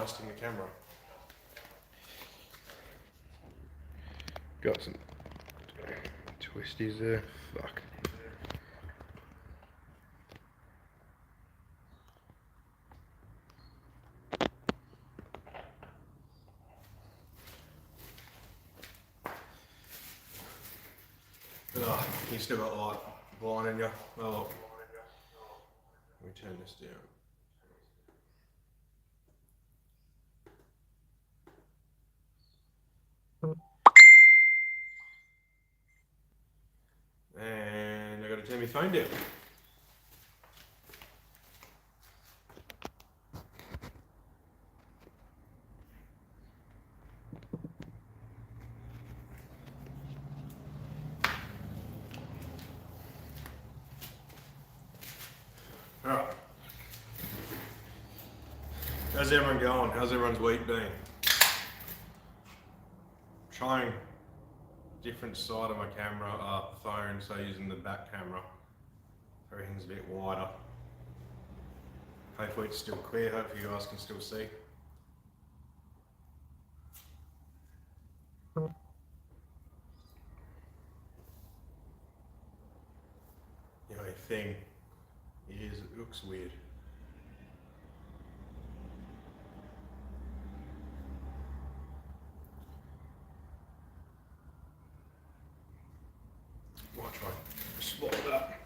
adjusting the camera. Got some twisties there. Fuck. Oh, you still got light blinding you. Oh, look. Let me turn this down. And I gotta turn my phone down. Alright. How's everyone going? How's everyone's week been? Trying different side of my camera, phone, so using the back camera. Everything's a bit wider. Hopefully it's still clear, hopefully you guys can still see. The only thing is it looks weird. Might try to swap that.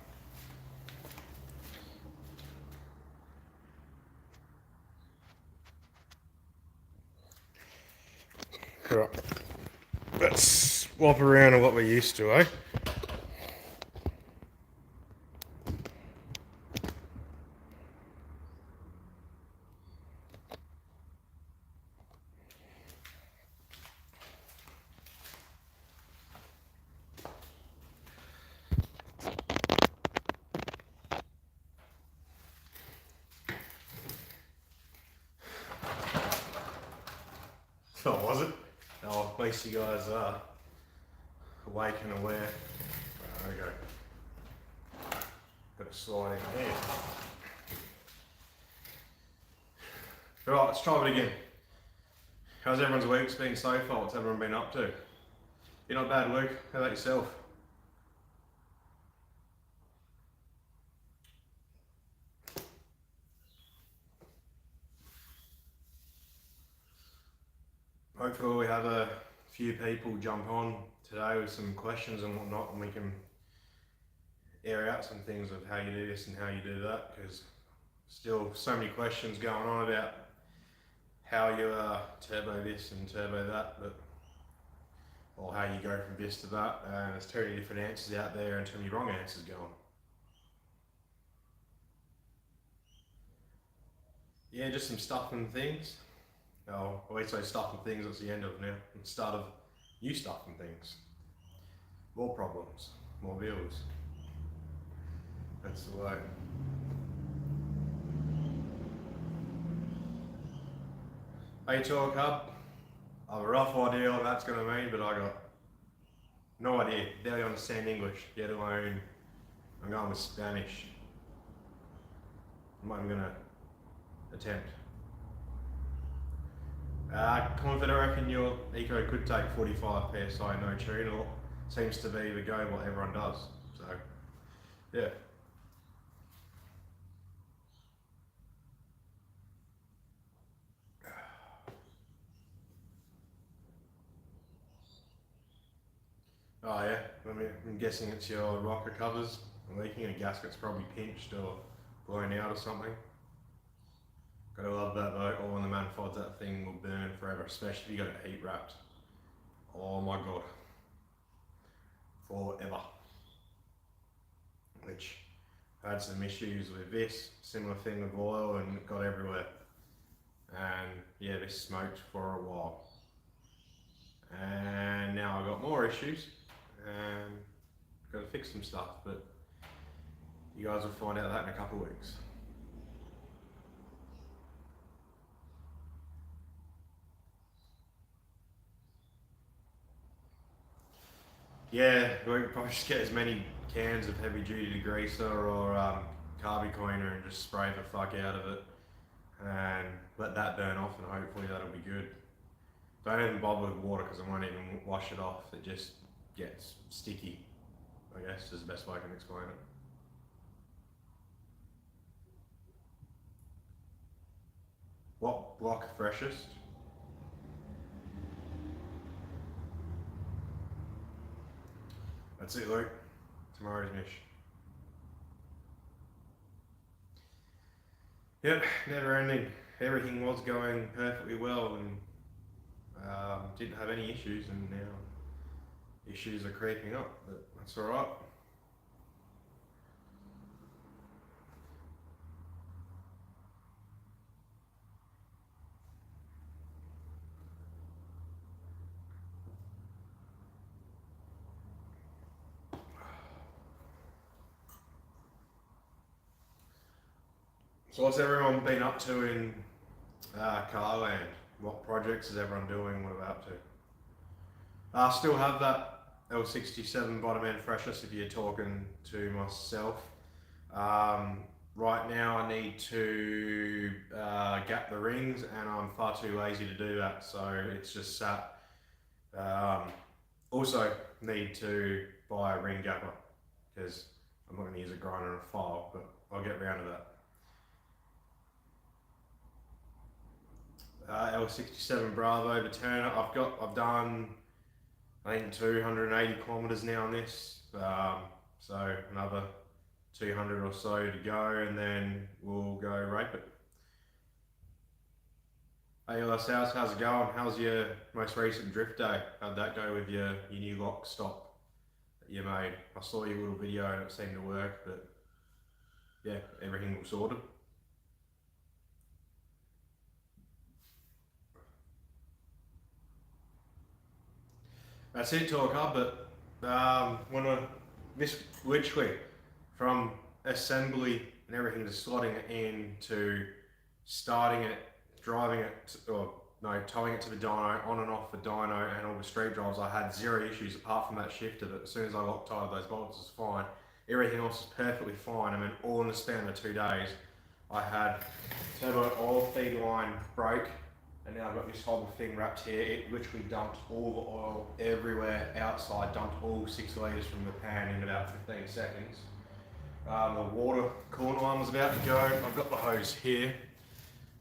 Right. Let's swap around to what we're used to, eh? Oh, was it? Oh, at least you guys are awake and aware. Right, there we go. Got a slide in here. Right, let's try it again. How's everyone's week been so far? What's everyone been up to? You're not bad, Luke. How about yourself? Hopefully we have a few people jump on today with some questions and whatnot, and we can air out some things of how you do this and how you do that, because still so many questions going on about how you turbo this and turbo that, but or how you go from this to that, and there's too many different answers out there and too many wrong answers going. Yeah, just some stuff and things. Oh, I always say stuff and things, that's the end of it now. And start of new stuff and things. More problems, more bills. That's the way. Hey Talk Hub, I have a rough idea what that's going to mean, but I got no idea. Barely understand English, let alone I'm going with Spanish. I'm not even going to attempt. Confident, I reckon your Eco could take 45 PSI no tune, or seems to be the go what everyone does. So, yeah. Oh yeah, I'm guessing it's your rocker covers leaking and a gasket's probably pinched or blown out or something. Gotta love that though, all in the manifolds, that thing will burn forever, especially if you got it heat wrapped. Oh my god. Forever. Which I had some issues with this, similar thing with oil, and it got everywhere. And yeah, this smoked for a while. And now I've got more issues and gotta fix some stuff, but you guys will find out that in a couple of weeks. Yeah, we could probably just get as many cans of heavy duty degreaser or carby cleaner and just spray the fuck out of it. and let that burn off, and hopefully that'll be good. Don't even bother with water because I won't even wash it off. It just gets sticky, I guess is the best way I can explain it. What block freshest? That's it, Luke. Tomorrow's mission. Yep, never ending. Everything was going perfectly well and didn't have any issues, and now issues are creeping up, but that's alright. So what's everyone been up to in Carland? What projects is everyone doing? What are they up to? I still have that L67 bottom end freshest if you're talking to myself. Right now I need to gap the rings, and I'm far too lazy to do that, so it's just sat. Also need to buy a ring gapper because I'm not going to use a grinder and a file, but I'll get around to that. L67 Bravo to Turner. I've done I think 280 kilometers now on this, so another 200 or so to go, and then we'll go rape it. Hey LS House, how's it going? How's your most recent drift day? How'd that go with your new lock stop that you made? I saw your little video and it seemed to work, but yeah, everything looks sorted. That's it, talker, but when I this literally from assembly and everything to slotting it in to starting it, driving it, or no, towing it to the dyno, on and off the dyno and all the street drives, I had zero issues apart from that shifter that as soon as I Loctited those bolts was fine. Everything else was perfectly fine, and then all in the span of 2 days I had turbo oil feed line break, and now I've got this whole thing wrapped here. It literally dumped all the oil everywhere outside, dumped all 6 litres from the pan in about 15 seconds. The water coolant line was about to go. I've got the hose here.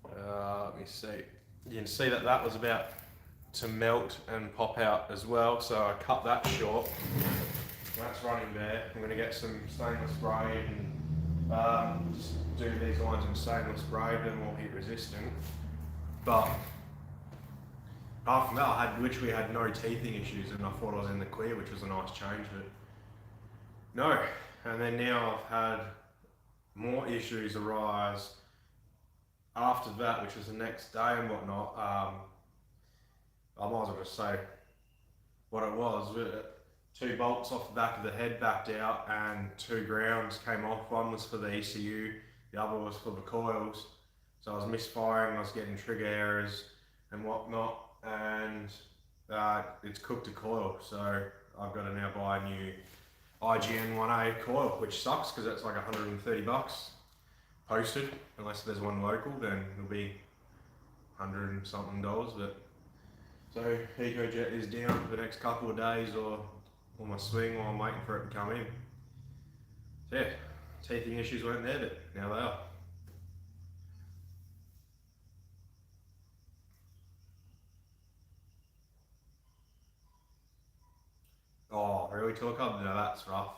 Let me see. You can see that that was about to melt and pop out as well, so I cut that short. That's running there. I'm going to get some stainless braid and just do these lines in stainless braid and more heat resistant. But apart from that, I had literally had no teething issues, and I thought I was in the clear, which was a nice change, but no. And then now I've had more issues arise after that, which was the next day and whatnot. I might as well just say what it was. 2 bolts off the back of the head backed out, and 2 grounds came off. One was for the ECU, the other was for the coils. So I was misfiring, I was getting trigger errors and whatnot, and it's cooked a coil. So I've got to now buy a new IGN 1A coil, which sucks because that's like 130 bucks posted. Unless there's one local, then it'll be 100 and something dollars. But so Ecotec is down for the next couple of days, or on my swing while I'm waiting for it to come in. So yeah, teething issues weren't there, but now they are. Oh, really, Talk Up? No, that's rough.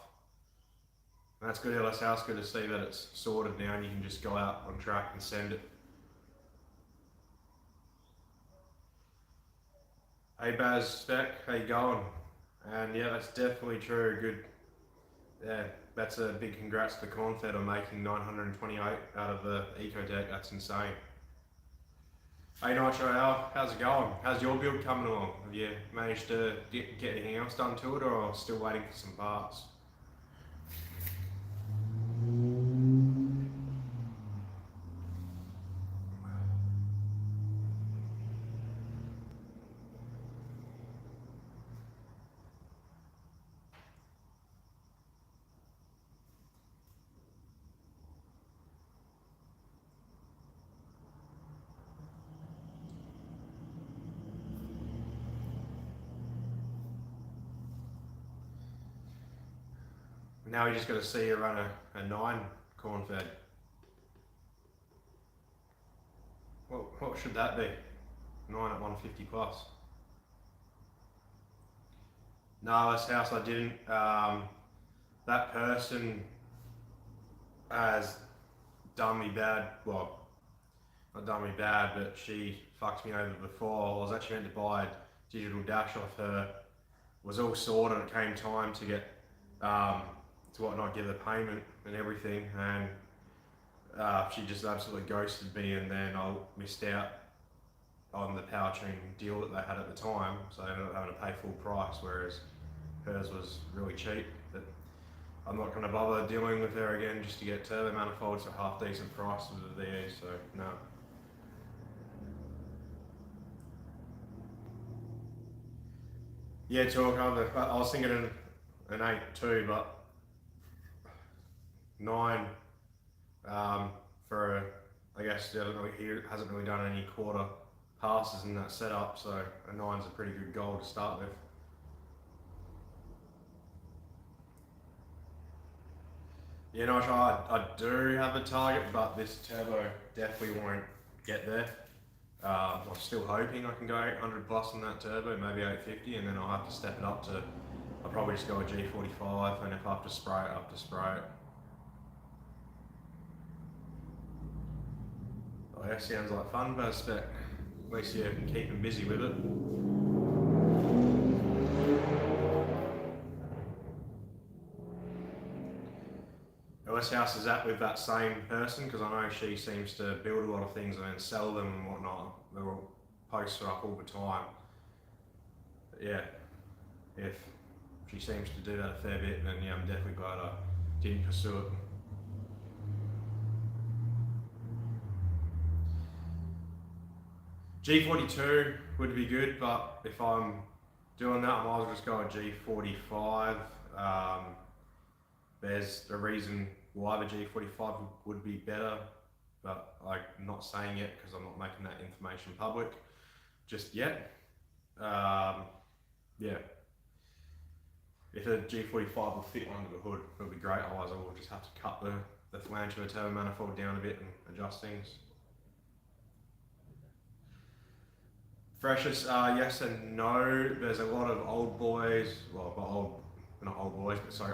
That's good, LS House. Good to see that it's sorted now and you can just go out on track and send it. Hey Baz Spec, how you going? And yeah, that's definitely true. Good. Yeah, that's a big congrats to Cornfed on making 928 out of the Ecotec. That's insane. Hey Nitro Al, how's it going? How's your build coming along? Have you managed to get anything else done to it, or still waiting for some parts? Now we just got to see you run a 9 corn fed. What should that be? 9 at 150 plus. No, this house I didn't. That person has done me bad. Well, not done me bad, but she fucked me over before. I was actually meant to buy a digital dash off her. It was all sorted. It came time to get to whatnot, give the payment and everything, and she just absolutely ghosted me, and then I missed out on the power tuning deal that they had at the time, so I ended up having to pay full price, whereas hers was really cheap. But I'm not going to bother dealing with her again just to get turbo manifolds for half decent price with the VE, so no. Yeah, talk. I was thinking an 8 too, but 9 for I guess he hasn't really done any quarter passes in that setup, so a 9's a pretty good goal to start with. Yeah, no, I do have a target, but this turbo definitely won't get there. I'm still hoping I can go 800 plus on that turbo, maybe 850, and then I'll have to step it up to, I'll probably just go a G45, and if I have to spray it, I have to spray it. Oh, that sounds like fun, but at least you can keep them busy with it. Whose house is that with that same person? Because I know she seems to build a lot of things and then sell them and whatnot. They're all posted up all the time. But yeah, if she seems to do that a fair bit, then yeah, I'm definitely glad I didn't pursue it. G42 would be good, but if I'm doing that, I might as well just go a G45. There's a reason why the G45 would be better, but I'm not saying it because I'm not making that information public just yet. Yeah, if a G45 will fit under the hood, it would be great. Otherwise, I will just have to cut the flange of the turbo manifold down a bit and adjust things. Freshest, yes and no. There's a lot of old boys, well, not old boys, but sorry,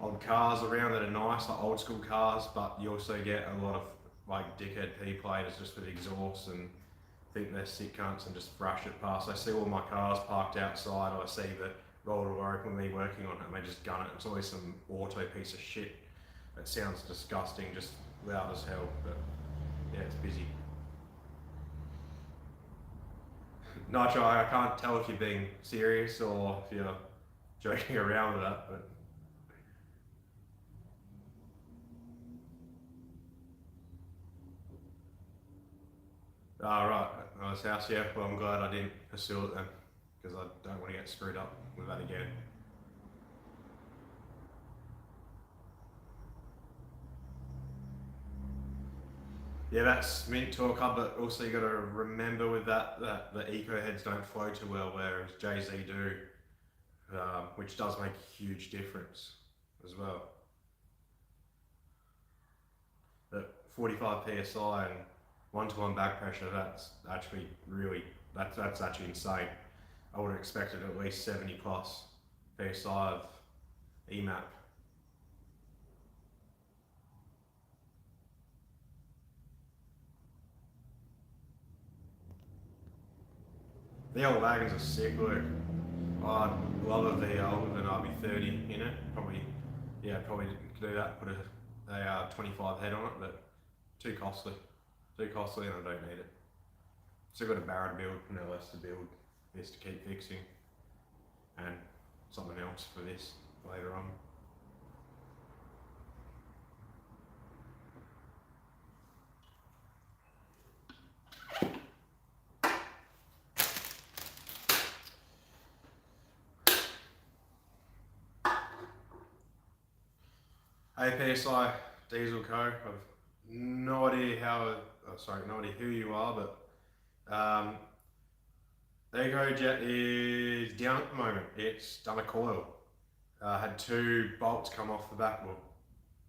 old cars around that are nice, like old school cars, but you also get a lot of like dickhead P-platers just with exhaust and think they're sick cunts and just brush it past. I see all my cars parked outside, I see the roller door open with me working on it, and they just gun it. It's always some auto piece of shit. It sounds disgusting, just loud as hell, but yeah, it's busy. Nitro, I can't tell if you're being serious or if you're joking around with that, but right, nice house, yeah. Well, I'm glad I didn't pursue it then, because I don't want to get screwed up with that again. Yeah, that's mint talk, but also you got to remember with that the eco heads don't flow too well, whereas JZ do, which does make a huge difference as well. But 45 psi and 1-to-1 back pressure, that's actually that's actually insane. I would have expected at least 70 plus psi of EMAP. The old wagons are sick, look. I'd love a VL with an RB30 in it. Probably do that, put a 25 head on it, but too costly. Too costly and I don't need it. Still got a barra to build, no less to build, this to keep fixing, and something else for this later on. APSI Diesel Co. I've no idea no idea who you are, but EcoJet is down at the moment. It's done a coil. Had two bolts come off the back, well,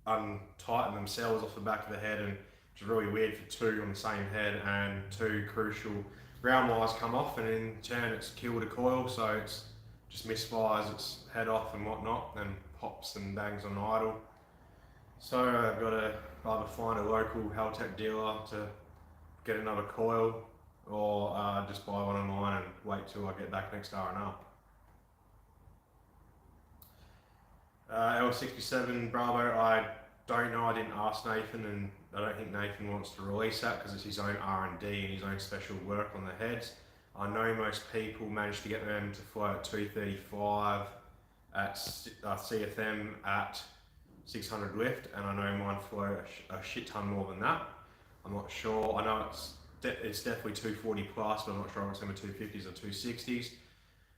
untighten themselves off the back of the head, and which is really weird for two on the same head, and two crucial ground wires come off, and in turn it's killed a coil, so it's just misfires its head off and whatnot, and pops and bangs on idle. So I've got to either find a local Ecotec dealer to get another coil, or just buy one online and wait till I get back next R&R. L67 Bravo, I don't know, I didn't ask Nathan, and I don't think Nathan wants to release that because it's his own R&D and his own special work on the heads. I know most people manage to get them to fly at 235 at CFM at 600 lift, and I know mine flew a shit ton more than that. I'm not sure, I know it's definitely 240 plus, but I'm not sure if it's in the 250s or 260s.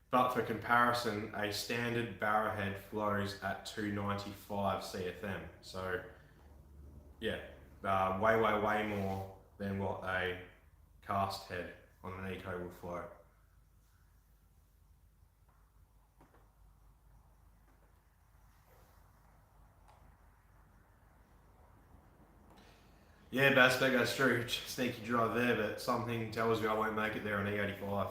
But for comparison, a standard barra head flows at 295 CFM. So yeah, way more than what a cast head on an eco will flow. Yeah, Baspec, that's true. Sneaky drive there, but something tells me I won't make it there on E85.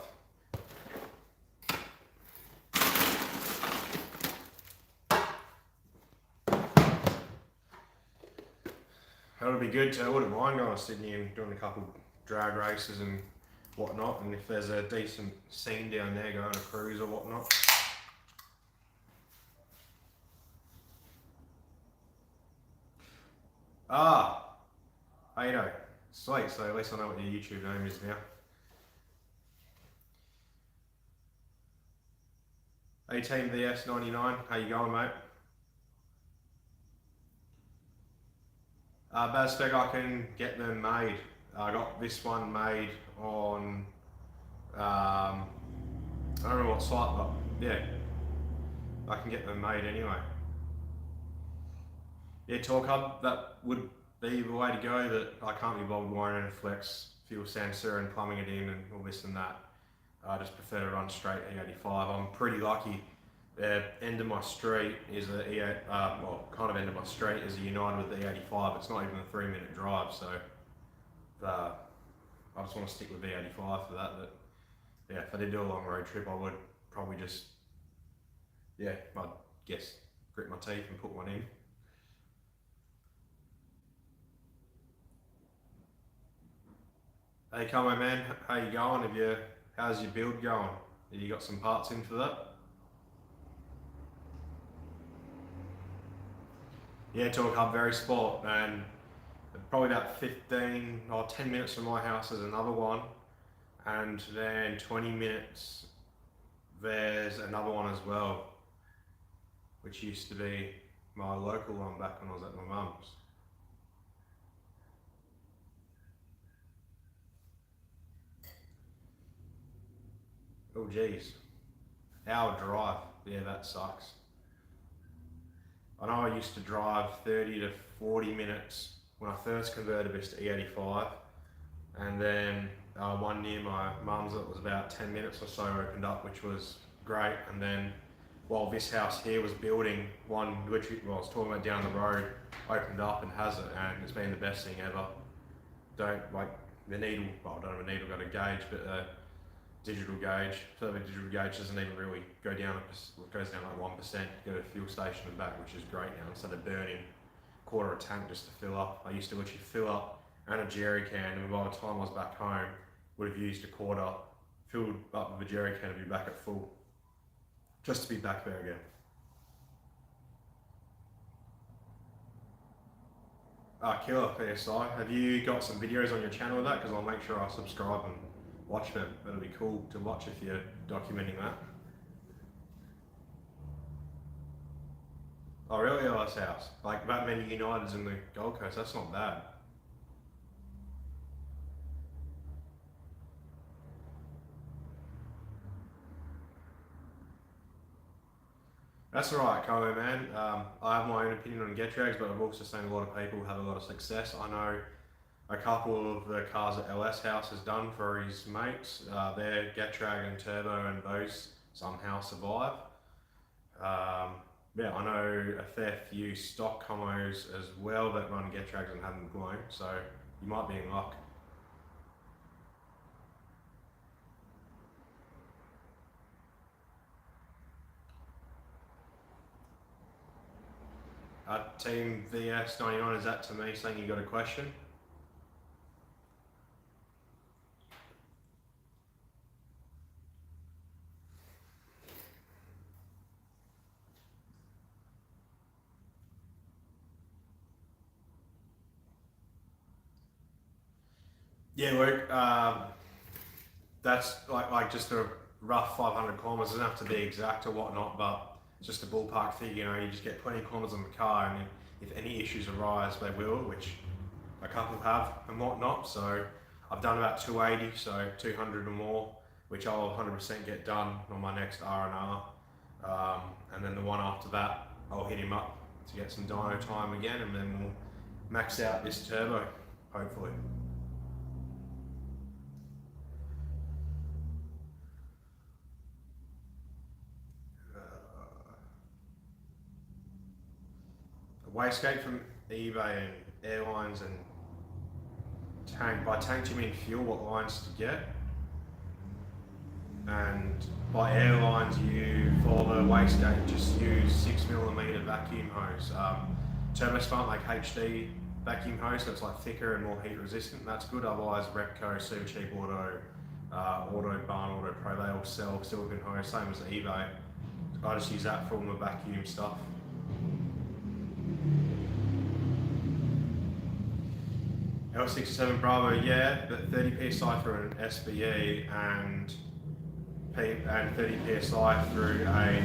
That would be good too. I wouldn't mind going to Sydney and doing a couple drag races and whatnot, and if there's a decent scene down there, going on a cruise or whatnot. Ah, Ado. Sweet, so at least I know what your YouTube name is now. 18 VS 99, how you going, mate? Baspec, I can get them made. I got this one made on, I don't know what site, but yeah, I can get them made anyway. Yeah, Torque Hub, that would be the way to go, but I can't be bothered wiring a flex fuel sensor and plumbing it in and all this and that. I just prefer to run straight E85. I'm pretty lucky. The end of my street is well, kind of end of my street is a United with the E85. It's not even a 3-minute drive, so I just want to stick with E85 for that. But yeah, if I did do a long road trip, I would probably just, yeah, I'd guess grit my teeth and put one in. Hey, come on, man. How you going? How's your build going? Have you got some parts in for that? Yeah, Torque Hub, very sport, and probably about 15 or 10 minutes from my house is another one, and then 20 minutes there's another one as well, which used to be my local one back when I was at my mum's. Oh geez, hour drive, yeah, that sucks. I know I used to drive 30 to 40 minutes when I first converted this to E85, and then one near my mum's that was about 10 minutes or so opened up, which was great. And then while this house here was building, one literally, well, I was talking about down the road, opened up and has it, and it's been the best thing ever. Don't like the needle, well, I don't have a needle, got a gauge, but digital gauge. So the digital gauge doesn't even really go down, it goes down like 1% to go to the fuel station and back, which is great now, instead of burning quarter a tank just to fill up. I used to literally fill up and a jerry can, and by the time I was back home, would have used a quarter, filled up with a jerry can and be back at full, just to be back there again. Killer PSI, have you got some videos on your channel of that? Because I'll make sure I subscribe and watch them. That'll be cool to watch if you're documenting that. Oh really? Oh, that's house. Like that many Uniteds in the Gold Coast, that's not bad. That's alright, Cohen, man. I have my own opinion on get drags, but I've also seen a lot of people have a lot of success. I know a couple of the cars that LS House has done for his mates. Their get drag and turbo and those somehow survive. yeah, I know a fair few stock combos as well that run get drags and haven't blown, so you might be in luck. Team VS99, is that to me saying you got a question? Yeah, Luke, that's like just a rough 500 kilometers. Doesn't have to be exact or whatnot, but it's just a ballpark figure. You know, you just get 20 kilometers on the car, and if any issues arise, they will, which a couple have and whatnot. So I've done about 280, so 200 or more, which I'll 100% get done on my next R&R. And then the one after that, I'll hit him up to get some dyno time again, and then we'll max out this turbo, hopefully. A wastegate from eBay and airlines and tank. By tank, you mean fuel, what lines to get? And by airlines, you, for the wastegate, just use 6mm vacuum hose. Thermostats make HD vacuum hose, so it's like thicker and more heat resistant. That's good. Otherwise, Repco, Super Cheap Auto, Auto Barn, Auto Pro, they all sell silicone hose, same as eBay. I just use that for all my vacuum stuff. L67 Bravo, yeah, but 30 psi through an SBE and 30 psi through a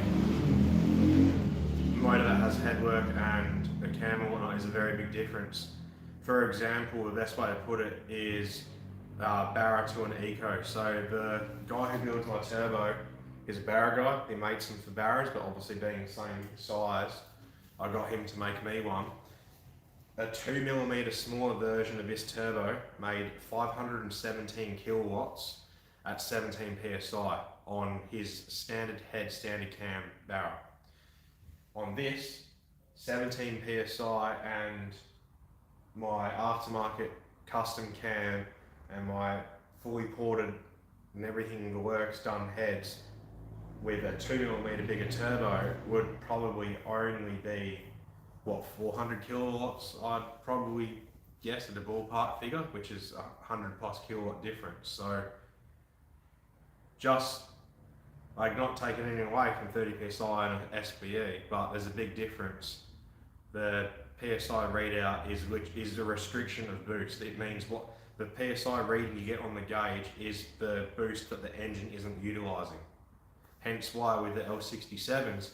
motor that has headwork and a cam and whatnot is a very big difference. For example, the best way to put it is Barra to an Eco. So the guy who builds my turbo is a Barra guy. He makes them for Barras, but obviously being the same size, I got him to make me one. A 2mm smaller version of this turbo made 517 kilowatts at 17 psi on his standard head, standard cam Barra. On this, 17 psi and my aftermarket custom cam and my fully ported and everything in the works done heads with a 2mm bigger turbo would probably only be, what, 400 kilowatts, I'd probably guess at a ballpark figure, which is 100 plus kilowatt difference. So just like not taking anything away from 30 psi and an SBE, but there's a big difference. The PSI readout is a restriction of boost. It means what the PSI reading you get on the gauge is the boost that the engine isn't utilising. Hence why with the L67s,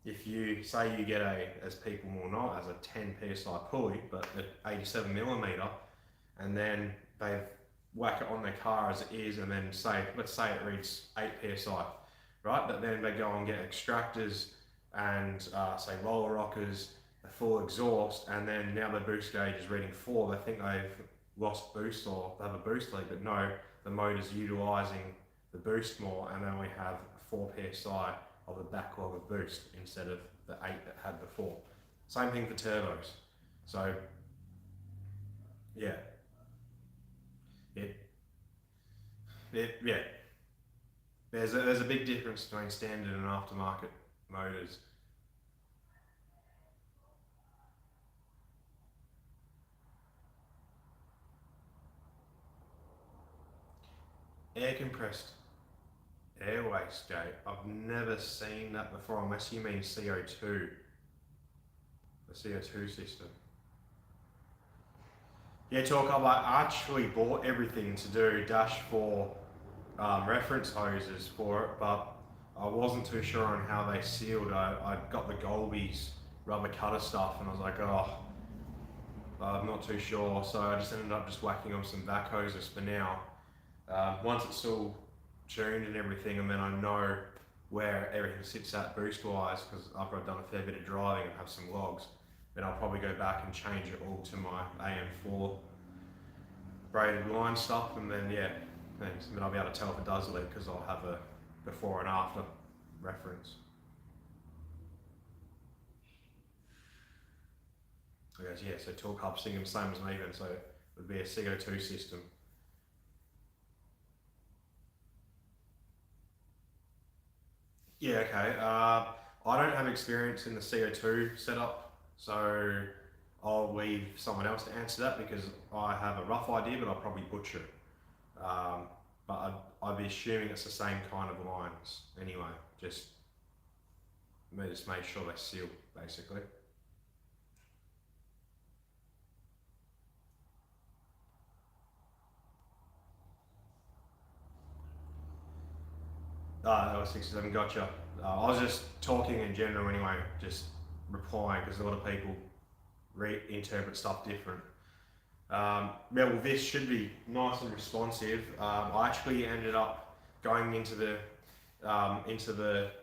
if you say you get as people will know, as a 10 psi pulley, but at 87mm, and then they whack it on their car as it is, and then let's say it reads 8 psi, right? But then they go and get extractors and say roller rockers, a full exhaust, and then now the boost gauge is reading 4. They think they've lost boost or they have a boost leak, but no, the motor's utilising the boost more, and then we have 4 psi of a backlog of boost instead of the 8 that had before. Same thing for turbos. So yeah, yeah. There's a big difference between standard and aftermarket motors. Air compressed air wastegate. I've never seen that before, unless you mean CO2, the CO2 system. Yeah, talk about, I actually bought everything to do dash for reference hoses for it, but I wasn't too sure on how they sealed. I got the Golby's rubber cutter stuff and I was like, oh, I'm not too sure. So I just ended up just whacking on some vac hoses for now. Once it's all tuned and everything, and then I know where everything sits at boost wise, because after I've done a fair bit of driving and have some logs, then I'll probably go back and change it all to my AM4 braided line stuff, and then yeah, thanks. Then I'll be able to tell if it does leak because I'll have a before and after reference. So he goes, yeah, so torque hub same as me then, so it would be a CO2 system. Yeah, okay. I don't have experience in the CO2 setup, so I'll leave someone else to answer that because I have a rough idea, but I'll probably butcher it. But I'd be assuming it's the same kind of lines anyway. Just make sure they seal, basically. L67, gotcha. I was just talking in general anyway, just replying because a lot of people reinterpret stuff different. Yeah, well, this should be nice and responsive. I actually ended up going into the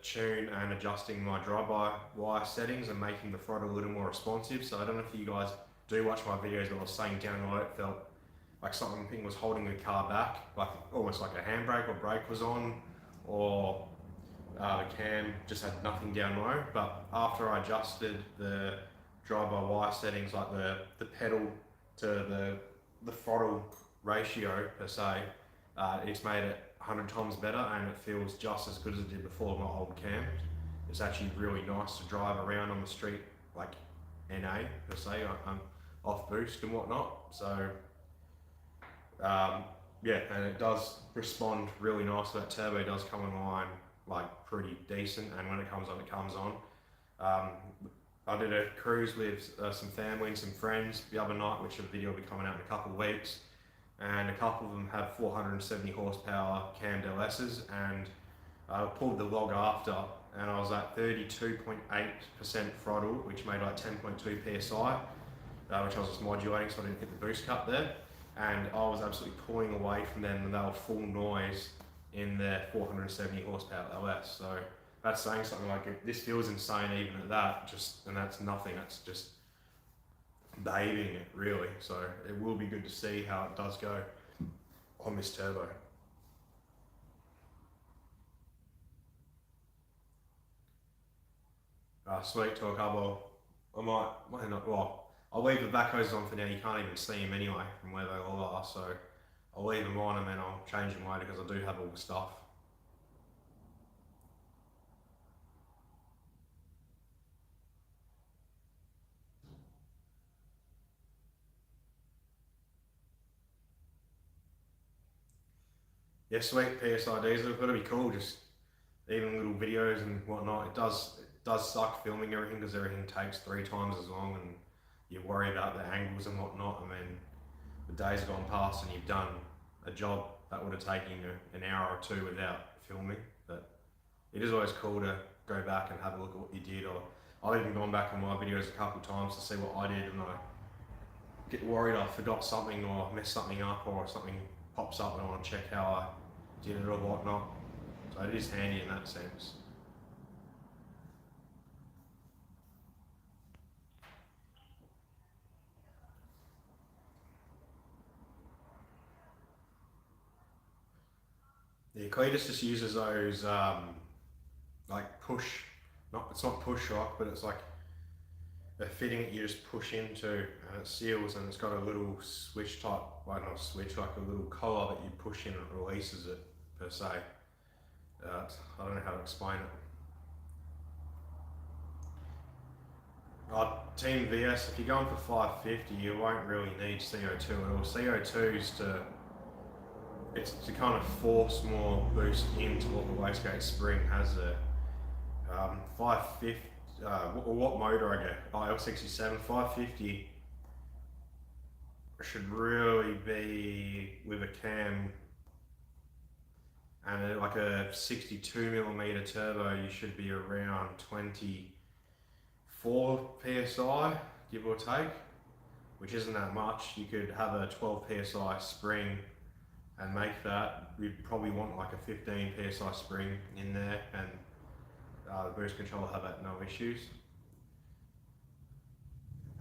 tune and adjusting my drive-by-wire settings and making the throttle a little more responsive. So I don't know if you guys do watch my videos, but I was saying down the road it felt like something was holding the car back, like almost like a handbrake or brake was on, or the cam just had nothing down low. But after I adjusted the drive-by-wire settings, like the pedal to the throttle ratio per se, it's made it 100 times better and it feels just as good as it did before my old cam. It's actually really nice to drive around on the street, like NA per se, off boost and whatnot. So yeah, and it does respond really nicely. That turbo does come online like pretty decent, and when it comes on, it comes on. I did a cruise with some family and some friends the other night, which the video will be coming out in a couple of weeks, and a couple of them have 470 horsepower cammed LSs, and I pulled the log after, and I was at 32.8% throttle, which made like 10.2 psi, which I was just modulating so I didn't hit the boost cut there, and I was absolutely pulling away from them, and they were full noise in their 470 horsepower LS. So that's saying something. Like, this feels insane even at that, and that's nothing, that's just bathing it really. So it will be good to see how it does go on this turbo. Sweet talk hub. I might not, well, I'll leave the backhoes on for now. You can't even see them anyway from where they all are, so I'll leave them on and then I'll change them later because I do have all the stuff. Yeah, sweet PSI diesel. It'll be cool, just even little videos and whatnot. It does suck filming everything because everything takes 3 times as long, and you worry about the angles and whatnot, and then the day's gone past and you've done a job that would have taken you an hour or 2 without filming. But it is always cool to go back and have a look at what you did, or I've even gone back on my videos a couple of times to see what I did, and I get worried I forgot something or messed something up, or something pops up and I want to check how I did it or whatnot. So it is handy in that sense. Yeah, Cletus just uses those like push, it's not push lock, but it's like a fitting that you just push into and it seals, and it's got a little switch type, well not a switch, like a little collar that you push in and it releases it per se. I don't know how to explain it. Team VS, if you're going for 550, you won't really need CO2 at all. CO2's it's to kind of force more boost into what the wastegate spring has there. 550, what motor I get? L67, 550 should really be with a cam and like a 62mm turbo. You should be around 24 psi, give or take, which isn't that much. You could have a 12 psi spring and make that. You'd probably want like a 15 psi spring in there, and the boost control will have that no issues.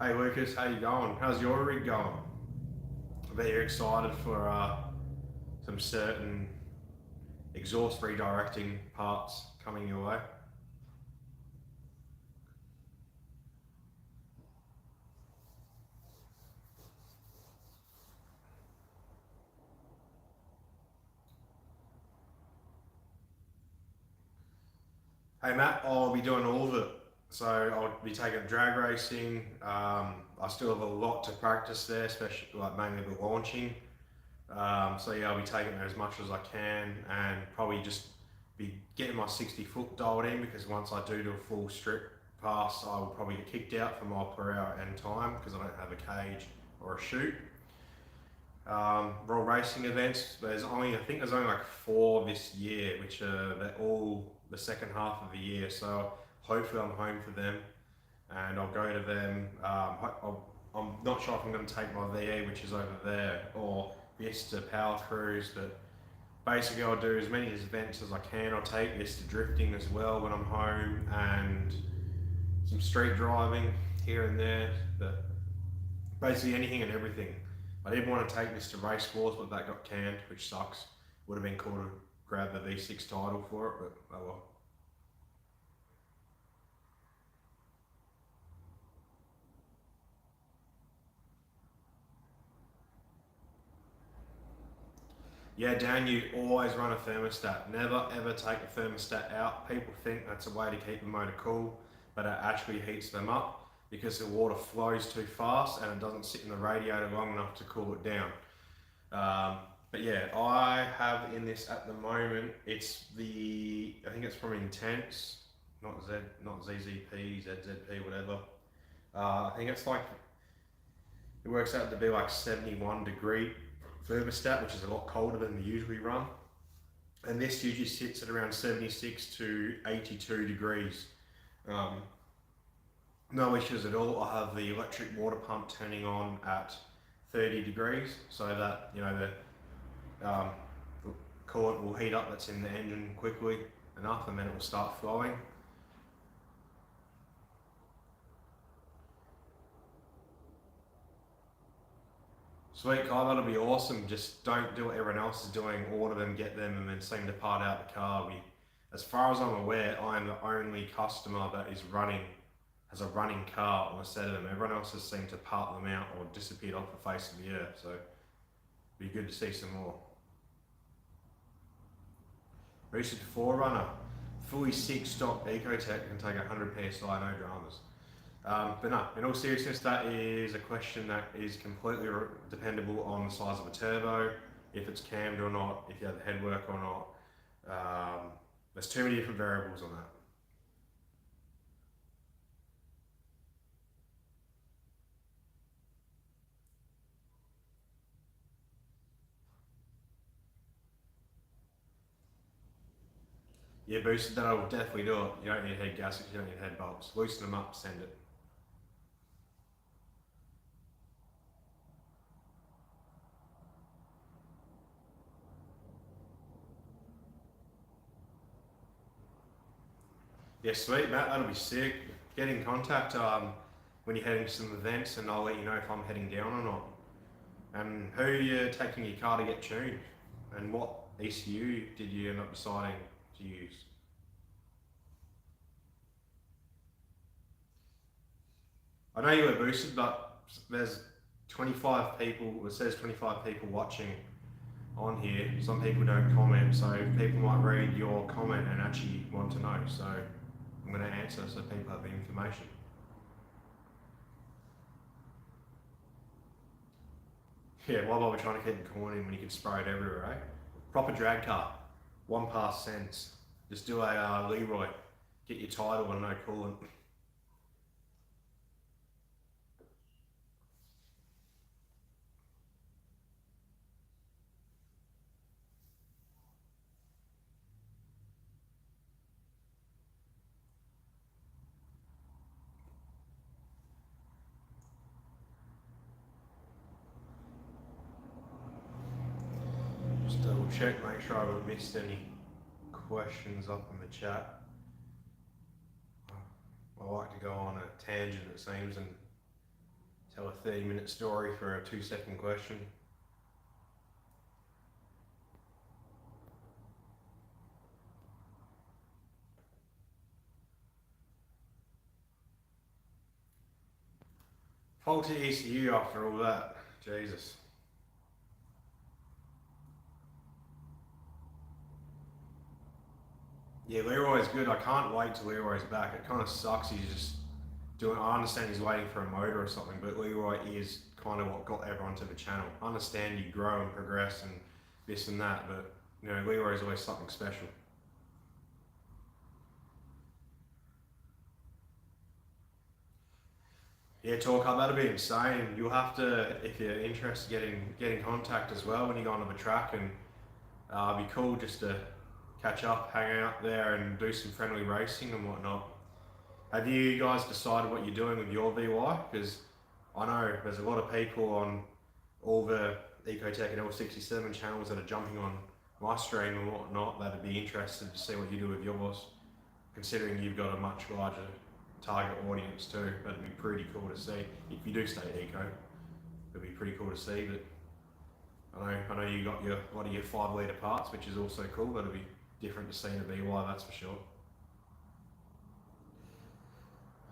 Hey Lucas, how you going? How's your rig going? I bet you're excited for some certain exhaust redirecting parts coming your way. Hey Matt, I'll be doing all of it. So I'll be taking drag racing. I still have a lot to practice there, especially like mainly the launching. So yeah, I'll be taking it as much as I can and probably just be getting my 60 foot dialed in, because once I do a full strip pass, I will probably get kicked out for mile per hour and time because I don't have a cage or a chute. Roll racing events, I think there's only like 4 this year, which they're all the second half of the year. So hopefully I'm home for them and I'll go to them. I'm not sure if I'm going to take my VE, which is over there, or Vista Power Cruise, but basically I'll do as many events as I can. I'll take Vista drifting as well when I'm home, and some street driving here and there, but basically anything and everything. I did want to take this to race wars, but that got canned, which sucks. Would have been cool to grab the V6 title for it, but oh well. Yeah, Dan, you always run a thermostat. Never ever take a thermostat out. People think that's a way to keep the motor cool, but it actually heats them up because the water flows too fast and it doesn't sit in the radiator long enough to cool it down. But yeah, I have in this at the moment, I think it's from Intense, not ZZP, ZZP, whatever. I think it's like, it works out to be like 71 degree thermostat, which is a lot colder than we usually run. And this usually sits at around 76 to 82 degrees. Um, no issues at all. I have the electric water pump turning on at 30 degrees so that, the coolant will heat up that's in the engine quickly enough, and then it will start flowing. Sweet, Kyle, that'll be awesome. Just don't do what everyone else is doing, order them, get them, and then seem to part out the car. As far as I'm aware, I'm the only customer that has a running car on a set of them. Everyone else has seemed to part them out or disappeared off the face of the earth, so it'd be good to see some more. Boosted Forerunner, fully 6-stock Ecotec, can take 100 PSI, no dramas. But no, in all seriousness, that is a question that is completely dependable on the size of a turbo, if it's cammed or not, if you have the headwork or not. There's too many different variables on that. Yeah, boosted, that I will definitely do it. You don't need head gaskets, you don't need head bolts. Loosen them up, send it. Yeah, sweet, Matt, that'll be sick. Get in contact when you're heading to some events, and I'll let you know if I'm heading down or not. And who you're taking your car to get tuned, and what ECU did you end up deciding to use? I know you were boosted, but there's 25 people, it says 25 people watching on here. Some people don't comment, so people might read your comment and actually want to know. So I'm going to answer so people have the information. Yeah, why bother trying to keep it corny when you can spray it everywhere, eh? Proper drag car, one pass sense. Just do a Leroy, get your title and no coolant. Just double check, make sure I haven't missed any questions up in the chat. I like to go on a tangent, it seems, and tell a 30-minute story for a 2-second question. Faulty ECU after all that, Jesus. Yeah, Leroy's good. I can't wait till Leroy's back. It kind of sucks. He's just doing. I understand he's waiting for a motor or something, but Leroy is kind of what got everyone to the channel. I understand you grow and progress and this and that, but you know, Leroy's always something special. Yeah, talk up. That'd be insane. You'll have to, if you're interested, get in contact as well when you go onto the track, and it'd be cool just to catch up, hang out there, and do some friendly racing and whatnot. Have you guys decided what you're doing with your VY? Because I know there's a lot of people on all the Ecotec and L67 channels that are jumping on my stream and whatnot that'd be interested to see what you do with yours, considering you've got a much larger target audience too. That'd be pretty cool to see. If you do stay eco, it'd be pretty cool to see. But I know you got your lot of your 5 litre parts, which is also cool. That'd be different to see in a VY, that's for sure.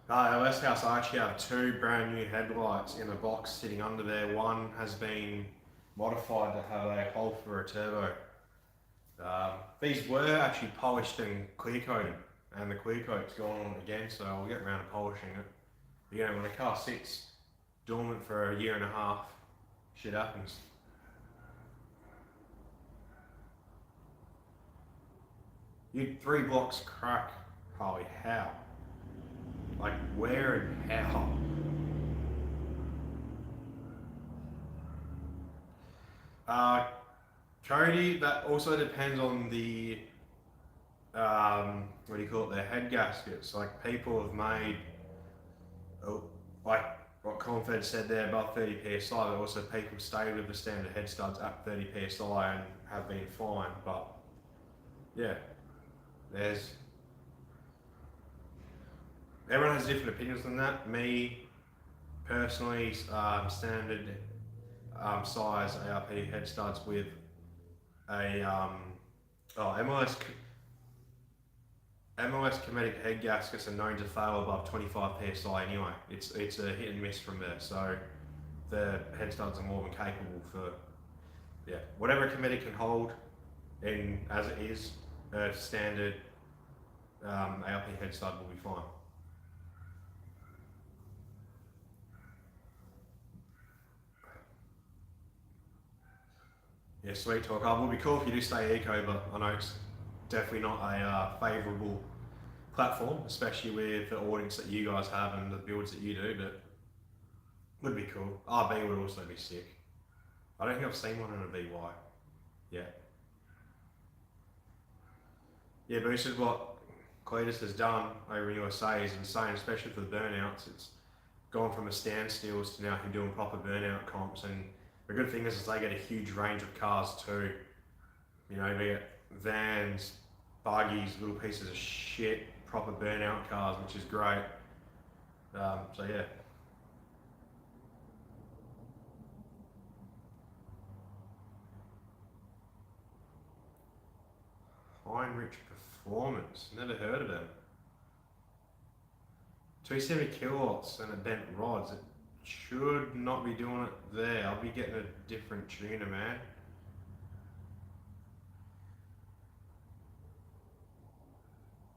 At West House, I actually have 2 brand new headlights in a box sitting under there. One has been modified to have a hole for a turbo. These were actually polished and clear coated, and the clear coat's gone on again, so I'll get around to polishing it. But, you know, when a car sits dormant for a year and a half, shit happens. You 3 blocks crack, holy hell. Like, where and how? Cody, that also depends on the, what do you call it, their head gaskets. Like, people have made, like what Confed said there, above 30 psi, but also people stay with the standard head studs at 30 psi and have been fine. But, yeah, everyone has different opinions on that. Me, personally, standard size ARP head studs with a MLS Kinetic head gaskets are known to fail above 25 psi anyway. It's a hit and miss from there. So the head studs are more than capable for whatever Kinetic can hold in as it is. A standard ARP head stud will be fine. Yeah, sweet talk. It would be cool if you do stay eco, but I know it's definitely not a favourable platform, especially with the audience that you guys have and the builds that you do, but would be cool. RB would also be sick. I don't think I've seen one in a VY yet. Yeah, but this is what Cletus has done over in USA is insane, especially for the burnouts. It's gone from a standstills to now him doing proper burnout comps, and the good thing is they get a huge range of cars too. You know, they get vans, buggies, little pieces of shit, proper burnout cars, which is great. So yeah. Heinrich Performance, never heard of them. 270 kilowatts and a bent rods. It should not be doing it there. I'll be getting a different tuner, man.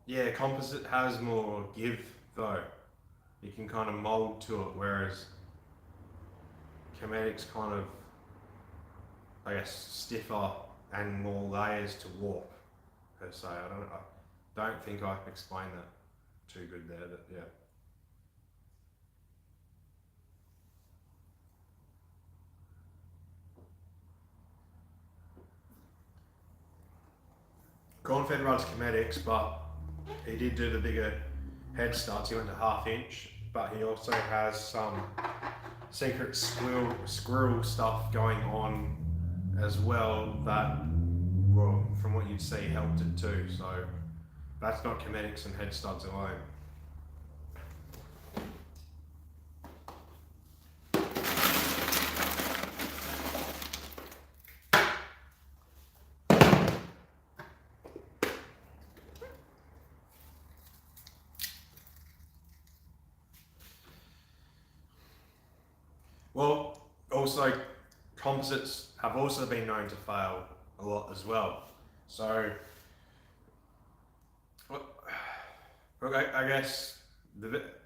Yeah, composite has more give though. You can kind of mold to it, whereas Kinetic's kind of, I guess, stiffer and more layers to warp per se. I don't think I can explain that too good there, but yeah. Cornfed runs Kinetics, but he did do the bigger head studs. He went to 1/2 inch, but he also has some secret squirrel stuff going on as well that, well, from what you'd see, helped it too. So that's not Kinetics and head studs alone. Well, also composites have also been known to fail a lot as well. So Okay, I guess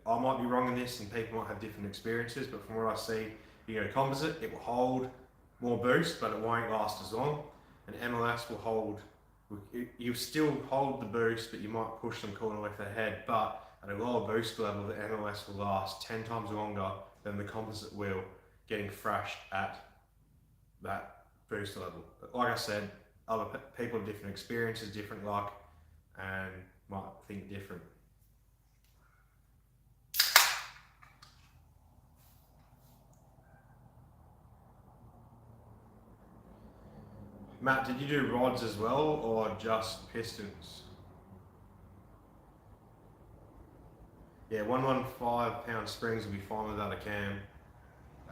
I might be wrong in this, and people might have different experiences. But from what I see, you know, composite, it will hold more boost, but it won't last as long. And MLS will hold. You still hold the boost, but you might push them corner left ahead. But at a lower boost level, the MLS will last 10 times longer than the composite will, getting thrashed at that boost level. But like I said, other people have different experiences, different luck, and might think different. Matt, did you do rods as well, or just pistons? Yeah, 115 pound springs will be fine without a cam.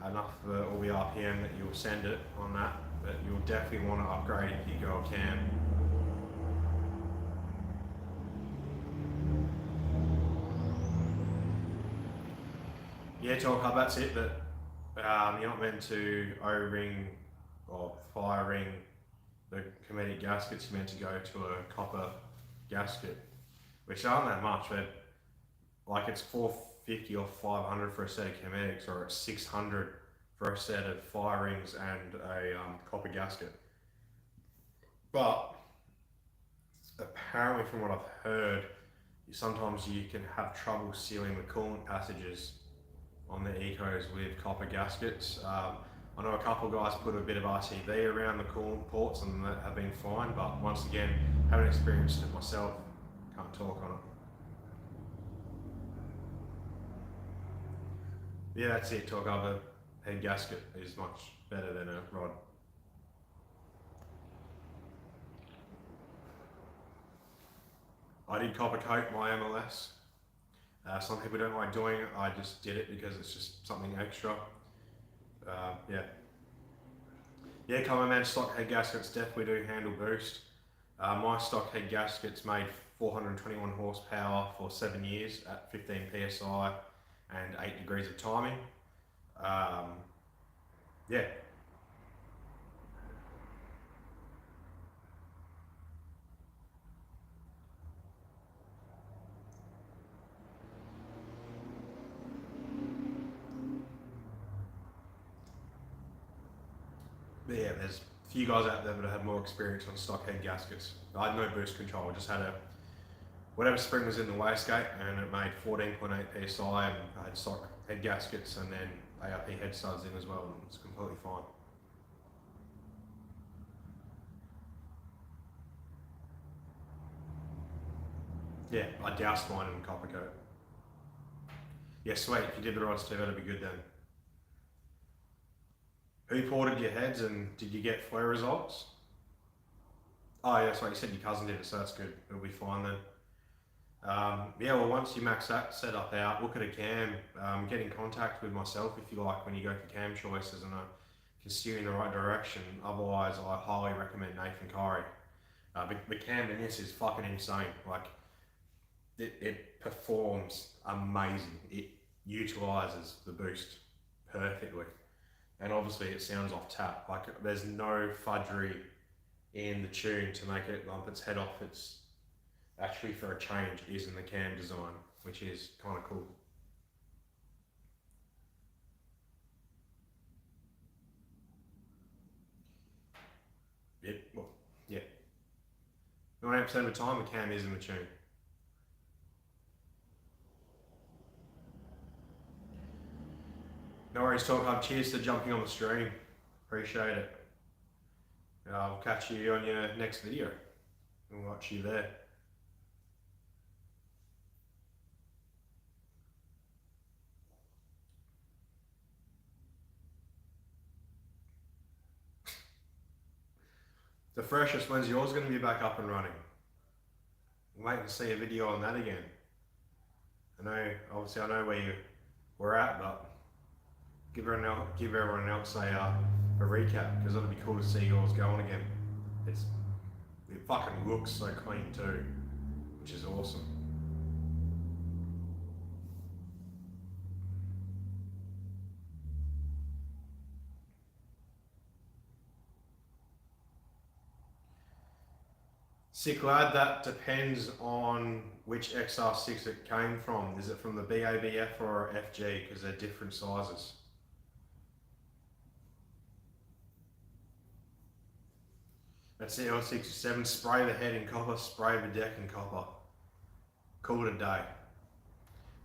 Enough for all the RPM that you'll send it on that, but you'll definitely want to upgrade if you go a cam. Yeah, talk hub, that's it, but you're not meant to O-ring or fire ring the comedic gaskets. You're meant to go to a copper gasket, which aren't that much, but like it's 450 or 500 for a set of comedics, or it's 600 for a set of fire rings and a copper gasket. But apparently, from what I've heard, sometimes you can have trouble sealing the coolant passages on the Ecos with copper gaskets. I know a couple of guys put a bit of RCV around the coolant ports and that have been fine, but once again, haven't experienced it myself, can't talk on it. Yeah, that's it, talk over. Head gasket is much better than a rod. I did copper coat my MLS. Some people don't like doing it, I just did it because it's just something extra. Yeah. Yeah, common man stock head gaskets definitely do handle boost. My stock head gaskets made 421 horsepower for 7 years at 15 psi and 8 degrees of timing. Yeah. But yeah, there's a few guys out there that have more experience on stock head gaskets. I had no boost control, I just had a whatever spring was in the wastegate, and it made 14.8 psi, and I had stock head gaskets and then ARP head studs in as well, and it's completely fine. Yeah, I doused mine in copper coat. Yeah, sweet. If you did the rods too, that'd be good then. Who ported your heads, and did you get flare results? Oh yeah, that's right. You said your cousin did it, so that's good. It'll be fine then. Yeah, well, once you max that setup out, look at a cam. Get in contact with myself if you like when you go for cam choices, and I can steer you in the right direction. Otherwise, I highly recommend Nathan Curry. The cam in this is fucking insane. Like, it performs amazing. It utilizes the boost perfectly, and obviously it sounds off tap. Like, there's no fudgery in the tune to make it bump its head off. It's actually, for a change, is in the cam design, which is kind of cool. Well, yeah. 98% of the time, the cam is in the tune. No worries, Talk Hub. Cheers to jumping on the stream. Appreciate it. I'll catch you on your next video. We'll watch you there. The freshest, when's yours going to be back up and running? I'm waiting to see a video on that again. I know, obviously, I know where you were at, but give everyone else a recap, because it'll be cool to see yours going again. It fucking looks so clean too, which is awesome. Sick lad, that depends on which XR6 it came from. Is it from the BABF or FG? Because they're different sizes. That's the L67. Spray the head in copper, spray the deck in copper. Call it a day.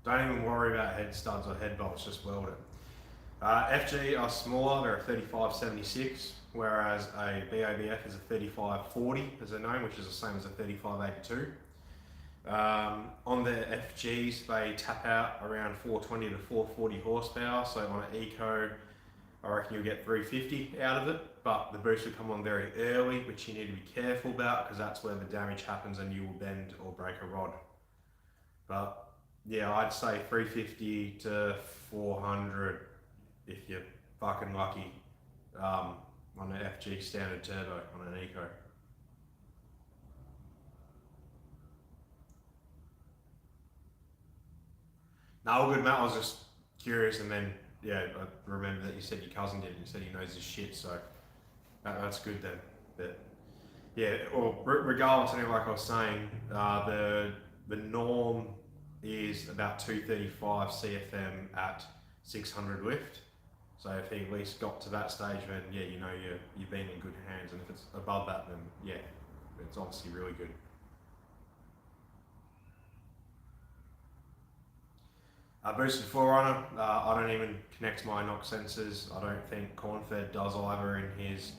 Don't even worry about head studs or head bolts, just weld it. FG are smaller, they're a 3576, whereas a BABF is a 3540 as they're known, which is the same as a 3582. On the FGs, they tap out around 420 to 440 horsepower, so on an Eco, I reckon you'll get 350 out of it, but the boost will come on very early, which you need to be careful about because that's where the damage happens and you will bend or break a rod. But yeah, I'd say 350 to 400 if you're fucking lucky on an FG standard turbo on an Eco. No, all good, Matt. I was just curious, and then yeah, I remember that you said your cousin did. You said he knows his shit, so that's good then. But yeah, well, regardless, anyway, like I was saying, the norm is about 235 CFM at 600 lift. So if he at least got to that stage, then yeah, you know you've been in good hands. And if it's above that, then yeah, it's obviously really good. Boosted Forerunner, I don't even connect my knock sensors. I don't think Cornfed does either in his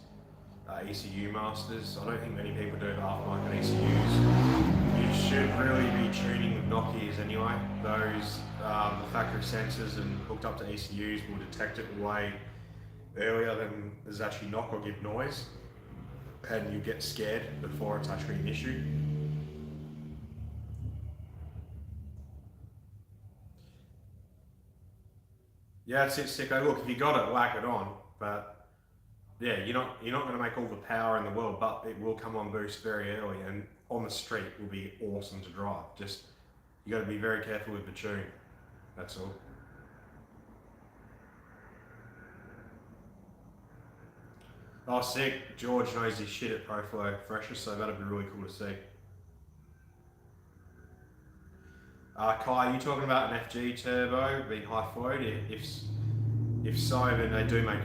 ECU masters. I don't think many people do the aftermarket ECUs. You should really be tuning with knock ears anyway. Those the factory sensors and hooked up to ECUs will detect it way earlier than there's actually knock or give noise, and you get scared before it's actually an issue. Yeah, that's it, sicko. Look, if you got it, whack it on. But yeah, you're not going to make all the power in the world, but it will come on boost very early, and on the street will be awesome to drive. Just you got to be very careful with the tune. That's all. Oh, sick. George knows his shit at ProFlow Fresher, so that'll be really cool to see. Kai, are you talking about an FG turbo being high flowed? If so, then they do make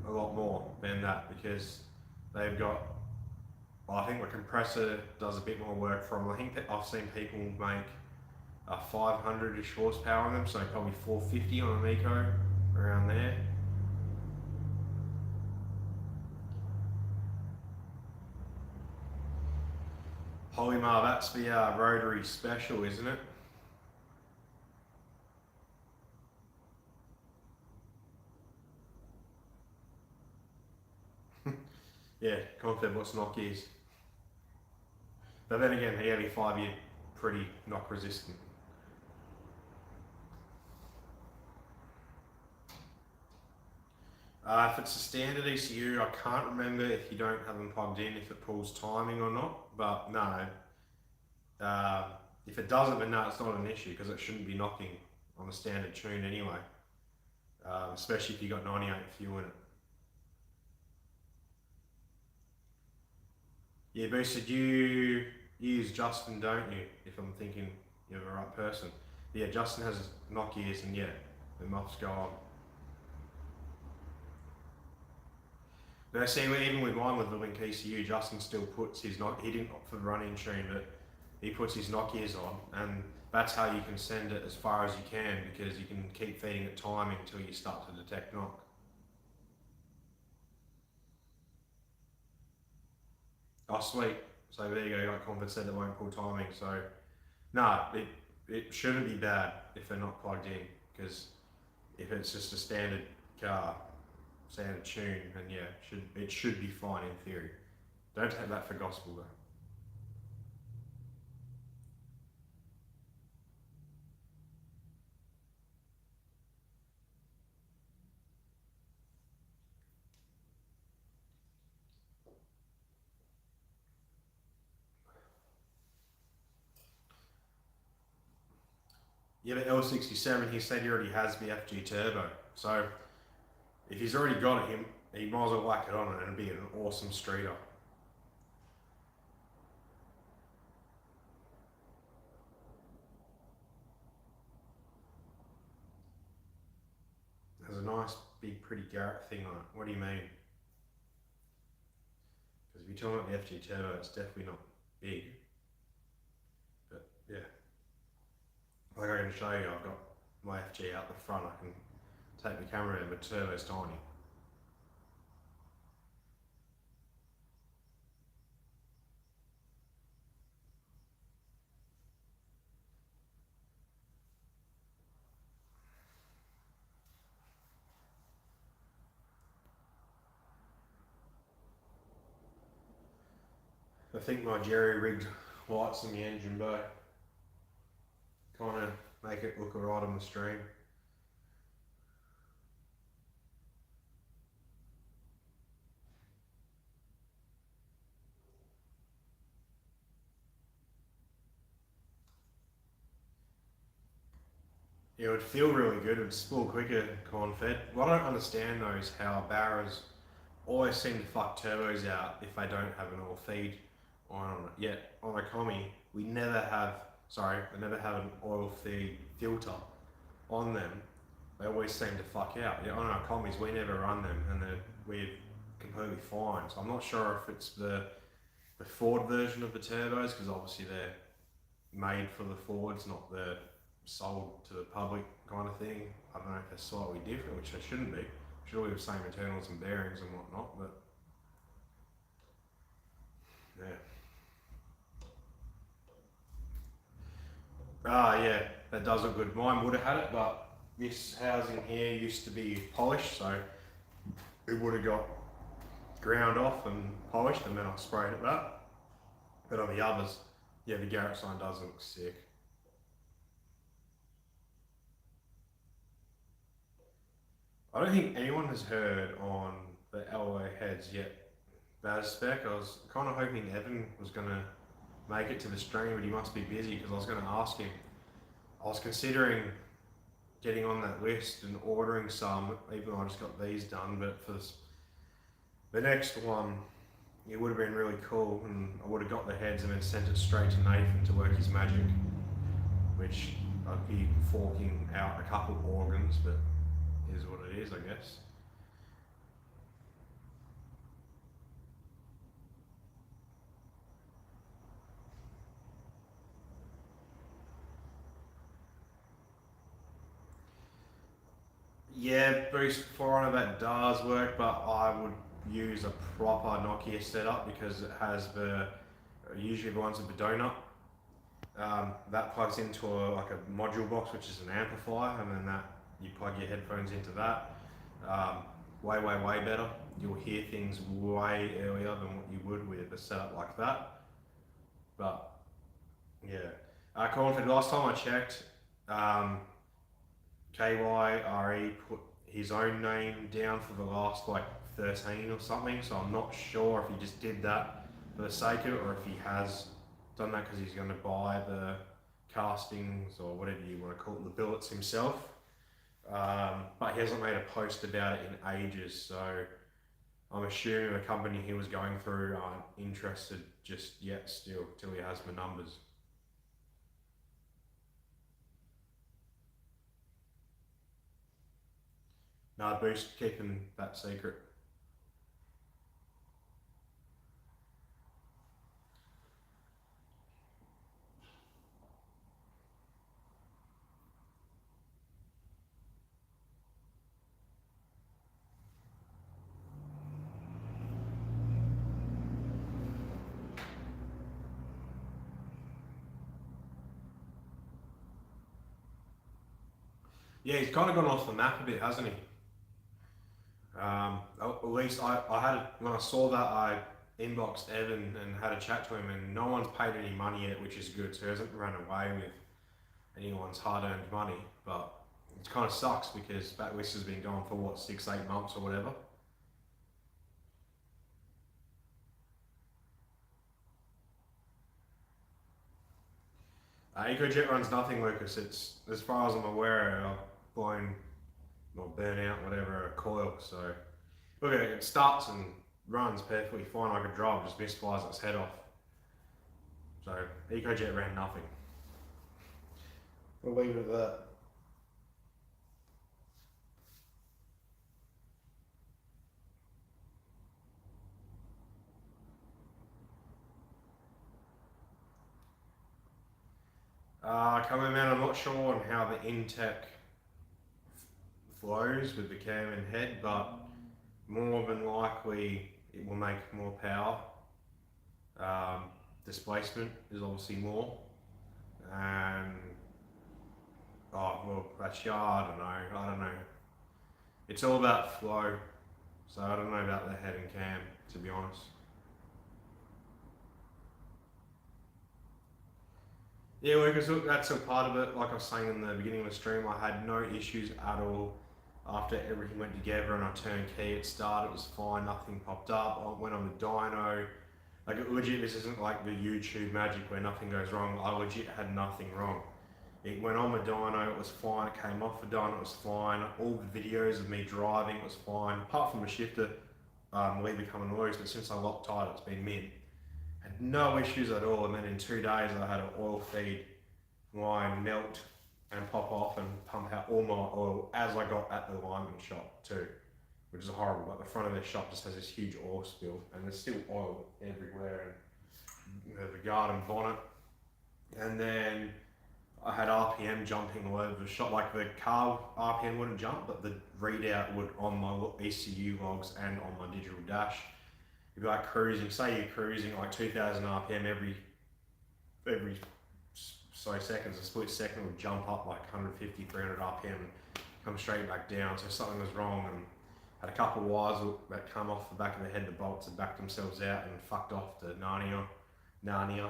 a lot more than that because they've got. Well, I think the compressor does a bit more work for them. I think that I've seen people make a 500-ish horsepower on them, so probably 450 on an Eco, around there. Polymar, that's the rotary special, isn't it? Yeah, Confed what's knock is. But then again, the 85 year pretty knock resistant. If it's a standard ECU, I can't remember if you don't have them plugged in, if it pulls timing or not, but no. If it doesn't, then no, it's not an issue because it shouldn't be knocking on a standard tune anyway, especially if you've got 98 fuel in it. Yeah, Boosted, you use Justin, don't you? If I'm thinking you're the right person. Yeah, Justin has knock ears and yeah, the muffs go on. Now see, even with mine with the Link ECU, Justin still puts his knock, he didn't opt for the run-in tune, but he puts his knock ears on, and that's how you can send it as far as you can because you can keep feeding it timing until you start to detect knock. Oh sweet, so there you go, like Convert said, it won't pull timing, so no, it shouldn't be bad if they're not plugged in, because if it's just a standard car, standard tune, then yeah, it should be fine in theory. Don't take that for gospel though. Yeah, the L67, he said he already has the FG turbo, so if he's already got it, he might as well whack it on and it'll be an awesome streeter. a nice big pretty Garrett thing on it. What do you mean? Because if you're talking about the FG turbo, it's definitely not big. But yeah, like I can show you, I've got my FG out the front. I can take the camera in, but the turbo's tiny. I think my jerry-rigged lights in the engine bay kind of make it look alright on the stream. It would feel really good, it would spool quicker corn fed. What I don't understand though is how barras always seem to fuck turbos out if they don't have an oil feed on it. Yet on a commie, we never have, I never have an oil feed filter on them. They always seem to fuck out. Yeah, on our commies, we never run them and we're completely fine. So I'm not sure if it's the Ford version of the turbos, because obviously they're made for the Fords, not the sold to the public kind of thing. I don't know if they're slightly different, which they shouldn't be. Should all have the same internals and bearings and whatnot, but yeah. Yeah, that does look good. Mine would have had it, but this housing here used to be polished, so it would have got ground off and polished, and then I sprayed it back. But on the others, yeah, the Garrett sign does look sick. I don't think anyone has heard on the alloy heads yet Baz spec. I was kind of hoping Evan was going to make it to the stream, but he must be busy, because I was going to ask him. I was considering getting on that list and ordering some, even though I just got these done, but for the next one, it would have been really cool, and I would have got the heads and then sent it straight to Nathan to work his magic, which I'd be forking out a couple organs, but is what it is, I guess. Yeah, boost 400 that does work, but I would use a proper Nokia setup, because it has usually the ones with the donut. That plugs into like a module box, which is an amplifier, and then you plug your headphones into that. Way better. You'll hear things way earlier than what you would with a setup like that. But yeah, Cornford, last time I checked, KYRE put his own name down for the last like 13 or something, so I'm not sure if he just did that for the sake of it, or if he has done that because he's going to buy the castings or whatever you want to call it, the billets himself. But he hasn't made a post about it in ages, so I'm assuming the company he was going through aren't interested just yet still, till he has my numbers. No, Boost keeping that secret. Yeah, he's kind of gone off the map a bit, hasn't he? At least I had, when I saw that, I inboxed Evan and had a chat to him, and no one's paid any money yet, which is good, so he hasn't run away with anyone's hard-earned money. But it kind of sucks, because backlist has been going for what, 6-8 months or whatever. Ecotec runs nothing, Lucas. It's, as far as I'm aware, I've blown, or burn out, whatever, a coil. So look at it, it starts and runs perfectly fine like a drive, just misfires its head off. So Ecotec ran nothing. We'll leave it at that. Come on, man, I'm not sure on how the Intech flows with the cam and head, but more than likely it will make more power. Displacement is obviously more, and actually, I don't know. It's all about flow, so I don't know about the head and cam, to be honest. Yeah, Lucas, look, that's a part of it. Like I was saying in the beginning of the stream, I had no issues at all after everything went together and I turned key, it started, it was fine, nothing popped up. I went on the dyno. Like, legit, this isn't like the YouTube magic where nothing goes wrong. I legit had nothing wrong. It went on the dyno, it was fine. It came off the dyno, it was fine. All the videos of me driving, it was fine. Apart from the shifter lever coming loose, but since I Loctite, it's been mint. Had no issues at all, and then in 2 days I had an oil feed line melt and pop off and pump out all my oil as I got at the lineman shop too, which is horrible. Like, the front of their shop just has this huge oil spill, and there's still oil everywhere, and the garden bonnet. And then I had RPM jumping all over the shop. Like, the car RPM wouldn't jump, but the readout would on my ECU logs and on my digital dash. You'd be like cruising, say you're cruising like 2000 RPM every so seconds, a split second would jump up like 150, 300 RPM and come straight back down. So something was wrong, and had a couple of wires that come off the back of the head, the bolts had backed themselves out and fucked off to Narnia.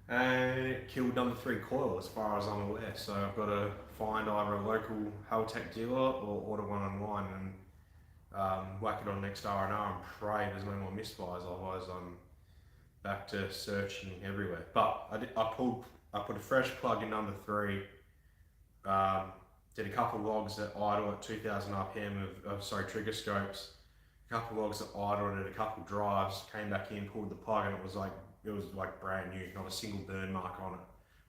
And it killed number 3 coil as far as I'm aware. So I've got to find either a local Ecotec dealer or order one online and whack it on next R&R and pray there's no more misfires, otherwise I'm back to searching everywhere. But I put a fresh plug in number 3, did a couple logs at idle at 2000 RPM of trigger scopes, a couple logs at idle, did a couple drives, came back in, pulled the plug, and it was like brand new, not a single burn mark on it,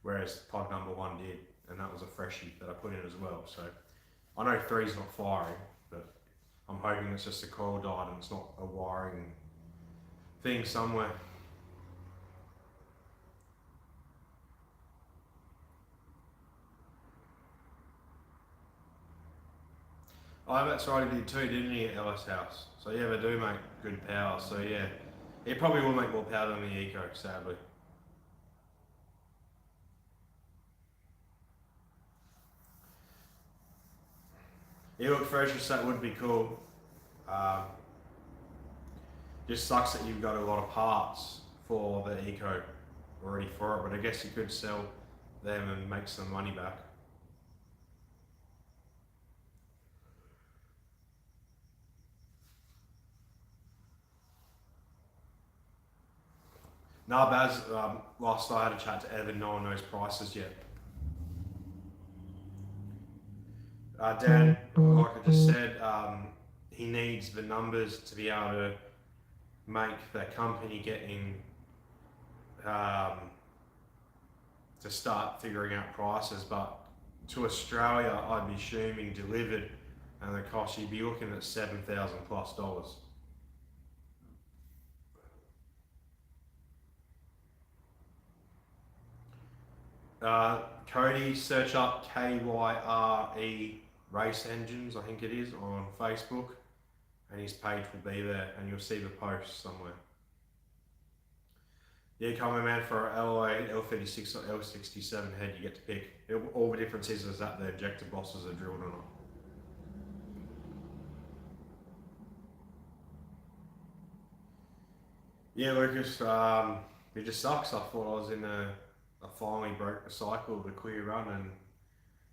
whereas plug number 1 did, and that was a freshie that I put in as well. So I know 3's not firing, but I'm hoping it's just a coil died and it's not a wiring thing somewhere. Oh, that's right, he did too, didn't he, at Ellis House? So yeah, they do make good power. So yeah, it probably will make more power than the Eco, sadly. Yeah, look, Fraser, that would be cool. Just sucks that you've got a lot of parts for the Eco already for it, but I guess you could sell them and make some money back. Nah, Baz, last I had a chat to Evan, no one knows prices yet. Dan, like I just said, he needs the numbers to be able to make the company getting to start figuring out prices. But to Australia, I'd be assuming delivered, and the cost, you'd be looking at $7,000 plus. Cody, search up KYRE Race Engines, I think it is, on Facebook, and his page will be there, and you'll see the post somewhere. Yeah, coming, man, for LOA, L36 or L67 head, you get to pick. All the difference is that the injector bosses are drilled or not. Yeah, Lucas, it just sucks. I thought I was I finally broke the cycle of the clear run and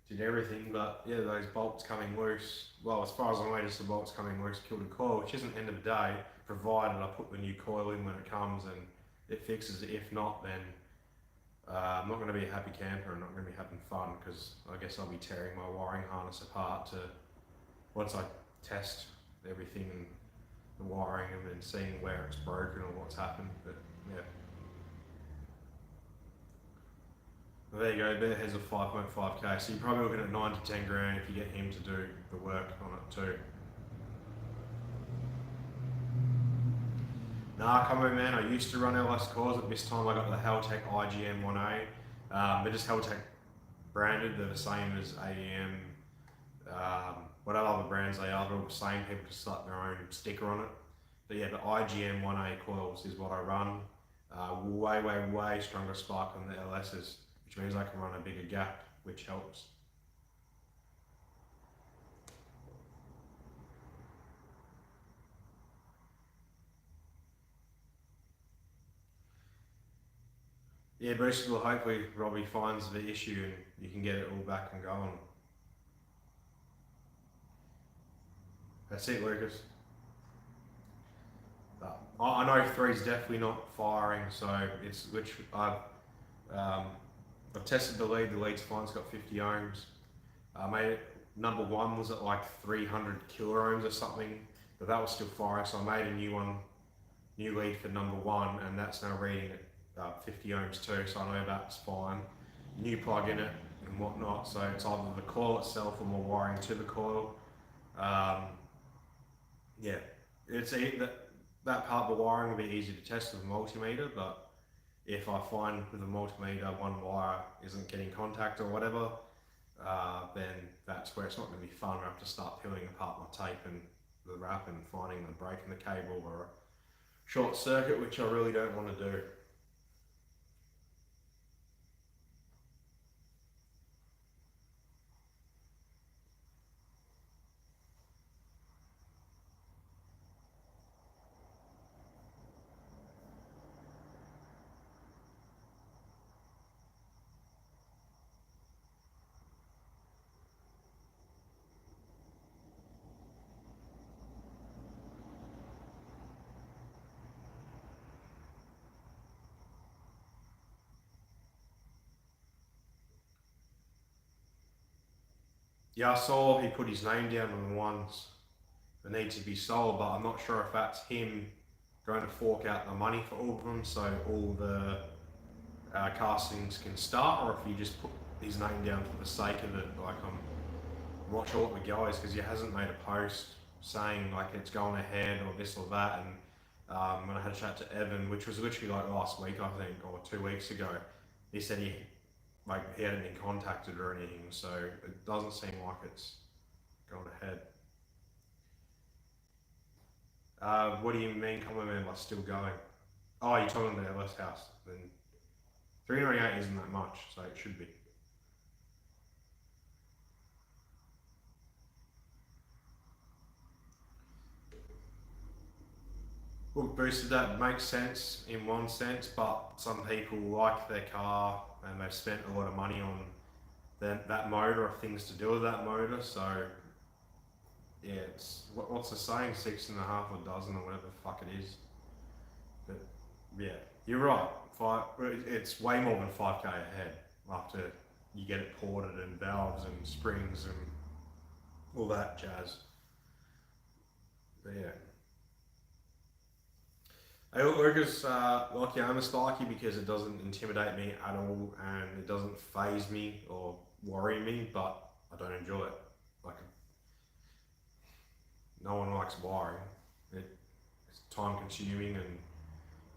did everything, but yeah, those bolts coming loose, well, as far as I know, just the bolts coming loose killed a coil, which isn't the end of the day, provided I put the new coil in when it comes and it fixes it. If not, then I'm not going to be a happy camper and not going to be having fun, because I guess I'll be tearing my wiring harness apart once I test everything and the wiring and then seeing where it's broken or what's happened. But yeah. Well, there you go, Bear has a 5.5k, so you're probably looking at 9 to 10 grand if you get him to do the work on it too. Nah, come on, man, I used to run LS cores. At this time I got the Haltech IGM 1A, They're just Ecotec branded. They're the same as AEM. Whatever other brands they are, they're all the same. People just slap their own sticker on it. But yeah, the IGM 1A coils is what I run. Way stronger spark than the LS's, which means I can run a bigger gap, which helps. Yeah, boosted will hopefully Robbie finds the issue and you can get it all back and going. That's it, Lucas. I know 3's definitely not firing, so it's which I've tested the lead. The lead's fine. It's got 50 ohms. I made it. Number 1 was at like 300 kilo ohms or something, but that was still firing. So I made a new lead for number 1, and that's now reading at 50 ohms too. So I know that's fine. New plug in it and whatnot. So it's either the coil itself or more wiring to the coil. Yeah, it's that part of the wiring will be easy to test with a multimeter, but if I find with a multimeter one wire isn't getting contact or whatever, then that's where it's not going to be fun. I have to start peeling apart my tape and the wrap and finding the break in the cable or a short circuit, which I really don't want to do. Yeah, I saw he put his name down on the ones that need to be sold, but I'm not sure if that's him going to fork out the money for all of them so all the castings can start, or if he just put his name down for the sake of it. Like I'm not sure what the go is because he hasn't made a post saying like it's going ahead or this or that. And when I had a chat to Evan, which was literally like last week I think, or 2 weeks ago, he said he hadn't been contacted or anything, so it doesn't seem like it's going ahead. What do you mean, comment man, by still going? Oh, you're talking about the LS house. Then 398 isn't that much, so it should be. Well, boosted, that makes sense in one sense, but some people like their car and they've spent a lot of money on that motor or things to do with that motor. So yeah, it's what's the saying, 6.5 a dozen or whatever the fuck it is. But yeah, you're right. It's way more than 5k ahead after you get it ported and valves and springs and all that jazz. But yeah. Lucas, like I'm a spiky because it doesn't intimidate me at all and it doesn't phase me or worry me, but I don't enjoy it. Like, no one likes wiring. It's time consuming and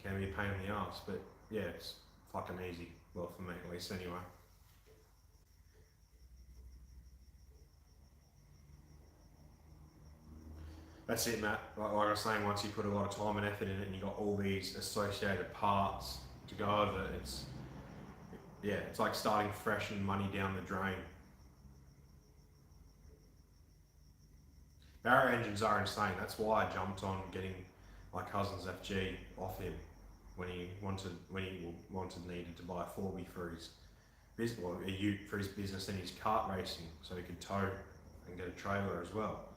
can be a pain in the ass, but yeah, it's fucking easy. Well, for me at least, anyway. That's it, Matt. Like I was saying, once you put a lot of time and effort in it and you got all these associated parts to go over, it's like starting fresh and money down the drain. Barrett engines are insane. That's why I jumped on getting my cousin's FG off him when he needed to buy a 4B for his business, or a ute for his business and his kart racing, so he could tow and get a trailer as well.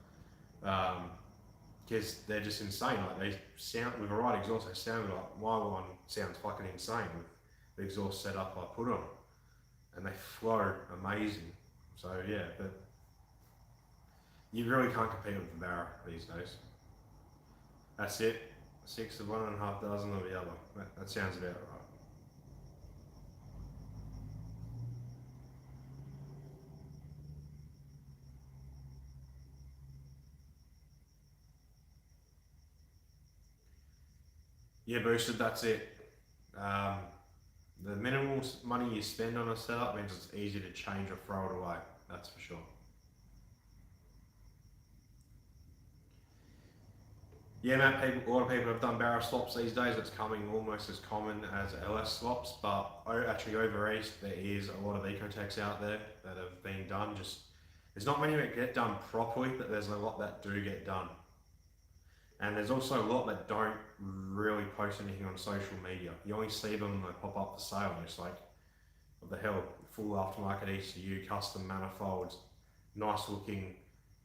Because they're just insane. Like they sound with the right exhaust, they sound like my one sounds fucking insane with the exhaust setup I put on it, and they flow amazing. So yeah, but you really can't compete with the Barra these days. That's it. 6 of one and a half dozen of the other. That sounds about right. Yeah, boosted. That's it. The minimal more money you spend on a setup means it's easier to change or throw it away. That's for sure. Yeah, man, a lot of people have done barrel swaps these days. It's coming almost as common as LS swaps, but actually over east there is a lot of Ecotecs out there that have been done. Just there's not many that get done properly, but there's a lot that do get done. And there's also a lot that don't really post anything on social media. You only see them when they pop up for sale, and it's like, what the hell, full aftermarket ECU, custom manifolds, nice looking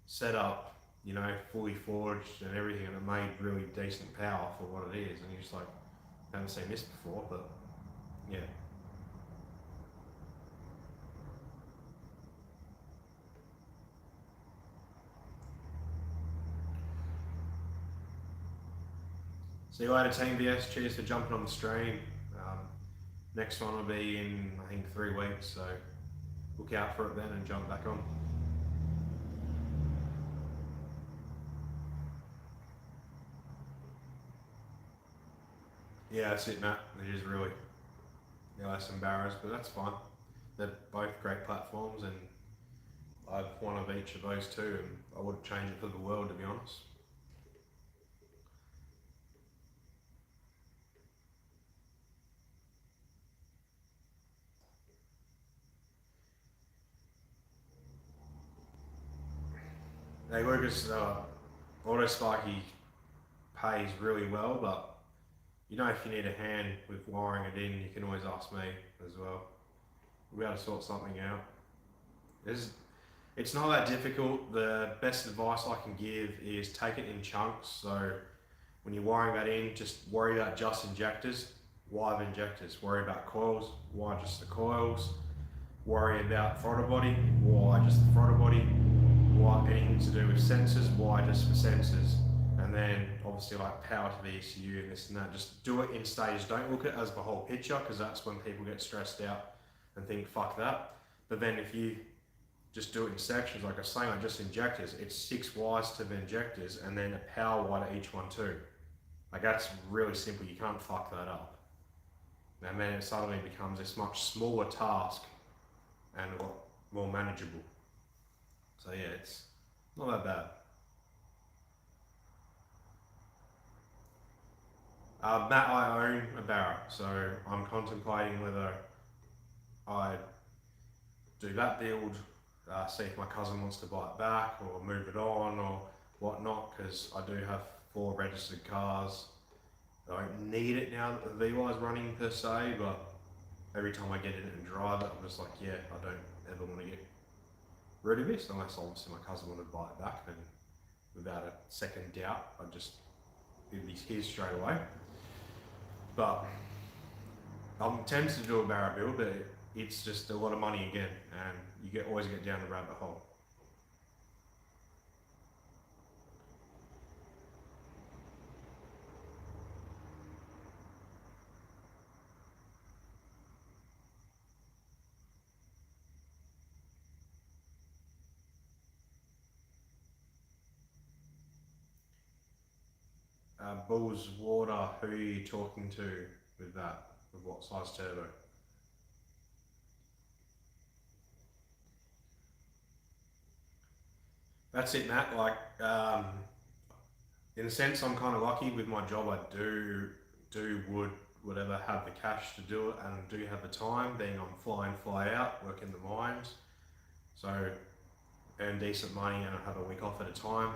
setup, you know, fully forged and everything, and it made really decent power for what it is. And you're just like, I haven't seen this before, but yeah. See you later, Team VS. Cheers for jumping on the stream. Next one will be in, I think, 3 weeks, so look out for it then and jump back on. Yeah, that's it, Matt. It is really LS and Barrows, but that's fine. They're both great platforms, and I've one of each of those two, and I wouldn't change it for the world, to be honest. Hey Lucas, Auto Sparky pays really well, but you know, if you need a hand with wiring it in, you can always ask me as well. We'll be able to sort something out. It's not that difficult. The best advice I can give is take it in chunks. So when you're wiring that in, just worry about just injectors, wire injectors. Worry about coils, wire just the coils. Worry about throttle body, wire just the throttle body. Wire anything to do with sensors, wire just for sensors. And then obviously like power to the ECU and this and that. Just do it in stages. Don't look at it as the whole picture, because that's when people get stressed out and think fuck that. But then if you just do it in sections, like I was saying, like just injectors, it's 6 wires to the injectors and then a power wire to each one too. Like that's really simple, you can't fuck that up. And then it suddenly becomes this much smaller task and a lot more manageable. So yeah, it's not that bad. Matt, I own a Barra, so I'm contemplating whether I do that build, see if my cousin wants to buy it back or move it on or whatnot, because I do have 4 registered cars. I don't need it now that the VY is running per se, but every time I get in it and drive it, I'm just like, yeah, I don't ever want to get rid of this, unless obviously my cousin wanted to buy it back, and without a second doubt, I'd just give these his straight away. But I'm tempted to do a Barra build, but it's just a lot of money again, and you always get down the rabbit hole. Bulls Water, who are you talking to with that? With what size turbo? That's it, Matt. Like, in a sense, I'm kind of lucky with my job. I would whatever have the cash to do it, and do have the time, being on fly in, fly out, work in the mines. So earn decent money and I have a week off at a time.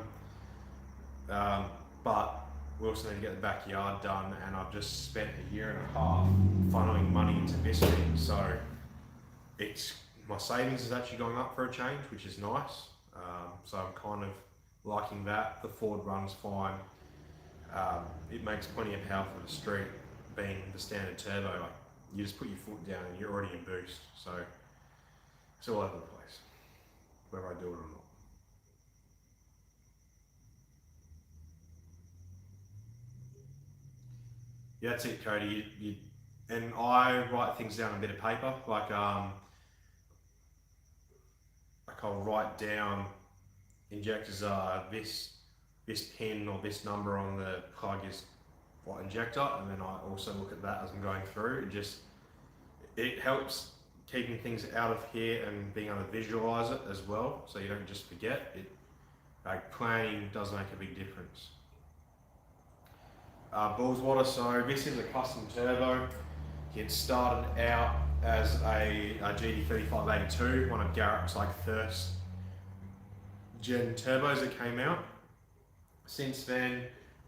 But we also need to get the backyard done, and I've just spent a year and a half funneling money into this thing. So my savings is actually going up for a change, which is nice. So I'm kind of liking that. The Ford runs fine. It makes plenty of power for the street, being the standard turbo. Like, you just put your foot down and you're already in boost. So it's all over the place, whether I do it or not. Yeah, that's it, Cody. And I write things down on a bit of paper, like I'll write down injectors are this pin or this number on the plug is what injector, and then I also look at that as I'm going through. it helps keeping things out of here and being able to visualize it as well, so you don't just forget it. Like, planning does make a big difference. Bulls water, so this is a custom turbo. It started out as a GD3582, one of Garrett's like first gen turbos that came out. Since then,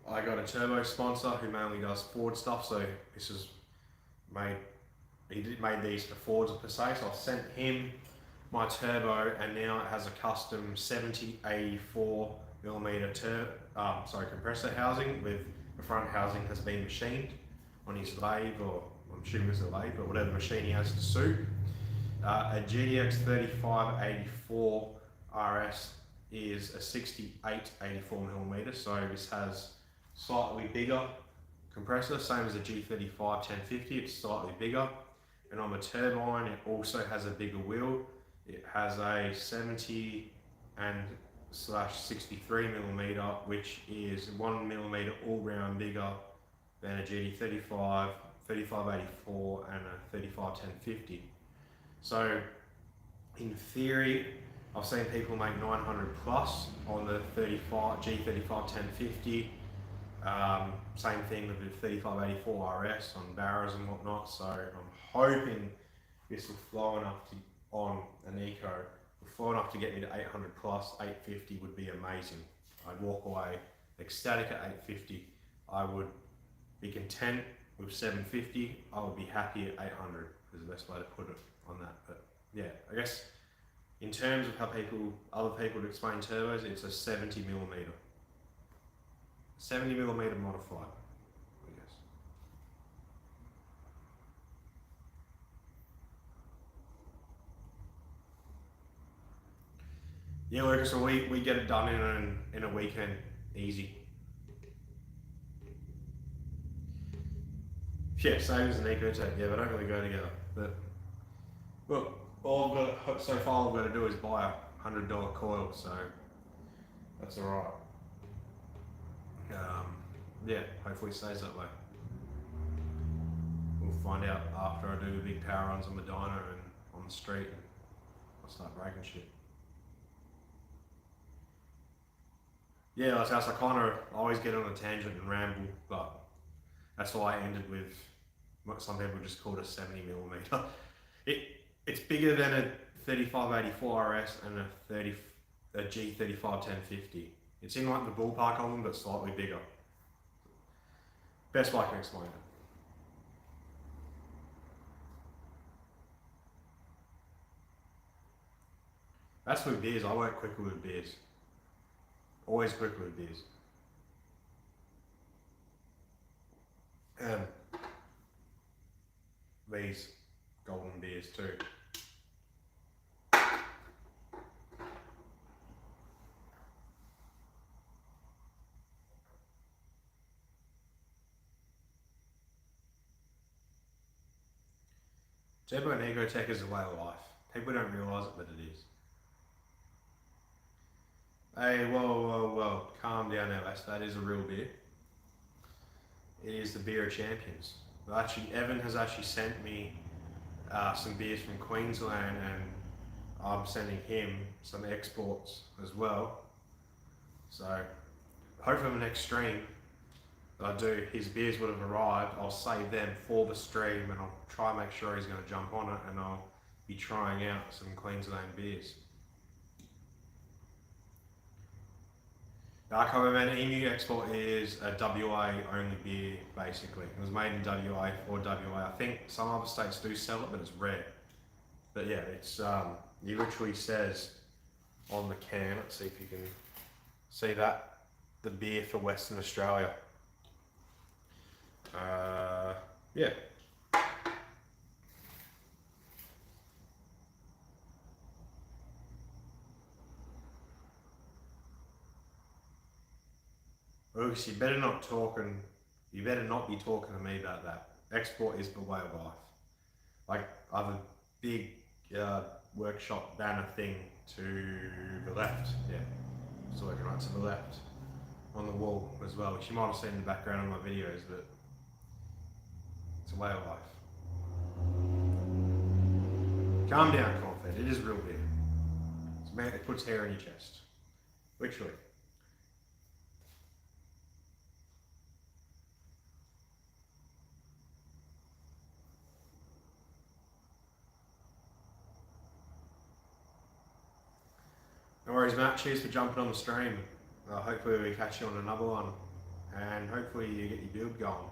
I got a turbo sponsor who mainly does Ford stuff, so this is made, he made these for Fords per se, so I sent him my turbo, and now it has a custom 70-84 millimeter compressor housing, with the front housing has been machined on his lathe, or I'm assuming it's a lathe, but whatever machine he has to suit. A GDX 3584 RS is a 68-84 millimeter, so this has slightly bigger compressor, same as a G35 1050, it's slightly bigger. And on the turbine, it also has a bigger wheel. It has a 70 and /63 millimeter, which is 1 millimeter all round bigger than a GD35, 3584 and a 35 1050. So in theory, I've seen people make 900 plus on the G35 1050. Same thing with the 3584 RS on barrows and whatnot. So I'm hoping this will flow enough to, on an eco, will flow enough to get me to 800 plus. 850 would be amazing. I'd walk away ecstatic at 850. I would be content with 750. I would be happy at 800 is the best way to put it on that. But yeah, I guess in terms of how other people would explain turbos, it's a 70 millimeter. 70 millimeter modified, I guess. Yeah, Lucas, so we get it done in a weekend, easy. Yeah, same as an Ecotec, yeah, they don't really go together. But look, all I've got so far I've got to do is buy a $100 coil, so that's alright. Yeah, hopefully it stays that way. We'll find out after I do the big power runs on the dyno and on the street, and I'll start breaking shit. Yeah, like I kind of always get on a tangent and ramble, but that's why I ended with what some people just called a 70 millimeter. It's bigger than a 3584 RS and a G35 1050. It's in like the ballpark of them, but slightly bigger. Best way I can explain it. That's with beers. I work quicker with beers. Always quicker with beers. These golden beers too. Turbo and Ecotec is a way of life. People don't realise it, but it is. Hey, whoa, calm down now, that is a real beer. It is the beer of champions. Well, actually, Evan has actually sent me some beers from Queensland, and I'm sending him some exports as well. So hopefully on the next stream that I do, his beers would have arrived. I'll save them for the stream, and I'll try and make sure he's going to jump on it, and I'll be trying out some Queensland beers. Dark Hoverman Emu Export is a WA only beer, basically. It was made in WA for WA. I think some other states do sell it, but it's rare. But yeah, it's it literally says on the can, let's see if you can see that, the beer for Western Australia. Yeah. Lucas, you better not be talking to me about that. Export is the way of life. Like, I have a big workshop banner thing to the left, yeah. So looking right to the left on the wall as well, which you might have seen in the background of my videos, but it's a way of life. Calm down, Confed. It is real beer. Man, it puts hair in your chest. Literally. No worries, Matt. Cheers for jumping on the stream. Hopefully we catch you on another one. And hopefully you get your build going.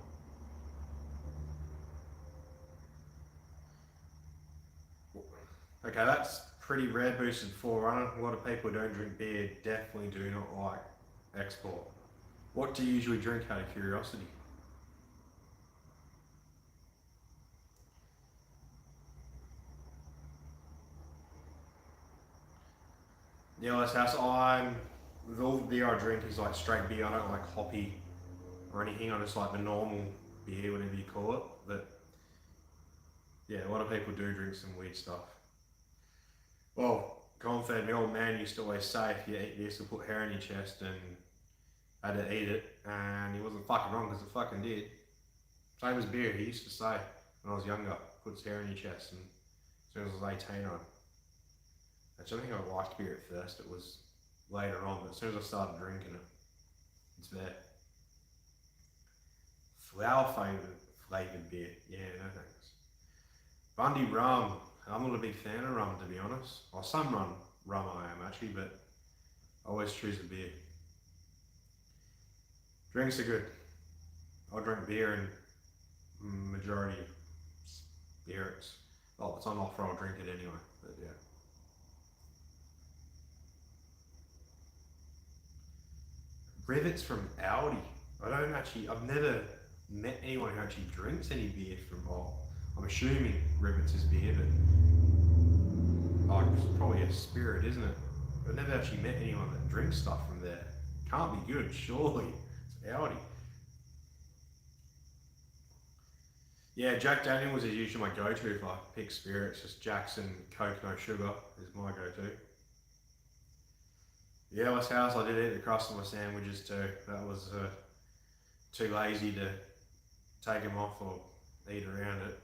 Okay, that's pretty rare boosted forerunner. A lot of people who don't drink beer definitely do not like export. What do you usually drink out of curiosity? Yeah, let's house. With all the beer I drink is like straight beer. I don't like hoppy or anything. I just like the normal beer, whatever you call it. But yeah, a lot of people do drink some weird stuff. Well, Confed, my old man used to always say if you eat this, it'll put hair in your chest, and I had to eat it, and he wasn't fucking wrong because it fucking did. Same as beer, he used to say when I was younger, puts hair in your chest, and as soon as I was 18 on. Actually, I think I liked beer at first, it was later on, but as soon as I started drinking it, it's there. Flower flavoured beer, yeah, no thanks. Bundy rum, I'm not a big fan of rum to be honest. Well, some rum I am actually, but I always choose a beer. Drinks are good. I drink beer and majority of spirits. Well, if it's on offer, I'll drink it anyway, but yeah. Rivets from Audi. I've never met anyone who actually drinks any beer from, I'm assuming Rivets is beer, but it's probably a spirit, isn't it? I've never actually met anyone that drinks stuff from there. Can't be good, surely. It's Audi. Yeah, Jack Daniels is usually my go-to if I pick spirits. Just Jackson, Coke, no sugar is my go-to. Yeah, West House, I did eat the crust on my sandwiches too. That was too lazy to take them off or eat around it.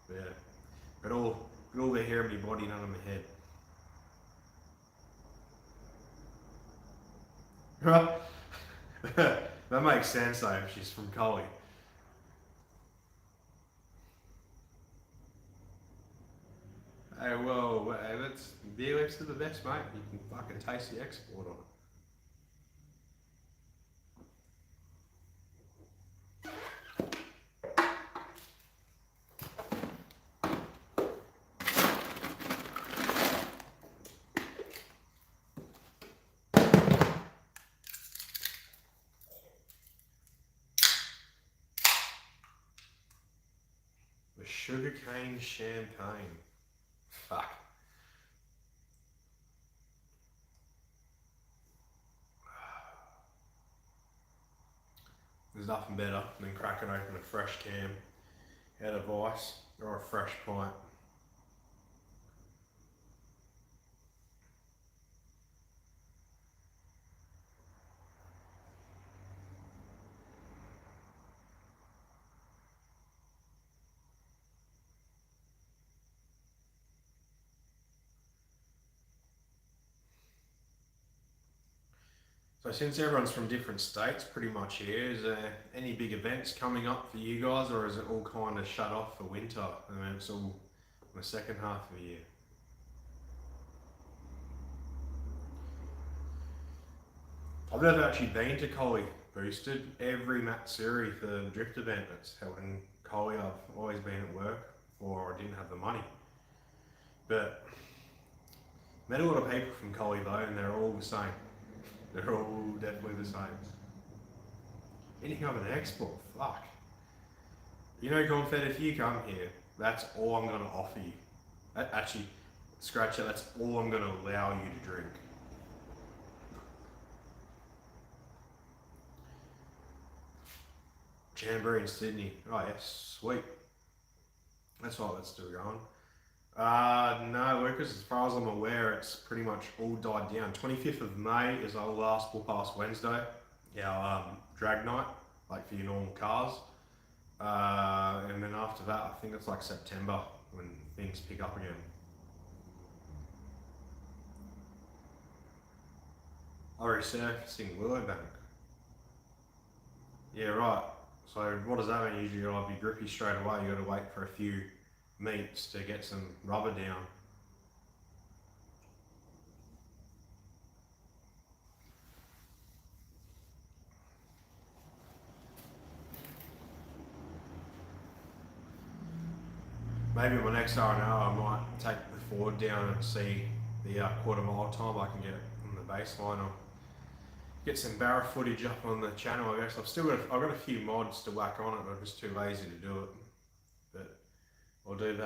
But yeah, got all the hair in my body, none on my head. That makes sense though, she's from Collie. Hey, well, that's beer lips to the best, mate. You can fucking taste the export on it. The sugarcane champagne. Fuck. There's nothing better than cracking open a fresh can out of ice or a fresh pint. So since everyone's from different states pretty much here, is there any big events coming up for you guys, or is it all kind of shut off for winter and then it's all the second half of the year? I've never actually been to Collie Boosted. Every Matsuri for the drift event that's held in Collie, I've always been at work or I didn't have the money. But met a lot of people from Collie though, and they're all the same. They're all definitely the same. Anything other than export, fuck. You know, Confed, if you come here, that's all I'm going to offer you. Actually, scratch that, that's all I'm going to allow you to drink. Jamboree in Sydney. Oh yes, sweet. That's why that's still going. No, Lucas, as far as I'm aware, it's pretty much all died down. 25th of May is our last Bull Pass Wednesday, our drag night, like for your normal cars. And then after that, I think it's like September when things pick up again. Resurfacing willow bank. Yeah, right. So what does that mean? Usually I'll be grippy straight away. You got to wait for a few meets to get some rubber down. Maybe my next R&R I might take the Ford down and see the quarter mile time I can get on the baseline, or get some barra footage up on the channel. I guess I've got a few mods to whack on it, but I'm just too lazy to do it. But I'll do that.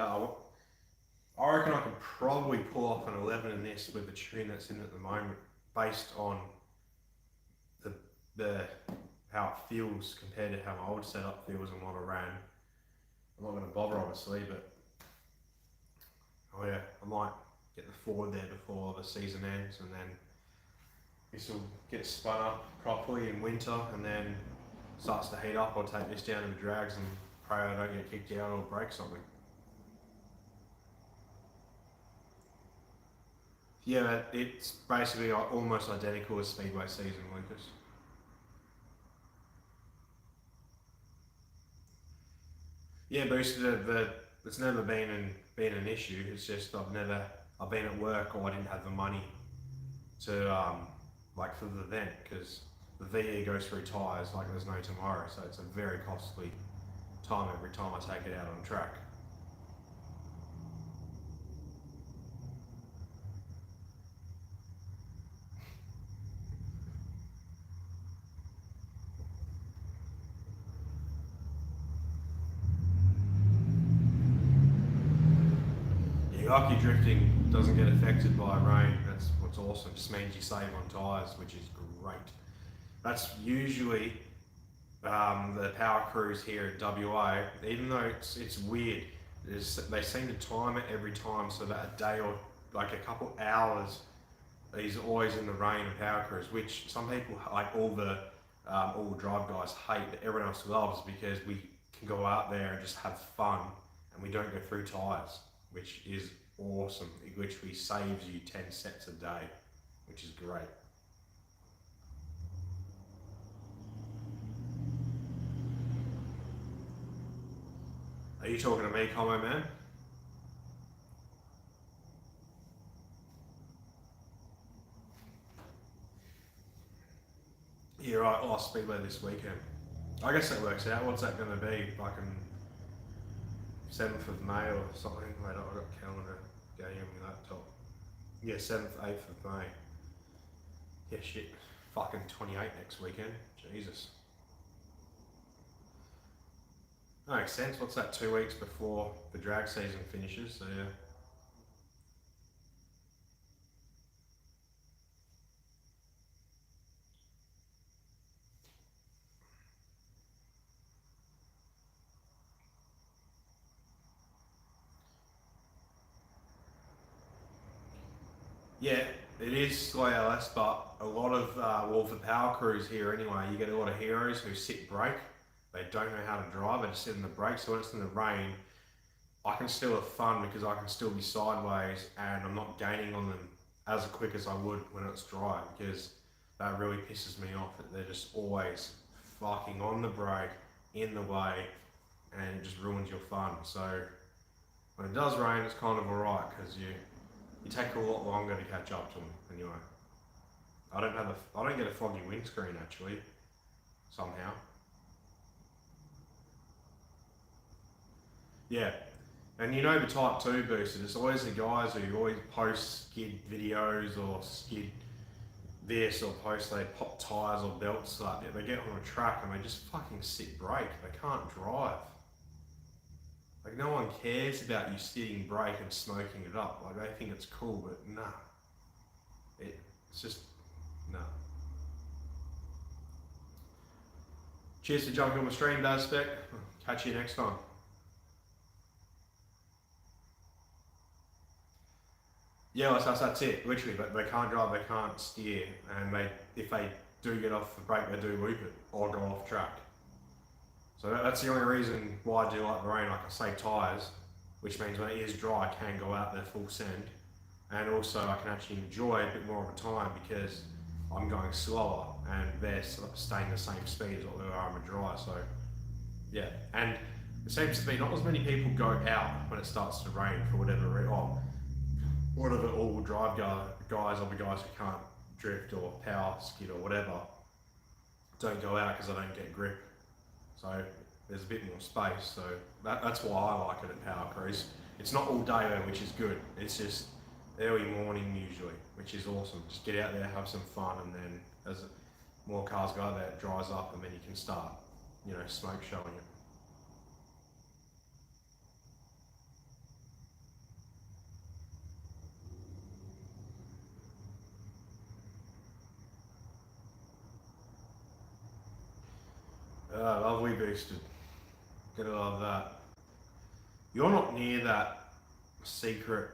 I reckon I could probably pull off an 11 in this with the tune that's in at the moment, based on the how it feels compared to how my old setup feels and what I ran. I'm not going to bother obviously, but oh yeah, I might get the Ford there before the season ends, and then this will get spun up properly in winter, and then starts to heat up. I'll take this down to the drags and pray I don't get kicked out or break something. Yeah, it's basically almost identical as Speedway season, Lucas. Yeah, boosted. It's never been an issue. It's just I've been at work, or I didn't have the money to like for the event, because the VE goes through tyres like there's no tomorrow. So it's a very costly time every time I take it out on track. Lucky drifting doesn't get affected by rain. That's what's awesome. Just means you save on tyres, which is great. That's usually the power crews here at WA. Even though it's weird, they seem to time it every time so that a day or like a couple hours he's always in the rain of power crews, which some people, like all the all-wheel drive guys, hate, but everyone else loves, because we can go out there and just have fun and we don't go through tyres, which is awesome. It literally saves you 10 sets a day, which is great. Are you talking to me, Como man? Yeah, right. Lost Speedway this weekend. I guess that works out. What's that going to be? Like 7th of May or something? Wait, I've got a calendar going on my laptop. Yeah, 7th, 8th of May. Yeah, shit. Fucking 28 next weekend. Jesus. That makes sense. What's that, 2 weeks before the drag season finishes? So yeah. Yeah, it is slow LS, but a lot of, well, for power crews here anyway, you get a lot of heroes who sit brake. They don't know how to drive, they just sit in the brake. So when it's in the rain, I can still have fun because I can still be sideways and I'm not gaining on them as quick as I would when it's dry, because that really pisses me off that they're just always fucking on the brake, in the way, and it just ruins your fun. So when it does rain, it's kind of alright, because you take a lot longer to catch up to them anyway. I don't get a foggy windscreen actually, somehow. Yeah, and you know the Type 2 boosted, it's always the guys who always post skid videos or skid this, or post they pop tyres or belts like that. They get on a track and they just fucking sit brake. They can't drive. Like, no one cares about you sitting brake and smoking it up. Like, they think it's cool, but nah. It's just, nah. Cheers for jumping on the stream, Daz Spec. Catch you next time. Yeah, that's it, literally. But they can't drive, they can't steer, and if they do get off the brake, they do loop it or go off track. So that's the only reason why I do like the rain. Like, I save tyres, which means when it is dry I can go out there full send, and also I can actually enjoy a bit more of a time because I'm going slower and they're staying the same speed as what they are on a dry. So yeah, and it seems to be not as many people go out when it starts to rain for whatever reason. Whatever all-wheel drive guys or the guys who can't drift or power skid or whatever don't go out because they don't get grip. So there's a bit more space. So that's why I like it at Power Cruise. It's not all day though, which is good. It's just early morning usually, which is awesome. Just get out there, have some fun, and then as more cars go out there, it dries up, and then you can start, smoke showing it. Lovely boosted. Gotta love that. You're not near that secret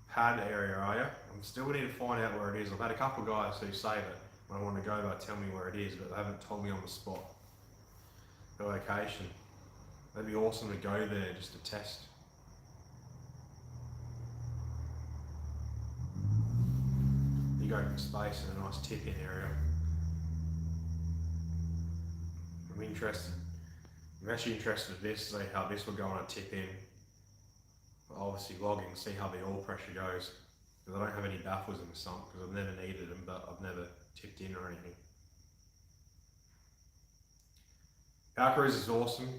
pad area, are you? I'm still need to find out where it is. I've had a couple of guys who say that when I want to go, they tell me where it is, but they haven't told me on the spot the location. That'd be awesome to go there just to test. You go for space and a nice tip-in area. I'm actually interested in this, see how this will go on a tip-in. Obviously logging, see how the oil pressure goes. Because I don't have any baffles in the sump because I've never needed them, but I've never tipped in or anything. Power Cruise is awesome.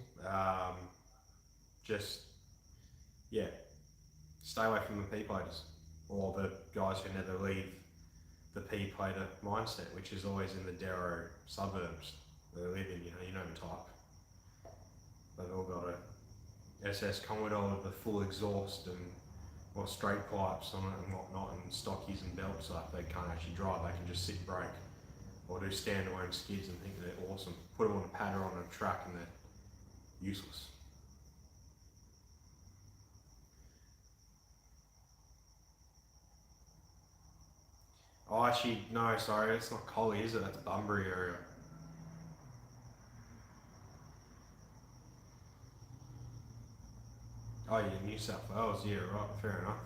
Stay away from the P-platers or the guys who never leave the P-plater mindset, which is always in the Darrow suburbs they live in, you know the type. They've all got a SS Commodore with the full exhaust and straight pipes on it and whatnot, and stockies and belts, so if they can't actually drive, they can just sit brake or do standalone skids and think they're awesome. Put them on a pad or on a track and they're useless. Oh, actually, no, sorry, it's not Collie, is it? That's Bunbury area. Oh yeah, New South Wales, yeah, right, fair enough.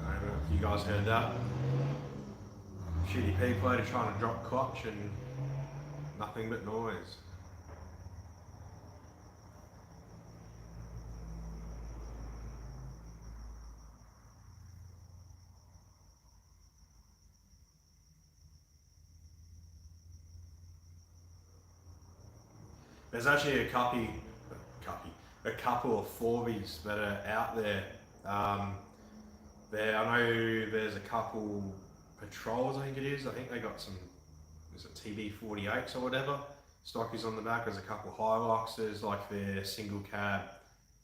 I don't know if you guys heard that. Shitty P-plater trying to drop clutch and nothing but noise. There's actually a couple of Forbies that are out there. I know there's a couple Patrols, I think it is. I think they got some, is it TB48s or whatever? Stockies on the back. There's a couple Hiluxes, like their single cab,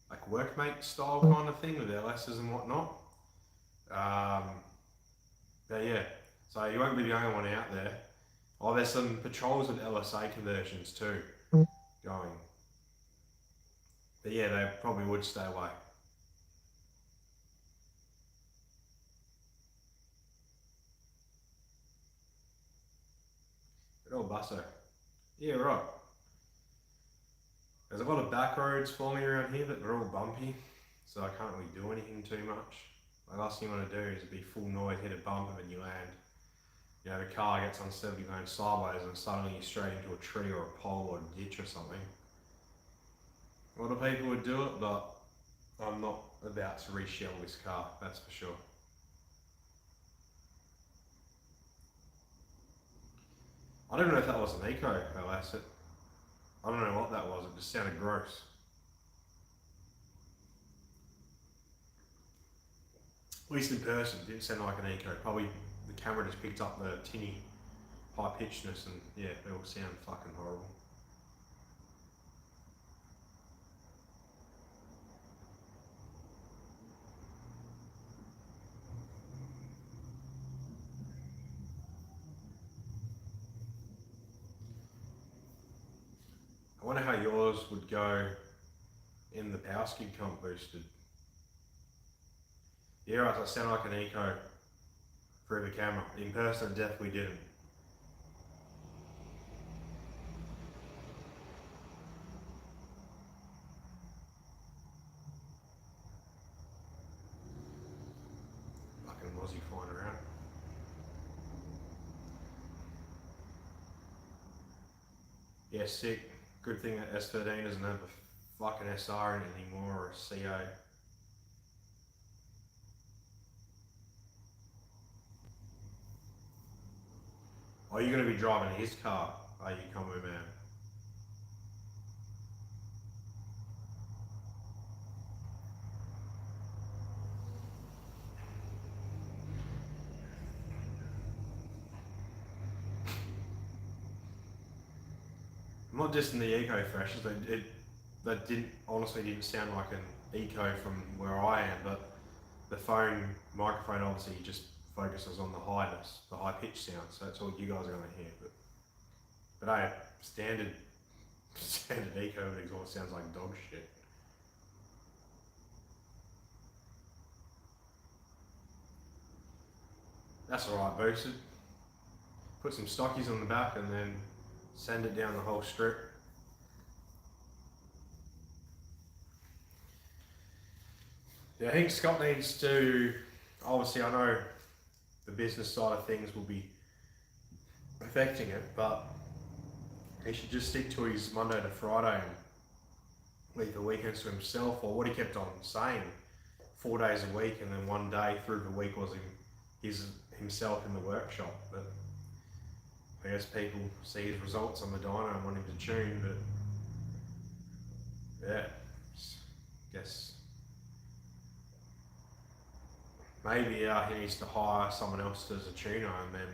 like workmate style kind of thing with LSs and whatnot. But yeah, so you won't be the only one out there. Oh, there's some Patrols with LSA conversions too going. But yeah, they probably would stay away. Good old busso. Yeah, right. There's a lot of back roads for me around here, but they're all bumpy, so I can't really do anything too much. The last thing you want to do is be full noise, hit a bump, and then you land. You know, the car gets unsteadily going sideways and suddenly you're straight into a tree or a pole or a ditch or something. A lot of people would do it, but I'm not about to reshell this car, that's for sure. I don't know if that was an Eco LS. I don't know what that was, it just sounded gross. At least in person, it didn't sound like an Eco. Probably the camera just picked up the tinny high pitchedness, and yeah, they all sound fucking horrible. I wonder how yours would go in the power skid comp boosted. Yeah, right, I sound like an Eco. through the camera. In person, I definitely didn't. Fucking Aussie flying around. Yeah, sick. Good thing that S13 doesn't have a fucking SR in it anymore, or a CO. Oh, you're going to be driving his car, are you, combo man? I'm not dissing the Eco Freshers. That honestly didn't sound like an Eco from where I am, but the phone microphone obviously just focuses on the highness, the high pitch sound. So that's all you guys are going to hear. But hey, standard Eco exhaust sounds like dog shit. That's alright, boosted. Put some stockies on the back and then send it down the whole strip. Yeah, I think Scott needs to, obviously I know the business side of things will be affecting it, but he should just stick to his Monday to Friday and leave the weekends to himself, or what he kept on saying, 4 days a week, and then one day through the week was himself in the workshop. But I guess people see his results on the dyno and want him to tune, but yeah, I guess maybe he needs to hire someone else as a tuner, and then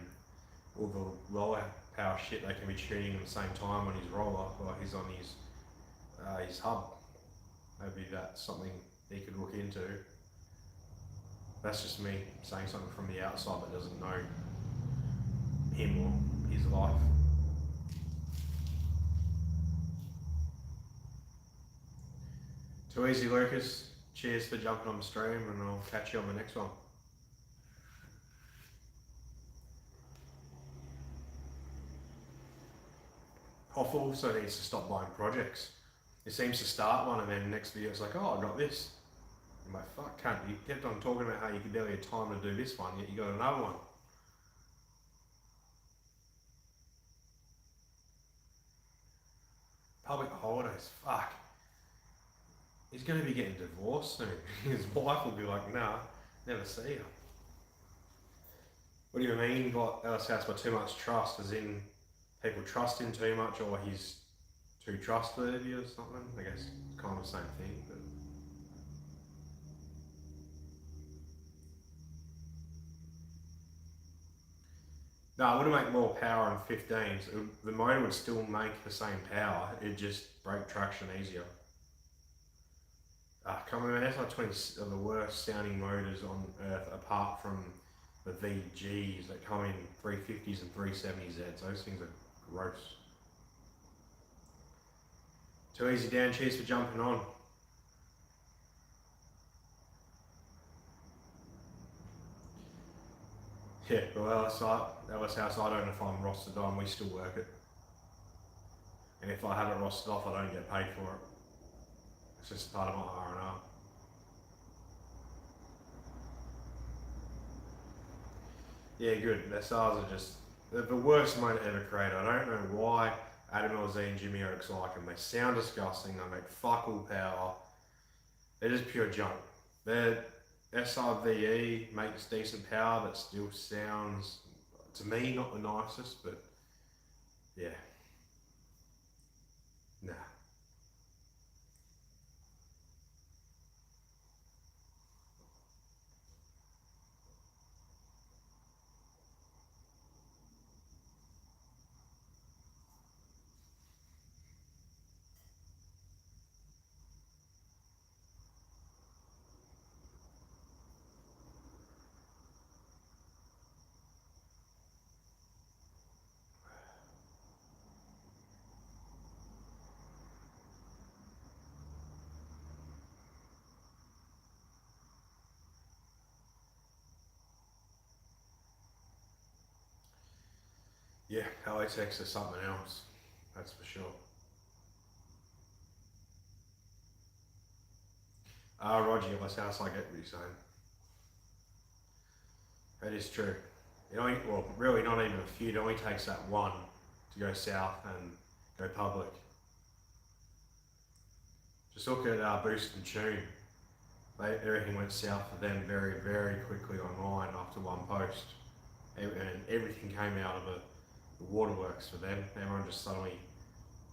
all the lower power shit they can be tuning at the same time on his roller while he's on his hub. Maybe that's something he could look into. That's just me saying something from the outside that doesn't know him or his life. Too easy, Lucas. Cheers for jumping on the stream, and I'll catch you on the next one. Hoff also needs to stop buying projects. He seems to start one, and then next video it's like, oh, I got this. I'm like, fuck, cunt, you kept on talking about how you could barely have time to do this one, yet you got another one. Public holidays, fuck. He's going to be getting divorced soon. His wife will be like, nah, never see her. What do you mean by Alice House by too much trust? As in, people trust him too much, or he's too trustworthy or something? I guess it's kind of the same thing. But no, it wouldn't make more power in 15s. The motor would still make the same power. It'd just break traction easier. Come on, SR20s are the worst sounding motors on earth, apart from the VGs that come in 350s and 370Zs. Those things are gross. Too easy, Dan. Cheers for jumping on. Yeah, well, LS House, I don't know if I'm rostered on, we still work it. And if I have it rostered off, I don't get paid for it. It's just part of my R&R. Yeah, good. The SRs are just the worst motor ever created. I don't know why Adam LZ and Jimmy Oaks like them. They sound disgusting. They make fuck all power. They're just pure junk. Their SRVE makes decent power, but still sounds, to me, not the nicest, but yeah. Nah. Yeah, Ecotec's are something else, that's for sure. Roger, it sounds like it, what you're saying. That is true. It only, well, really not even a few, it only takes that one to go south and go public. Just look at Boost and Tune. Everything went south for them very, very quickly online after one post. And everything came out of the waterworks for them. Everyone just suddenly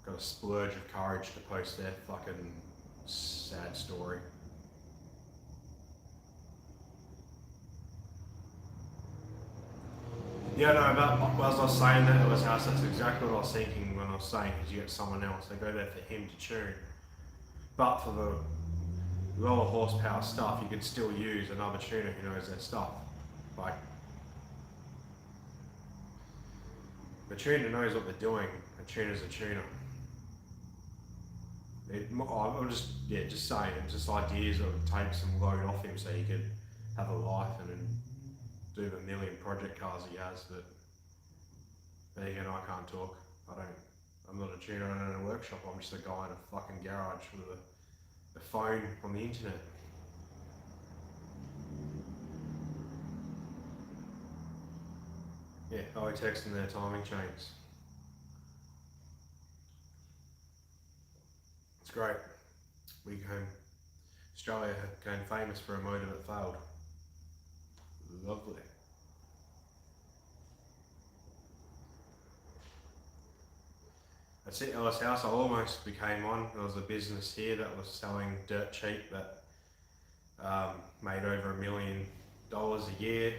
got a splurge of courage to post their fucking sad story. Yeah, no, but as I was saying that, that's exactly what I was thinking when I was saying, because you get someone else, they go there for him to tune. But for the lower horsepower stuff, you could still use another tuner who knows their stuff. Like, the tuner knows what they're doing, a tuner's a tuner. I'm just saying, it's just ideas of take some load off him so he could have a life and then do the million project cars he has, but then again, I can't talk. I'm not a tuner, I don't own a workshop, I'm just a guy in a fucking garage with a phone on the internet. Yeah, Ecotec and their timing chains. It's great. Australia became famous for a motor that failed. Lovely. That's it, Ellis House. I almost became one. There was a business here that was selling dirt cheap that made over $1 million a year.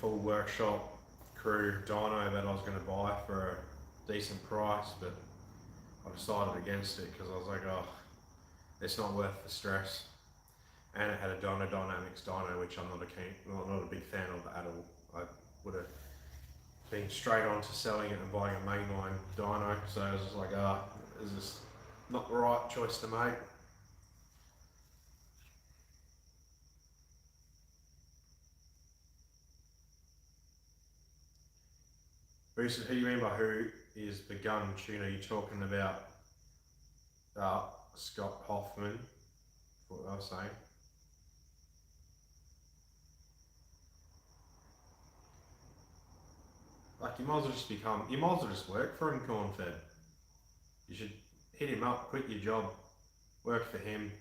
Full workshop, crew, dyno that I was going to buy for a decent price, but I decided against it because I was like, oh, it's not worth the stress. And it had a Dyno Dynamics dyno, which I'm not a big fan of at all. I would have been straight on to selling it and buying a mainline dyno, so I was just like, is this not the right choice to make? Bruce, who do you mean by who is the gun tuner? Are you talking about Scott Hoffman, what I was saying? Like, you might as well just work for him, corn-fed. You should hit him up, quit your job, work for him.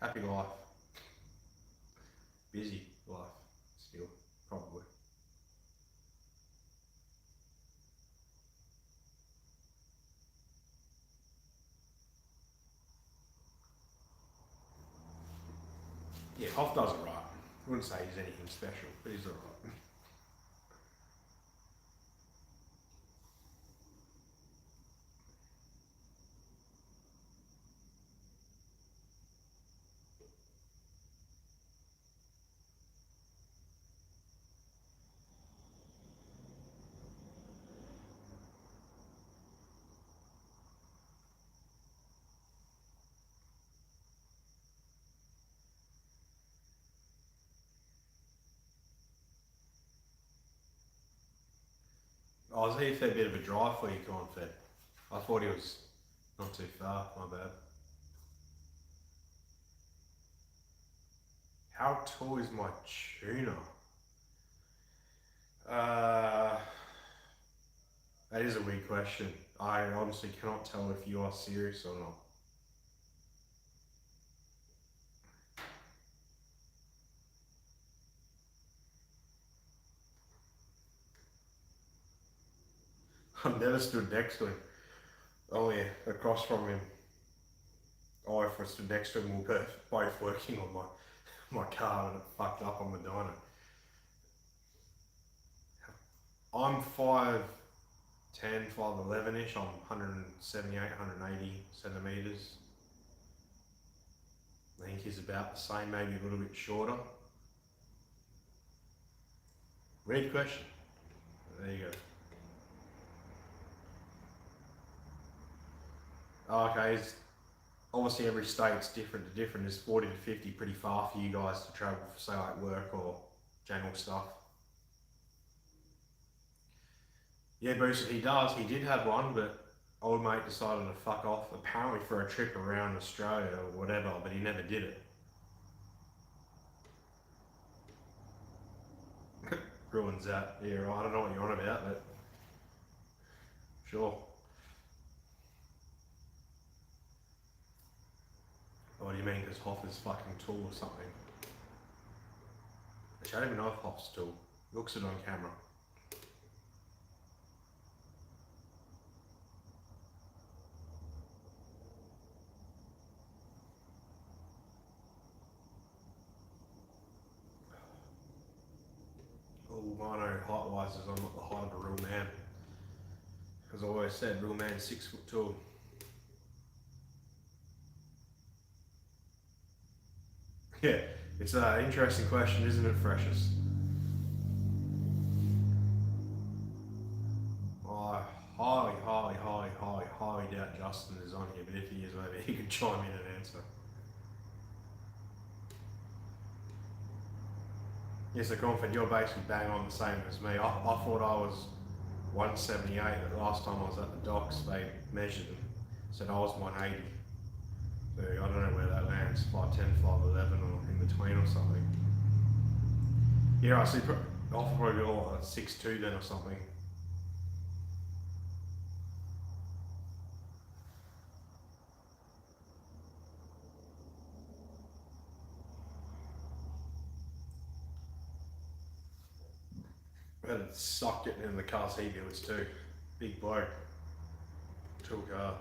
Happy life. Busy life, still, probably. Yeah, Hoff does it right. I wouldn't say he's anything special, but he's alright. Oh, is he a fair bit of a drive for you, corn-fed? I thought he was not too far, my bad. How tall is my tuner? That is a weird question. I honestly cannot tell if you are serious or not. I've never stood next to him. Oh yeah, across from him. Oh, if I stood next to him, we're both working on my car and it fucked up on the dyno. I'm 5'10", 5'11"-ish. I'm 178, 180 centimetres. I think he's about the same, maybe a little bit shorter. Weird question. There you go. Oh, okay, obviously every state's different to different. Is 40 to 50 pretty far for you guys to travel for, say, like work or general stuff. Yeah, Booster, he does. He did have one, but old mate decided to fuck off, apparently for a trip around Australia or whatever, but he never did it. Ruins that. Yeah, right. I don't know what you're on about, but sure. What do you mean? Because Hoff is fucking tall or something? Actually, I don't even know if Hoff's tall. Looks it on camera. Oh, I know height-wise is I'm not the height of a real man. As I always said, real man's 6 foot tall. Yeah, it's an interesting question, isn't it, Freshest? I highly doubt Justin is on here, but if he is, maybe he could chime in and answer. Yes, so Confed, you're basically bang on the same as me. I thought I was 178, but last time I was at the docks, they measured and said I was 180. So I don't know where that lands, 5'10", 5'11", or in between or something. Yeah, I see. I'll probably be all 6'2" then or something. That'd suck getting in the cars he builds too. Big bloke. Tall car.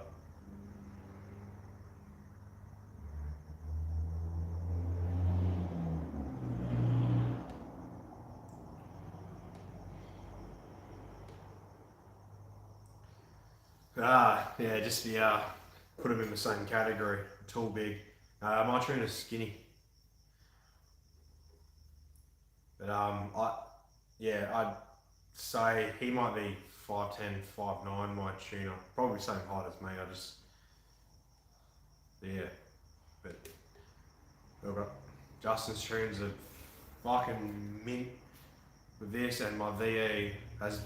Yeah, just put him in the same category. Tall, big. My tuner's skinny. But I'd say he might be 5'10", 5'9", my tuner. Probably same height as me. But Justin's tunes are fucking mint with this, and my VE has.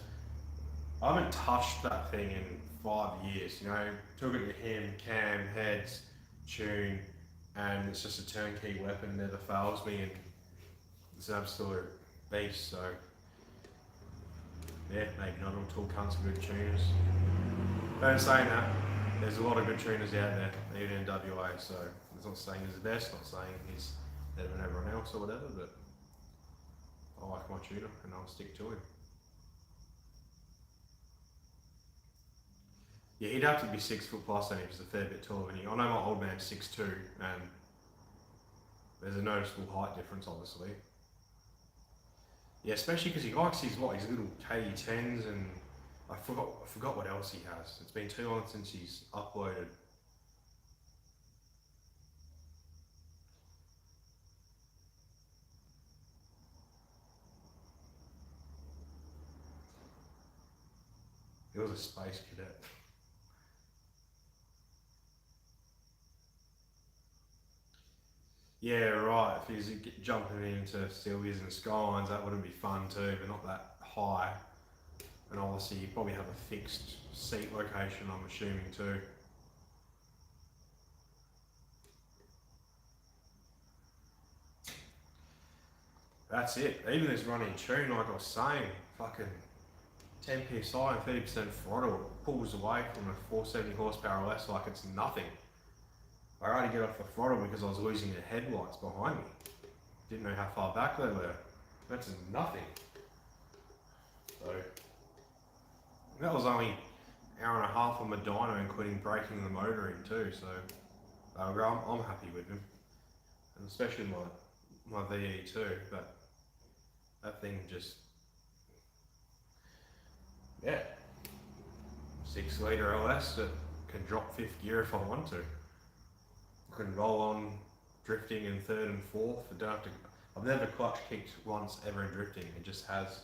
I haven't touched that thing in 5 years. You know, took it to him, cam, heads, tune, and it's just a turnkey weapon. Never fails me, and it's an absolute beast. So yeah, maybe not all tall cunts are good tuners. But in saying that, there's a lot of good tuners out there, even in WA. So it's not saying he's the best, not saying he's better than everyone else or whatever, but I like my tuner and I'll stick to him. Yeah, he'd have to be 6 foot plus and he was a fair bit taller than you. I know my old man's 6'2", and there's a noticeable height difference, obviously. Yeah, especially because he likes his little KD10s, and I forgot what else he has. It's been too long since he's uploaded. He was a space cadet. Yeah, right. If he's jumping into Sylvias and Skylines, that wouldn't be fun too, but not that high. And obviously, you probably have a fixed seat location, I'm assuming too. That's it. Even this running tune, like I was saying, fucking 10 psi and 30% throttle pulls away from a 470 horsepower or less like it's nothing. I had to get off the throttle because I was losing the headlights behind me. Didn't know how far back they were. That's nothing. So that was only an hour and a half on my dyno, including breaking the motor in too. So I'm happy with them, and especially my VE too. But that thing just, yeah, 6 litre LS that can drop 5th gear if I want to. Can roll on drifting in 3rd and 4th. I've never clutch kicked once ever in drifting. It just has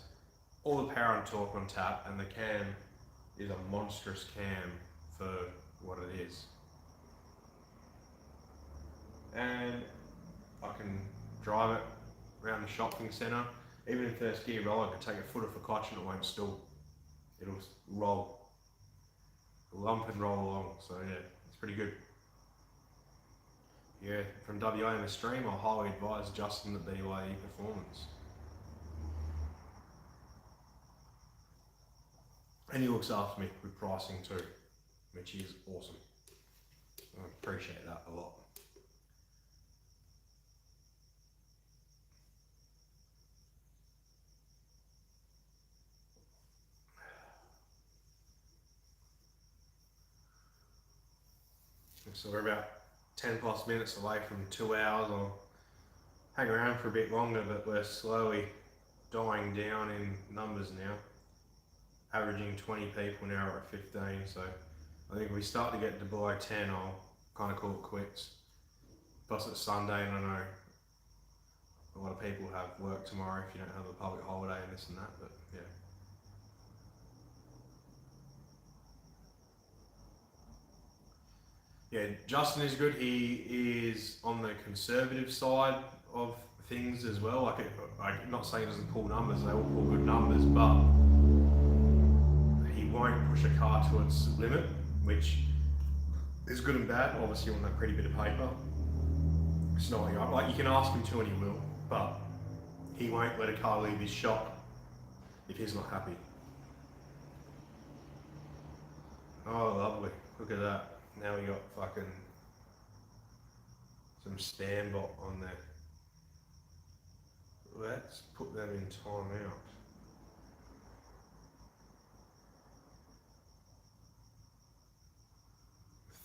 all the power and torque on tap, and the cam is a monstrous cam for what it is. And I can drive it around the shopping centre. Even in first gear roll, I could take a foot off a clutch and it won't stall. It'll roll, lump and roll along. So yeah, it's pretty good. Yeah, from WA in the stream, I highly advise Justin the BYE Performance. And he looks after me with pricing too, which is awesome. I appreciate that a lot. So we're about 10 plus minutes away from 2 hours. I'll hang around for a bit longer, but we're slowly dying down in numbers now. Averaging 20 people now, we're at 15, so I think if we start to get to below 10, I'll kind of call it quits. Plus it's Sunday and I know a lot of people have work tomorrow if you don't have a public holiday and this and that, but yeah. Yeah, Justin is good. He is on the conservative side of things as well. Like, I'm not saying he doesn't pull numbers, they all pull good numbers, but he won't push a car to its limit, which is good and bad. Obviously, you want that pretty bit of paper. It's not like you can ask him to and he will, but he won't let a car leave his shop if he's not happy. Oh, lovely. Look at that. Now we got fucking some Stanbot on there. Let's put them in timeout.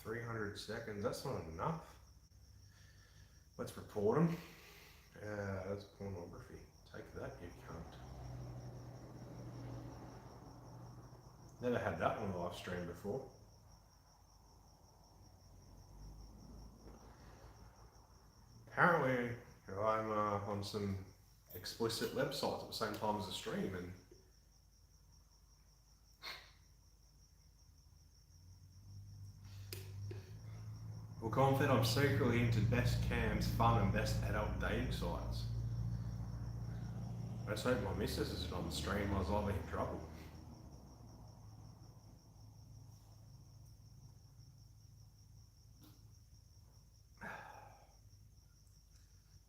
$300 seconds, that's not enough. Let's report them. That's pornography. Take that, you cunt. Never had that on the live stream before. Apparently, I'm on some explicit websites at the same time as the stream, and well, confident I'm secretly into best cams, fun, and best adult dating sites. Let's hope my missus isn't on the stream, otherwise I'll be in trouble.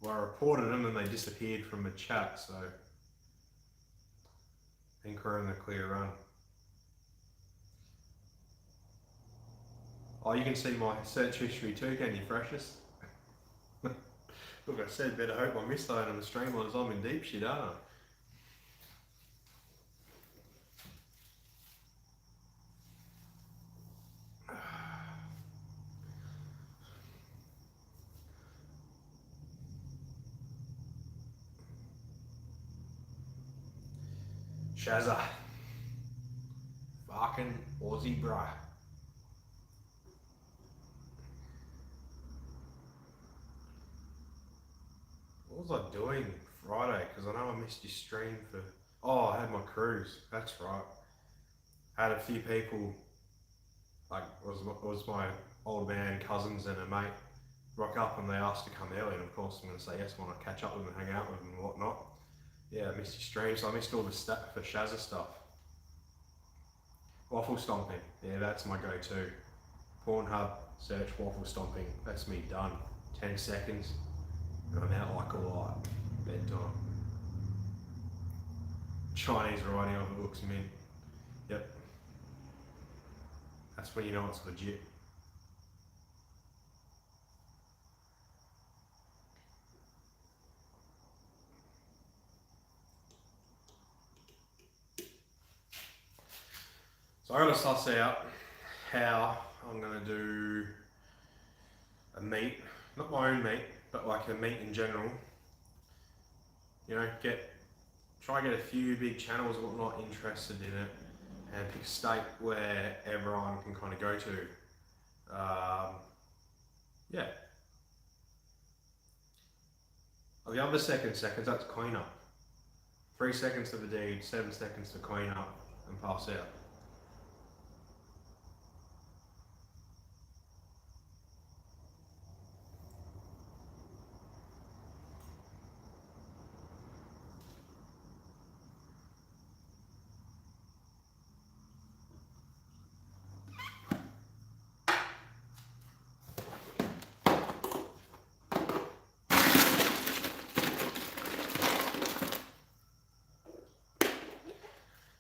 Well, I reported them and they disappeared from the chat, so I think we're in the clear run. Oh, you can see my search history too, can you, Freshest? Look, I said, better hope I missed that on the stream, otherwise I'm in deep shit, aren't I? Shazza. Fucking Aussie bruh. What was I doing Friday? Because I know I missed your stream for... Oh, I had my cruise. That's right. I had a few people, like, it was my old man, cousins and a mate, rock up and they asked to come early, and of course I'm going to say yes when I catch up with them and hang out with them and whatnot. Yeah, I missed your stream, so I missed all the for Shazza stuff. Waffle stomping, yeah, that's my go-to. Pornhub, search waffle stomping, that's me done. 10 seconds, and I'm out like a light. Bedtime. Chinese writing on the books, mint. Yep. That's when you know it's legit. So I gotta suss out how I'm gonna do a meet, not my own meet, but like a meet in general. You know, try get a few big channels or whatnot interested in it, and pick a state where everyone can kind of go to. Yeah. The other seconds, that's clean up. 3 seconds to the deed, 7 seconds to clean up and pass out.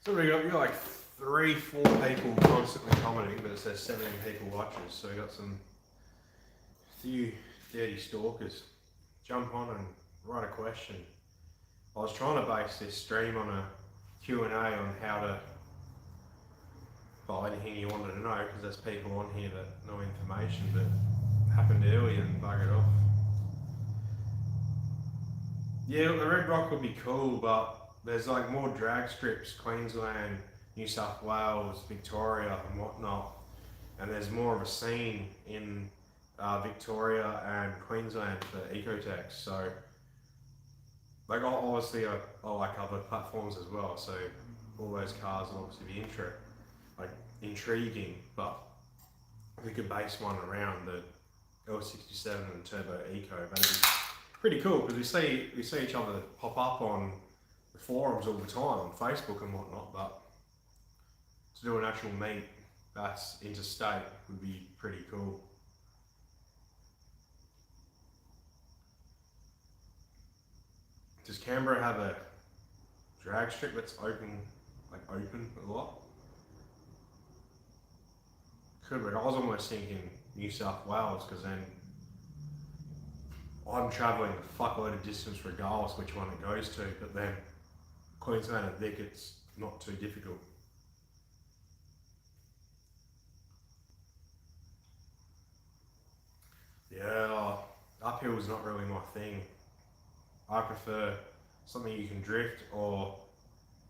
So we got like 3-4 people constantly commenting, but it says 17 people watches. So we got some few dirty stalkers. Jump on and write a question. I was trying to base this stream on a Q&A on how to buy anything you wanted to know, because there's people on here that know information, but it happened earlier and buggered off. Yeah, the red rock would be cool, but there's like more drag strips, Queensland, New South Wales, Victoria and whatnot, and there's more of a scene in Victoria and Queensland for Ecotec. So like obviously I like other platforms as well, so all those cars will obviously be intriguing, but we could base one around the L67 and Turbo Eco. That'd be pretty cool, because we see each other pop up on the forums all the time on Facebook and whatnot, but to do an actual meet that's interstate would be pretty cool. Does Canberra have a drag strip that's open a lot? Could, but I was almost thinking New South Wales, because then I'm travelling a fuckload of distance regardless which one it goes to, but then Queensland and Vic, it's not too difficult. Yeah, uphill is not really my thing. I prefer something you can drift or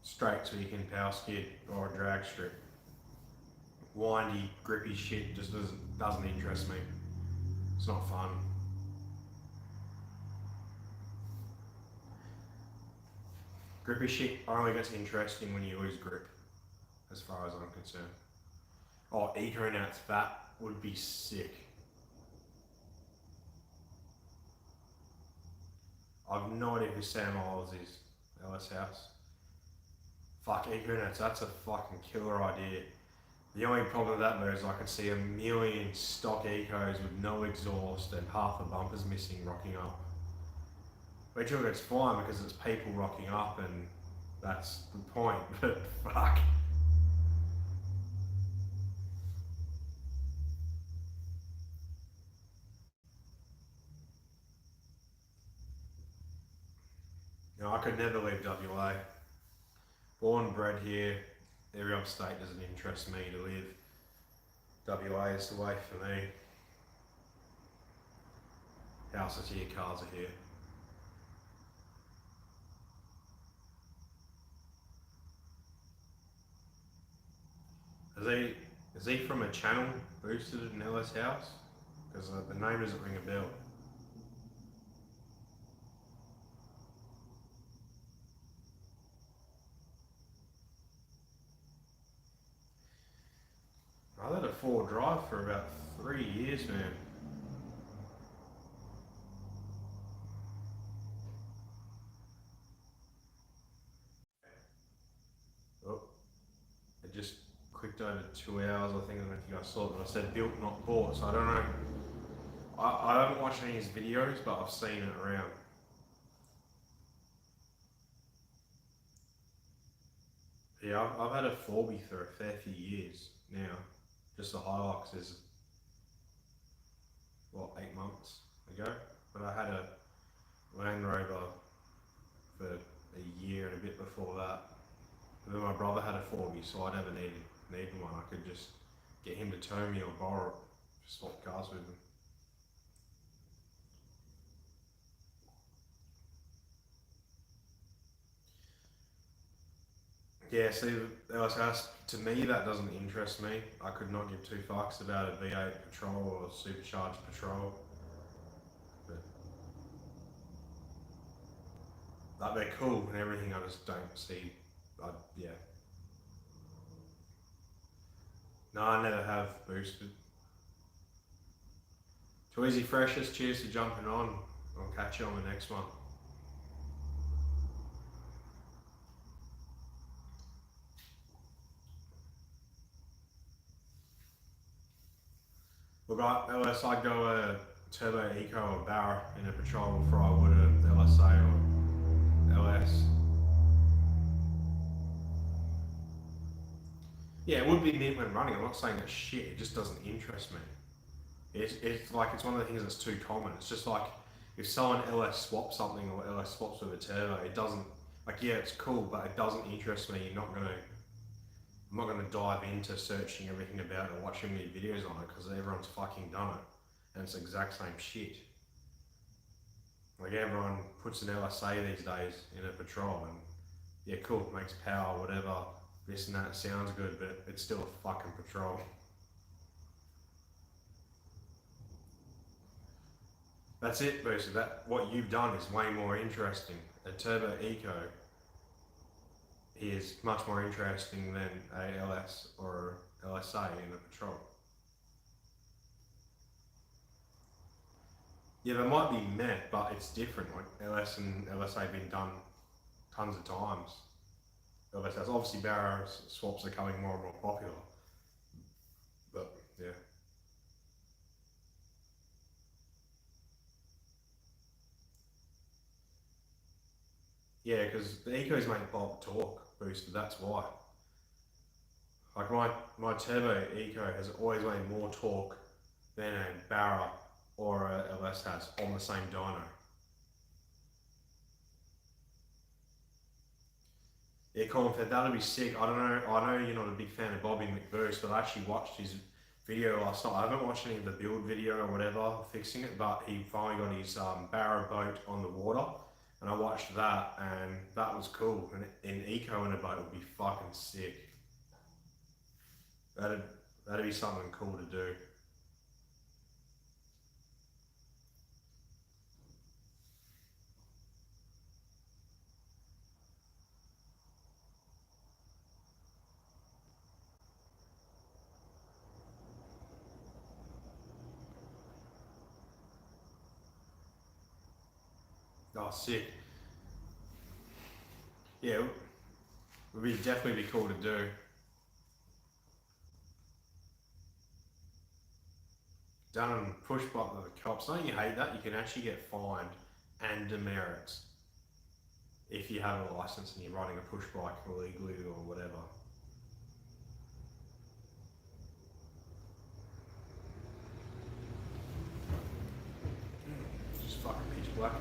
straight so you can power skid or a drag strip. Windy, grippy shit just doesn't interest me. It's not fun. Grippy shit only gets interesting when you lose grip, as far as I'm concerned. Oh, Econauts, that would be sick. I've no idea who Sam Isles is. LS House. Fuck, Econauts, that's a fucking killer idea. The only problem with that though is I could see a million stock Ecos with no exhaust and half the bumpers missing rocking up. Which it's fine because it's people rocking up and that's the point, but fuck. You know, I could never leave WA. Born and bred here, every other state doesn't interest me to live. WA is the way for me. Houses here, cars are here. Is he from a channel boosted in LS House? Because the name doesn't ring a bell. I had a 4-wheel drive for about 3 years, man. Oh, it just clicked over 2 hours, I think. I don't know if you guys saw it, but I said built, not bought, so I don't know. I haven't watched any of his videos, but I've seen it around. Yeah, I've had a 4B for a fair few years now. Just the Hilux is, what, 8 months ago? But I had a Land Rover for a year and a bit before that. And then my brother had a 4B, so I never needed one. I could just get him to tow me or borrow it, swap cars with him. Yeah, see, to me that doesn't interest me. I could not give 2 fucks about a V8 Patrol or a supercharged Patrol. But they're cool and everything, I just don't see, yeah. No, I never have boosted. Tweezy Freshest, cheers for jumping on. I'll catch you on the next one. Look, LS, I'd go a Turbo Eco or Barra in a Patrol before I would a LSA or LS. Yeah, it would be mint when running. I'm not saying it's shit. It just doesn't interest me. It's like it's one of the things that's too common. It's just like if someone LS swaps something or LS swaps with a turbo, it doesn't like yeah, it's cool, but it doesn't interest me. I'm not gonna dive into searching everything about it or watching any videos on it because everyone's fucking done it, and it's the exact same shit. Like everyone puts an LSA these days in a patrol, and yeah, cool, makes power, whatever, this and that sounds good, but it's still a fucking patrol. That's it, Booster. That what you've done is way more interesting. A turbo eco is much more interesting than a LS or LSA in a patrol. Yeah, they might be met, but it's different. Like LS and LSA have been done tons of times. LSAs obviously barrow swaps are becoming more and more popular, but yeah. Yeah, because the ecos make bulk torque booster. That's why. Like my turbo eco has always made more torque than a barra or a LS has on the same dyno. Yeah, Colin Fed, that'd be sick. I don't know. I know you're not a big fan of Bobby McBurst, but I actually watched his video last night. I haven't watched any of the build video or whatever fixing it, but he finally got his barra boat on the water, and I watched that, and that was cool. And an eco in a boat would be fucking sick. That'd that'd be something cool to do. Oh, sick. Yeah, it would be definitely be cool to do. Done on push button of the cops. Don't you hate that? You can actually get fined and demerits if you have a license and you're riding a push bike illegally or whatever. It's just fucking pitch black.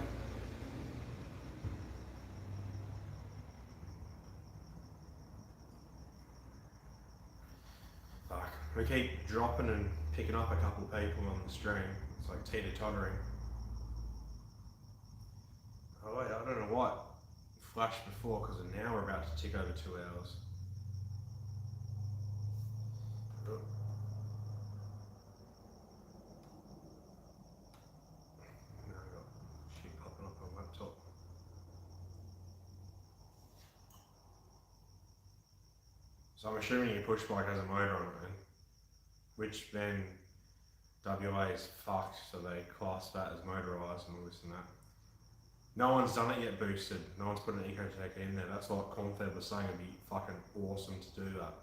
Fuck. We keep dropping and picking up a couple people on the stream. It's like teeter-tottering. Oh wait, I don't know what flashed before because now we're about to tick over 2 hours. Oh. Now I've got shit popping up on laptop. So I'm assuming your push bike has a motor on it then, which then WA is fucked, so they class that as motorised and all this and that. No one's done it yet boosted. No one's put an Ecotec in there. That's what Confed was saying. It'd be fucking awesome to do that.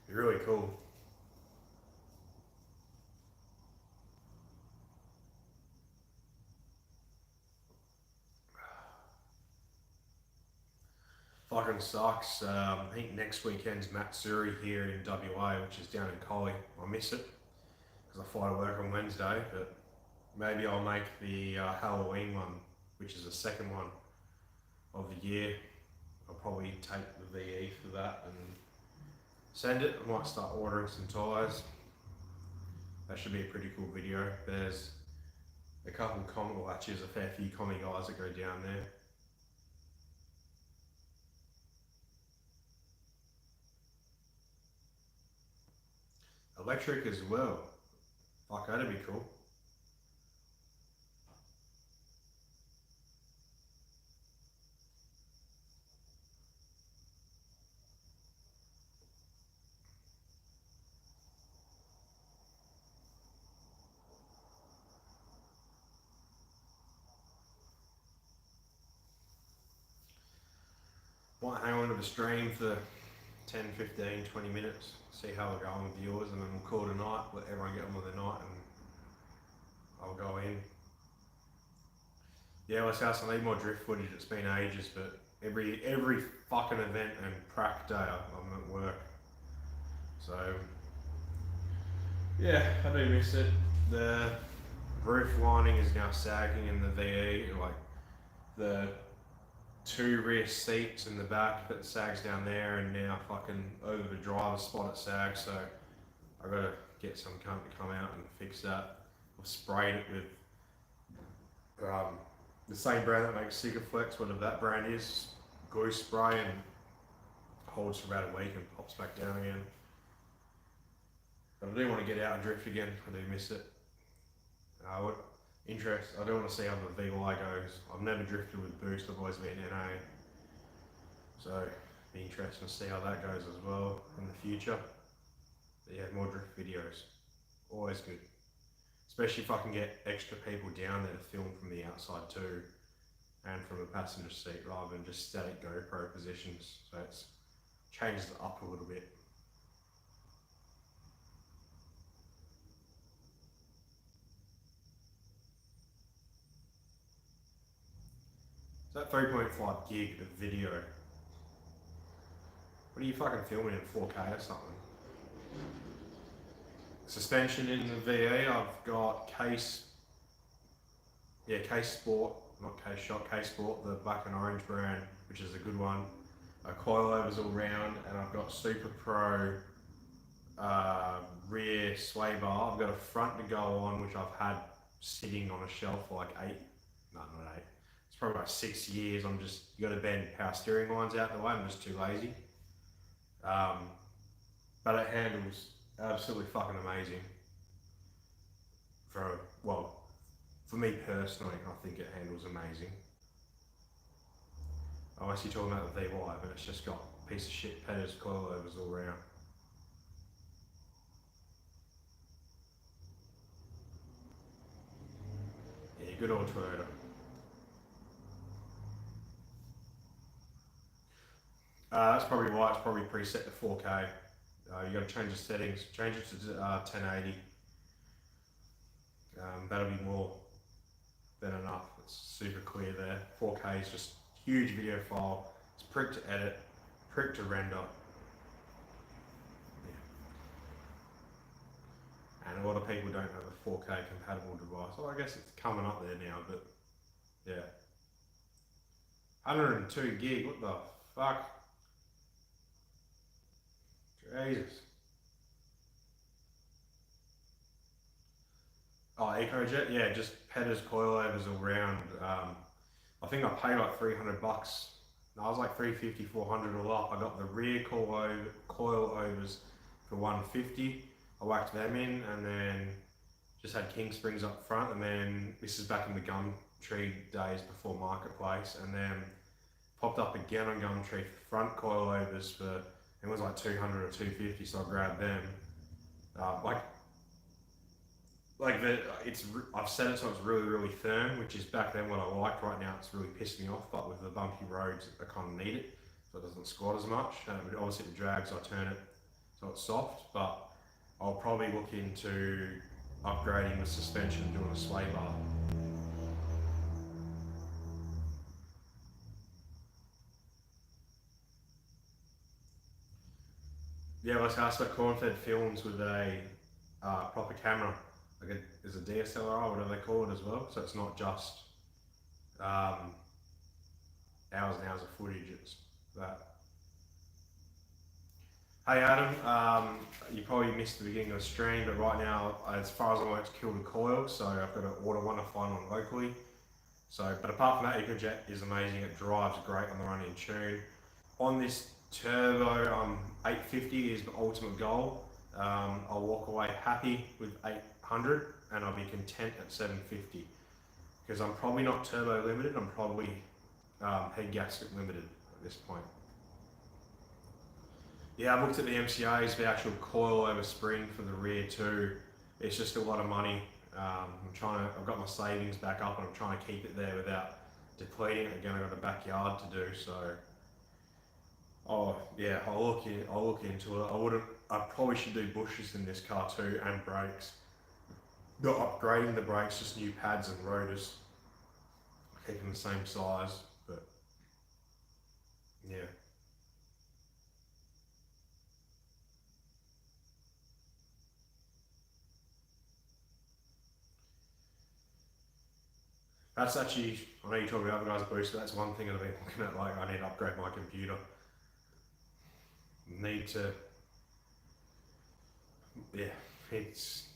It'd be really cool. Fucking sucks. I think next weekend's Matsuri here in WA, which is down in Collie. I miss it because I fly to work on Wednesday, but maybe I'll make the Halloween one, which is the second one of the year. I'll probably take the VE for that and send it. I might start ordering some tyres. That should be a pretty cool video. There's a couple well actually there's a fair few commie guys that go down there. Electric as well. Fuck, that'd be cool. Might hang on to the stream for 10, 15, 20 minutes, see how we're going with viewers, and then we'll call it a night, let everyone get on with the night, and I'll go in. Yeah, let's have some need more drift footage. It's been ages, but every fucking event and prac day I'm at work. So yeah, I do miss it. The roof lining is now sagging in the VE, like the two rear seats in the back that sags down there, and now fucking over the driver's spot it sags. So I gotta get some cunt to come out and fix that. I've sprayed it with the same brand that makes Sigaflex, whatever that brand is, glue spray, and holds for about a week and pops back down again. But I do want to get out and drift again. I do miss it. I do want to see how the VY goes. I've never drifted with boost. I've always been NA. So it'd be interesting to see how that goes as well in the future. But yeah, more drift videos. Always good. Especially if I can get extra people down there to film from the outside too, and from a passenger seat rather than just static GoPro positions. So it changes it up a little bit. So that 3.5 gig of video, what are you fucking filming in 4K or something? Suspension in the VE, I've got Case Sport, not Case Shot, Case Sport, the black and orange brand, which is a good one. Coilovers all round, and I've got Super Pro rear sway bar. I've got a front to go on, which I've had sitting on a shelf for like not 8. It's probably about 6 years. You got to bend power steering lines out the way. I'm just too lazy. But it handles absolutely fucking amazing. For me personally, I think it handles amazing. I see talking about the VY, but it's just got a piece of shit Pettis coilovers all around. Yeah, good old Toyota. That's probably why it's probably preset to 4K. You got to change the settings, change it to 1080. That'll be more than enough. It's super clear there. 4K is just huge video file. It's prick to edit, prick to render. Yeah. And a lot of people don't have a 4K compatible device. Well, I guess it's coming up there now, but yeah. 102 gig, what the fuck? Jesus. Oh, EcoJet, yeah, just Pettis coilovers all round. I think I paid like $300. No, I was like $350, $400 all up. I got the rear coilovers for $150. I whacked them in, and then just had King Springs up front, and then this is back in the Gumtree days before Marketplace, and then popped up again on Gumtree for front coilovers for, it was like $200 or $250, so I grabbed them. I've set it so it's really, really firm, which is back then what I liked. Right now it's really pissed me off, but with the bumpy roads I kind of need it, so it doesn't squat as much. Obviously it drags, so I turn it so it's soft, but I'll probably look into upgrading the suspension and doing a sway bar. Yeah, let's ask about corn-fed films with a proper camera. There's a DSLR, whatever they call it as well, so it's not just hours and hours of footage, it's that. Hey Adam, you probably missed the beginning of the stream, but right now, as far as I know, it's killed a coil, so I've got to order one to find one locally. So, but apart from that, Ecotec is amazing. It drives great on the run in tune. On this turbo, 850 is the ultimate goal. I'll walk away happy with 800, and I'll be content at 750, because I'm probably not turbo limited. I'm probably head gasket limited at this point. Yeah, I've looked at the MCAs, the actual coil over spring for the rear too. It's just a lot of money. I've got my savings back up, and I'm trying to keep it there without depleting it. Again, I've got a backyard to do, so. Oh yeah, I'll look into it. I probably should do bushes in this car too, and brakes. Not upgrading the brakes, just new pads and rotors. Keep them the same size, but Yeah. That's actually, I know you talk about other guys' boost, but that's one thing I've been looking at, like I need to upgrade my computer. Need to, yeah, it's,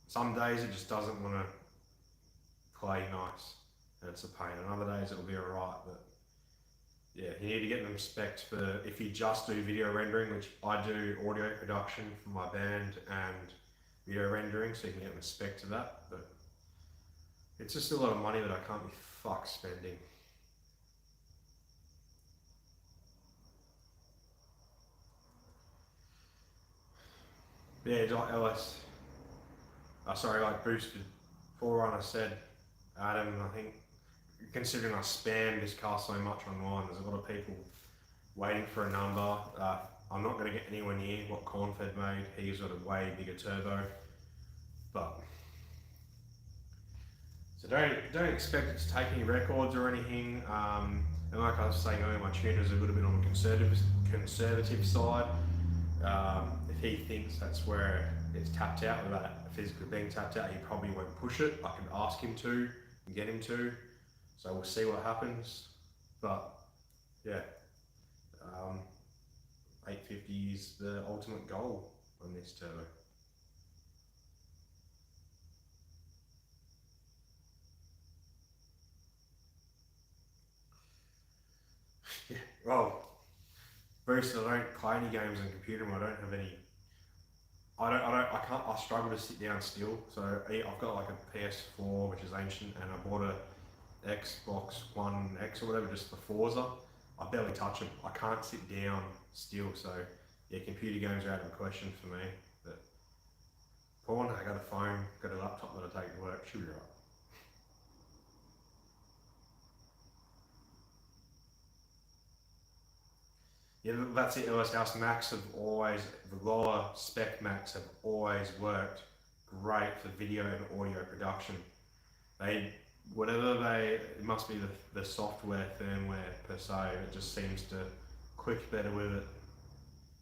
some days it just doesn't want to play nice and it's a pain, and other days it'll be alright, but yeah, you need to get them specced for, if you just do video rendering, which I do audio production for my band and video rendering, so you can get them specced to that, but it's just a lot of money that I can't be fucked spending. Yeah, like LS, like boosted Forerunner said, Adam, I think, considering I spam this car so much online, there's a lot of people waiting for a number. I'm not going to get anywhere near what Cornfed made. He's got a way bigger turbo, but so don't expect it to take any records or anything. And like I was saying earlier, my tuner's a little bit on the conservative side. If he thinks that's where it's tapped out, without that physically being tapped out, he probably won't push it. I can ask him to and get him to. So we'll see what happens. But yeah, 850 is the ultimate goal on this turbo. Yeah, well, Bruce, I don't play any games on computer. I don't have any. I can't. I struggle to sit down still. So I've got like a PS4, which is ancient, and I bought a Xbox One X or whatever just for Forza. I barely touch them. I can't sit down still. So yeah, computer games are out of the question for me. But porn, I got a phone, got a laptop that I take to work. Should be right. Yeah, that's it. LS House Macs have always, the lower spec Macs have always worked great for video and audio production. They, it must be the software firmware per se, it just seems to click better with it.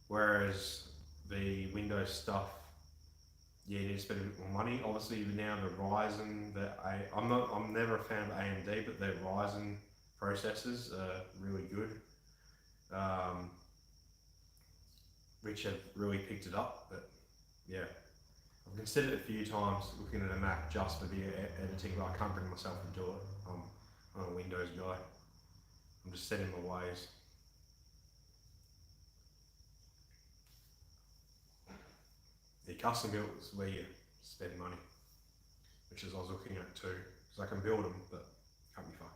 Whereas the Windows stuff, yeah, you need to spend a bit more money. Obviously now the Ryzen, I'm never a fan of AMD, but their Ryzen processors are really good. Which have really picked it up, but yeah, I've considered it a few times looking at a Mac just for video editing, but I can't bring myself to do it. I'm a Windows guy. I'm just set in my ways. The custom built is where you spend money, which is I was looking at too, because I can build them, but can't be fucked.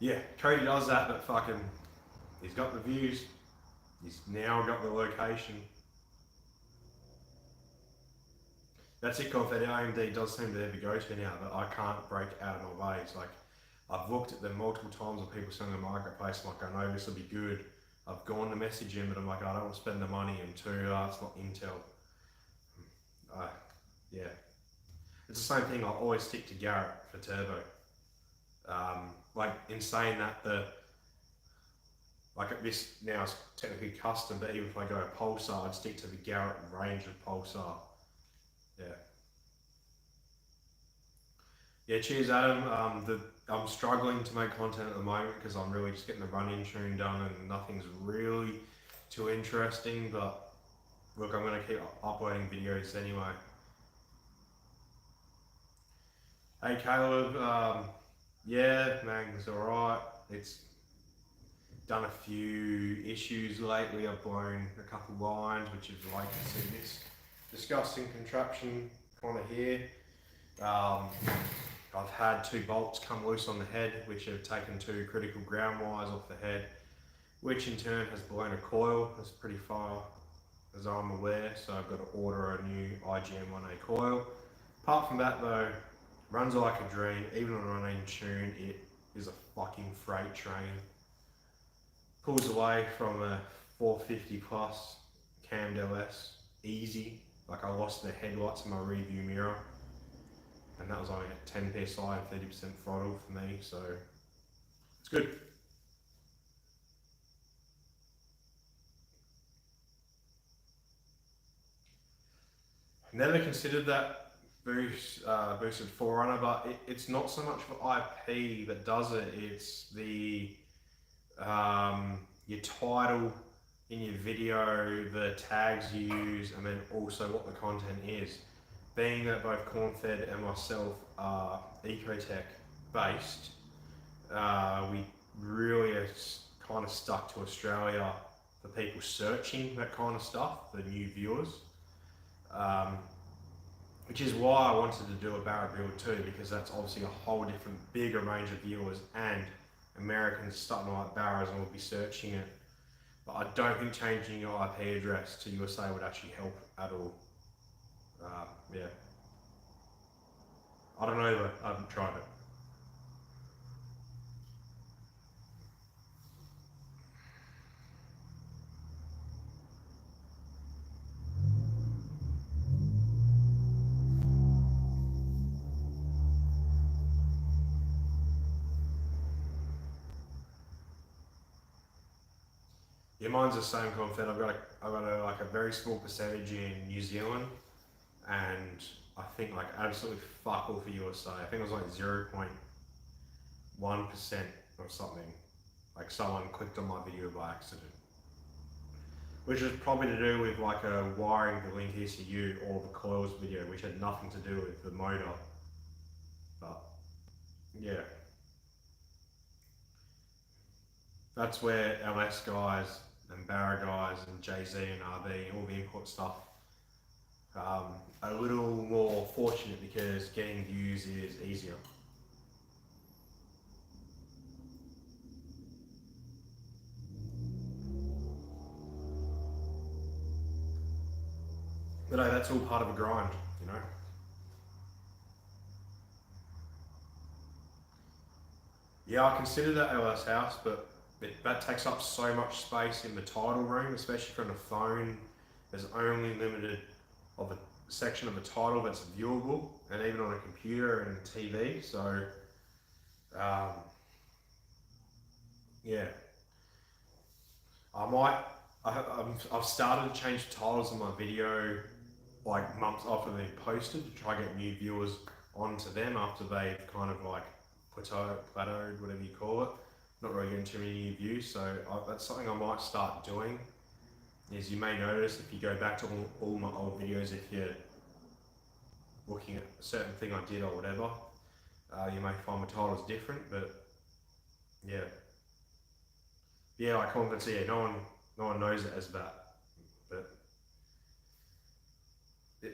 Yeah, Cody does that, but fucking, he's got the views. He's now got the location. That's it, Conf, that AMD does seem to be the go-to now, but I can't break out of my ways. Like, I've looked at them multiple times with people selling the marketplace, I'm like, I know this will be good. I've gone to message him, but I'm like, I don't want to spend the money, and two, it's not Intel. Yeah. It's the same thing, I always stick to Garrett for turbo. Like, in saying that, this now is technically custom, but even if I go a Pulsar, I'd stick to the Garrett range of Pulsar. Yeah. Yeah, cheers Adam. I'm struggling to make content at the moment because I'm really just getting the run-in tune done and nothing's really too interesting, but look, I'm going to keep uploading videos anyway. Hey Caleb, yeah, Mag's alright. It's done a few issues lately. I've blown a couple lines, which is related to this disgusting contraption kind of here. I've had two bolts come loose on the head, which have taken two critical ground wires off the head, which in turn has blown a coil. That's pretty far as I'm aware, so I've got to order a new IGM-1A coil. Apart from that though, runs like a dream. Even on running tune, it is a fucking freight train. Pulls away from a 450 plus cammed LS, easy. Like I lost the headlights in my rear view mirror. and that was only at 10 psi and 30% throttle for me, so it's good. Never considered that boosted forerunner, but it's not so much for IP that does it, it's the your title in your video, the tags you use, and then also what the content is. Being that both Cornfed and myself are Ecotec based, we really are kind of stuck to Australia for people searching that kind of stuff, the new viewers. Which is why I wanted to do a barra build too, because that's obviously a whole different, bigger range of viewers, and Americans starting to like barras and will be searching it. But I don't think changing your IP address to USA would actually help at all. Yeah. I don't know, but I haven't tried it. Yeah, mine's the same confed. I've got like a very small percentage in New Zealand, and I think like absolutely fuck all for USA. I think it was like 0.1% or something. Like someone clicked on my video by accident. Which is probably to do with like a wiring the link ECU or the coils video, which had nothing to do with the motor. But yeah. That's where LS guys and Barra guys and JZ and RB and all the import stuff are a little more fortunate because getting views is easier. But no, that's all part of a grind, you know. Yeah, I consider that LS house, but that takes up so much space in the title room, especially from the phone. There's only limited of a section of the title that's viewable, and even on a computer and TV. So, yeah, I've started to change the titles of my video like months after they're posted to try to get new viewers onto them after they've kind of like plateaued, whatever you call it. Not really getting too many new views, so that's something I might start doing. Is you may notice if you go back to all my old videos, if you're looking at a certain thing I did or whatever, you may find my title's different, but yeah. Yeah, like confidence, yeah, no one knows it as that, but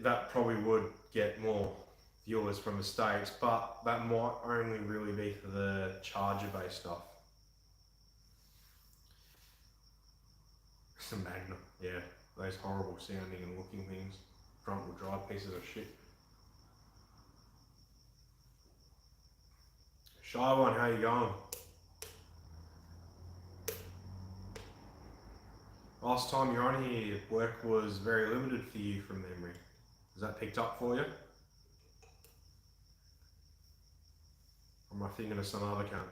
that probably would get more viewers from the States, but that might only really be for the charger-based stuff. It's a Magna, yeah, those horrible sounding and looking things, front-wheel drive pieces of shit. Shy One, how you going? Last time you're on here, work was very limited for you from memory. Has that picked up for you? Or am I thinking of some other cunt?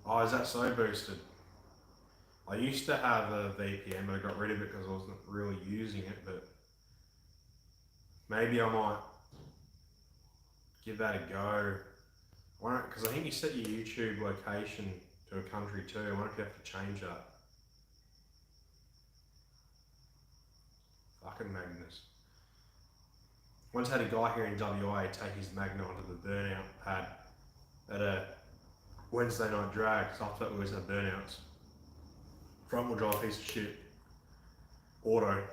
Oh, is that so boosted? I used to have a VPN, but I got rid of it because I wasn't really using it, but maybe I might give that a go. Because I think you set your YouTube location to a country too. I wonder if you have to change that. Fucking Magnus. Once had a guy here in WA take his Magna onto the burnout pad at a Wednesday night drag, so after that we always have burnouts. Front wheel drive piece of shit. Auto.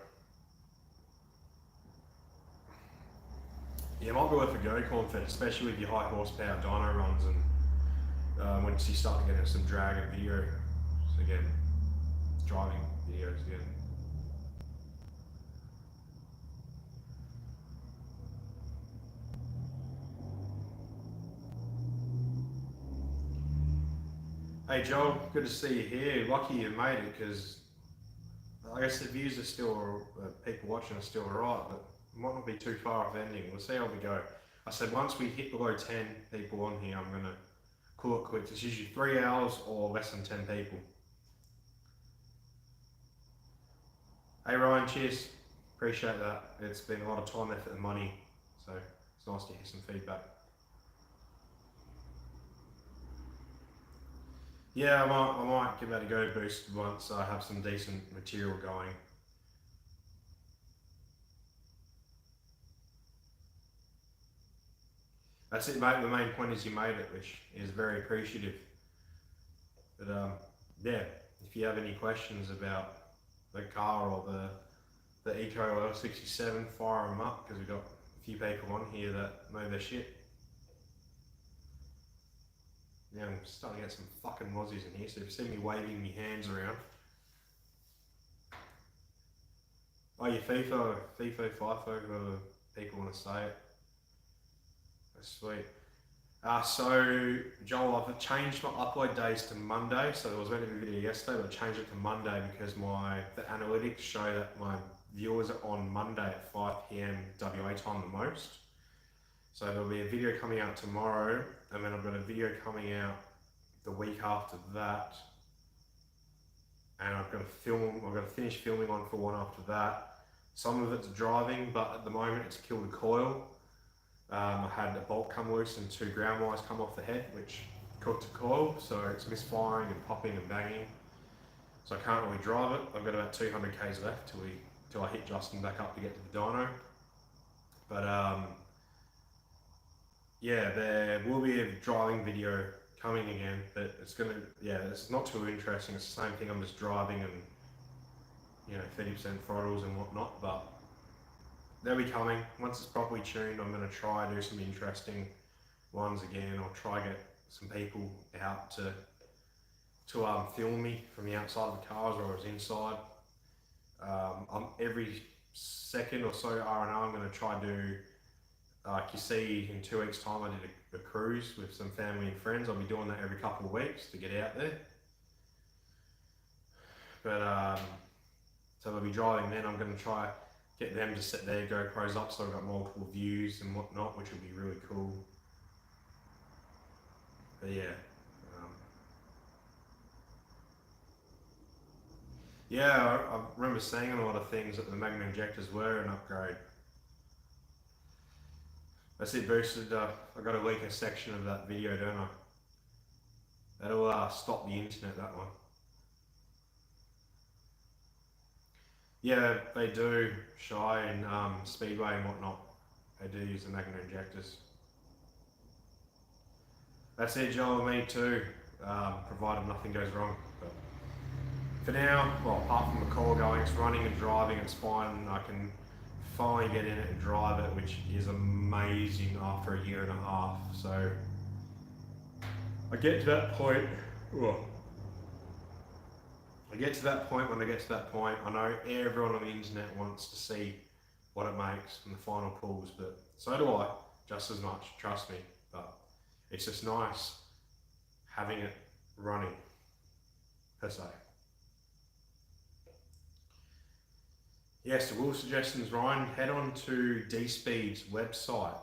Yeah, it might be worth a go, Confed, especially with your high horsepower dyno runs and once you start to get into some drag and video. So again, driving videos again. Hey Joel, good to see you here. Lucky you made it, because I guess the views are still, people watching are still alright, but it might not be too far off ending. We'll see how we go. I said once we hit below 10 people on here, I'm going to call it quits. It's usually 3 hours or less than 10 people. Hey Ryan, cheers. Appreciate that. It's been a lot of time, effort and money, so it's nice to hear some feedback. Yeah, I might give that a go boost once I have some decent material going. That's it, mate. The main point is you made it, which is very appreciative. But yeah, if you have any questions about the car or the Eco L67, fire them up, because we've got a few people on here that know their shit. Yeah, I'm starting to get some fucking Aussies in here, so if you see me waving my hands around. Oh, you FIFO, whatever people want to say it. That's sweet. So, Joel, I've changed my upload days to Monday. So there was meant to be a video yesterday, but I changed it to Monday because the analytics show that my viewers are on Monday at 5 PM WA time the most. So there'll be a video coming out tomorrow, and then I've got a video coming out the week after that. And I've got to finish filming one for one after that. Some of it's driving, but at the moment it's killed a coil. I had a bolt come loose and 2 ground wires come off the head, which cooked a coil, so it's misfiring and popping and banging. So I can't really drive it. I've got about 200 k's left till I hit Justin back up to get to the dyno. But yeah, there will be a driving video coming again, but it's not too interesting. It's the same thing. I'm just driving and 30% throttles and whatnot, but they'll be coming. Once it's properly tuned, I'm going to try and do some interesting ones again. I'll try get some people out to film me from the outside of the cars or I was inside. Every second or so R&R, I'm going to try and do, like you see in 2 weeks time, I did a cruise with some family and friends. I'll be doing that every couple of weeks to get out there. But so they'll be driving then. I'm going to try get them to set their GoPros up so I've got multiple views and whatnot, which will be really cool. But yeah. I remember seeing a lot of things that the magnet injectors were an upgrade. That's it, boosted. I got to leak a section of that video, don't I? That'll stop the internet, that one. Yeah, they do, Shy and Speedway and whatnot. They do use the magnet injectors. That's it, Joel, me too, provided nothing goes wrong. But for now, well, apart from the core going, it's running and driving, it's fine, and I can finally get in it and drive it, which is amazing after a year and a half. So I get to that point, when I get to that point, I know everyone on the internet wants to see what it makes and the final pulls, but so do I, just as much, trust me. But it's just nice having it running, per se. Yes, the wheel suggestions, Ryan, head on to D-Speed's website.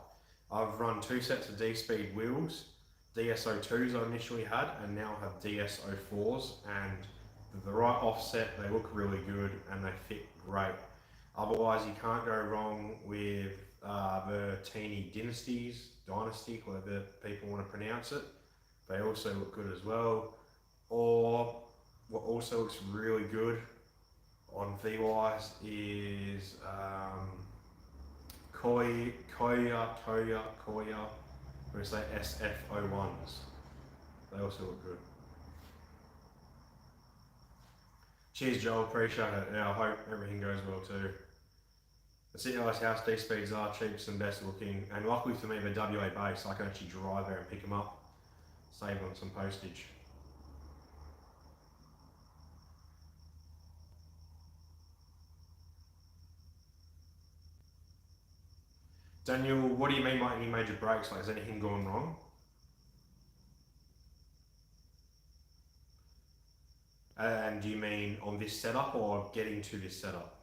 I've run 2 sets of D-Speed wheels, DSO2s I initially had, and now have DSO4s, and the right offset, they look really good and they fit great. Otherwise, you can't go wrong with the Teeny Dynasty, whatever people want to pronounce it. They also look good as well. Or what also looks really good on VYs is Koya, we say SF01s. They also look good. Cheers, Joel, appreciate it. Yeah, I hope everything goes well too. The City Ice House D-Speeds are cheapest and best looking, and luckily for me, they're WA based, so I can actually drive there and pick them up, save on some postage. Daniel, what do you mean by any major breaks? Like, is anything going wrong? And do you mean on this setup or getting to this setup?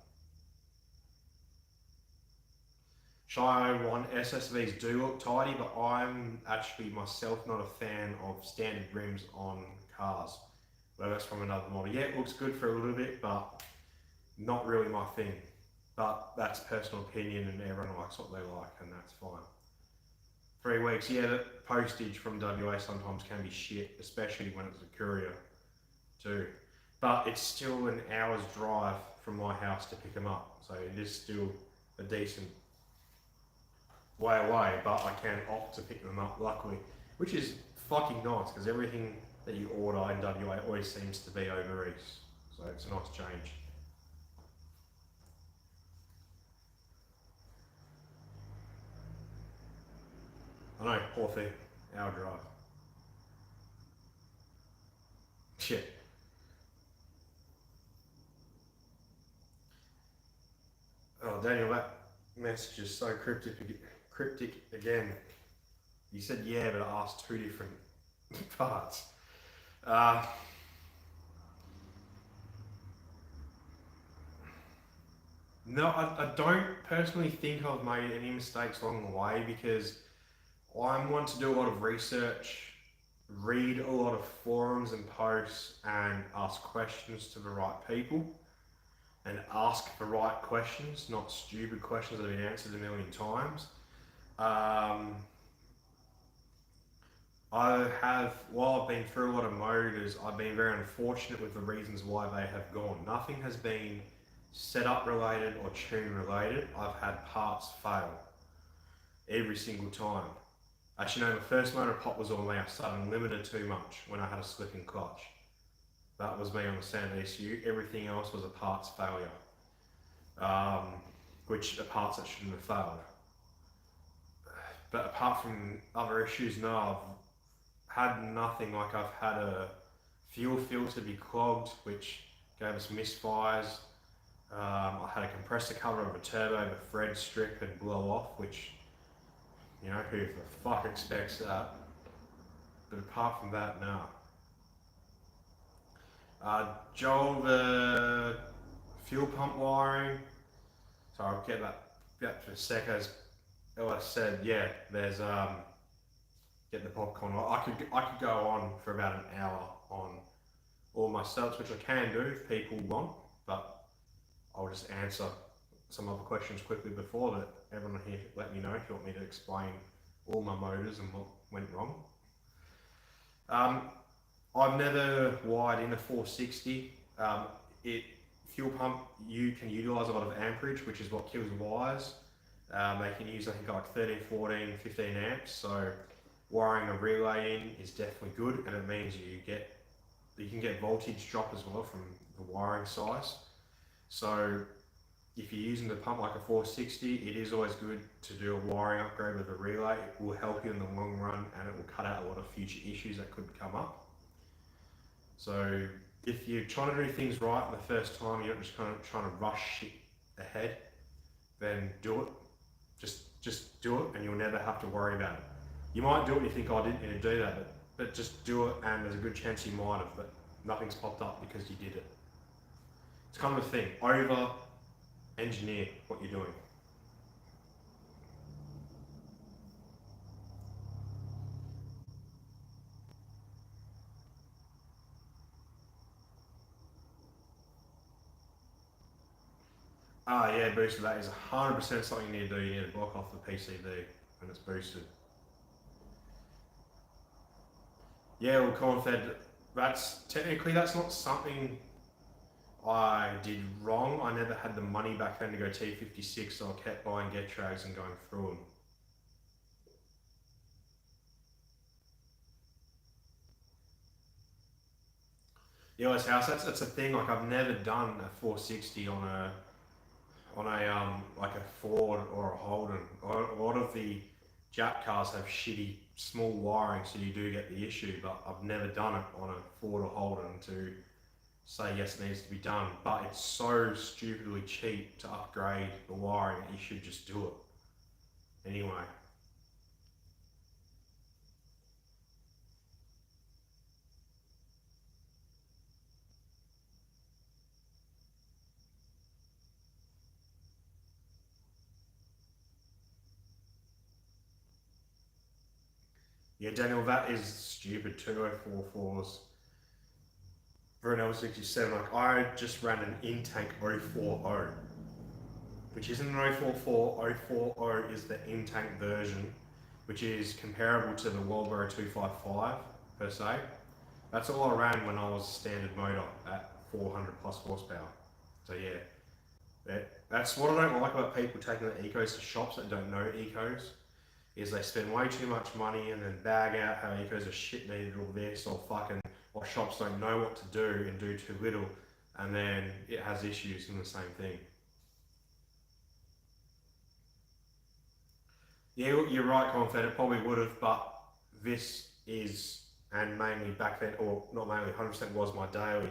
Shio 1 SSVs do look tidy, but I'm actually myself not a fan of standard rims on cars. Whether it's from another model. Yeah, it looks good for a little bit, but not really my thing. But that's personal opinion and everyone likes what they like, and that's fine. 3 weeks, yeah, the postage from WA sometimes can be shit, especially when it's a courier too. But it's still an hour's drive from my house to pick them up, so it is still a decent way away, but I can opt to pick them up luckily, which is fucking nice because everything that you order in WA always seems to be over east, so it's a nice change. I know, poor thing, hour drive. Shit. Oh, Daniel, that message is so cryptic again. You said yeah, but I asked 2 different parts. No, I don't personally think I've made any mistakes along the way because I'm one to do a lot of research, read a lot of forums and posts, and ask questions to the right people. And ask the right questions, not stupid questions that have been answered a million times. While I've been through a lot of motors, I've been very unfortunate with the reasons why they have gone. Nothing has been setup related or tune related. I've had parts fail every single time. Actually, no, my first motor pop was on there, starting limited too much when I had a slipping clutch. That was me on the standard ECU. Everything else was a parts failure, which are parts that shouldn't have failed. But apart from other issues, no, I've had nothing. Like I've had a fuel filter be clogged, which gave us misfires. I had a compressor cover of a turbo, the thread strip and blow off, which, you know, who the fuck expects that? But apart from that, no. Joel, the fuel pump wiring, so I'll get that for a sec. As Ella said, yeah, there's get the popcorn. I could go on for about an hour on all my subs, which I can do if people want, but I'll just answer some other questions quickly before that. Everyone here, let me know if you want me to explain all my motors and what went wrong. I've never wired in a 460. Fuel pump, you can utilise a lot of amperage, which is what kills wires. They can use, I think, like 13, 14, 15 amps. So wiring a relay in is definitely good, and it means you can get voltage drop as well from the wiring size. So if you're using the pump like a 460, it is always good to do a wiring upgrade with a relay. It will help you in the long run, and it will cut out a lot of future issues that could come up. So if you're trying to do things right the first time, you're not just kind of trying to rush shit ahead, then do it. Just do it, and you'll never have to worry about it. You might do it and you think, oh, I didn't need to do that, but just do it, and there's a good chance you might have, but nothing's popped up because you did it. It's kind of a thing. Over engineer what you're doing. Yeah, booster. That is 100% something you need to do. You need to block off the PCB when it's boosted. Yeah, well, Cornfed, that's not something I did wrong. I never had the money back then to go T56, so I kept buying get trags and going through them. The OS house, that's a thing. Like I've never done a 460 on a like a Ford or a Holden. A lot of the Jap cars have shitty small wiring, so you do get the issue. But I've never done it on a Ford or Holden to say yes, it needs to be done. But it's so stupidly cheap to upgrade the wiring that you should just do it anyway. Yeah, Daniel, that is stupid. 2044s for an L67. Like, I just ran an in-tank 040, which isn't an 044. 040 is the in-tank version, which is comparable to the Walbro 255 per se. That's all I ran when I was standard motor at 400 plus horsepower. So yeah, that's what I don't like about people taking the ecos to shops that don't know ecos, is they spend way too much money and then bag out how ecos are shit needed or this or shops don't know what to do and do too little, and then it has issues in the same thing. Yeah, you're right, Confed, it probably would have, but this is, and mainly back then, or not mainly, 100% was my daily.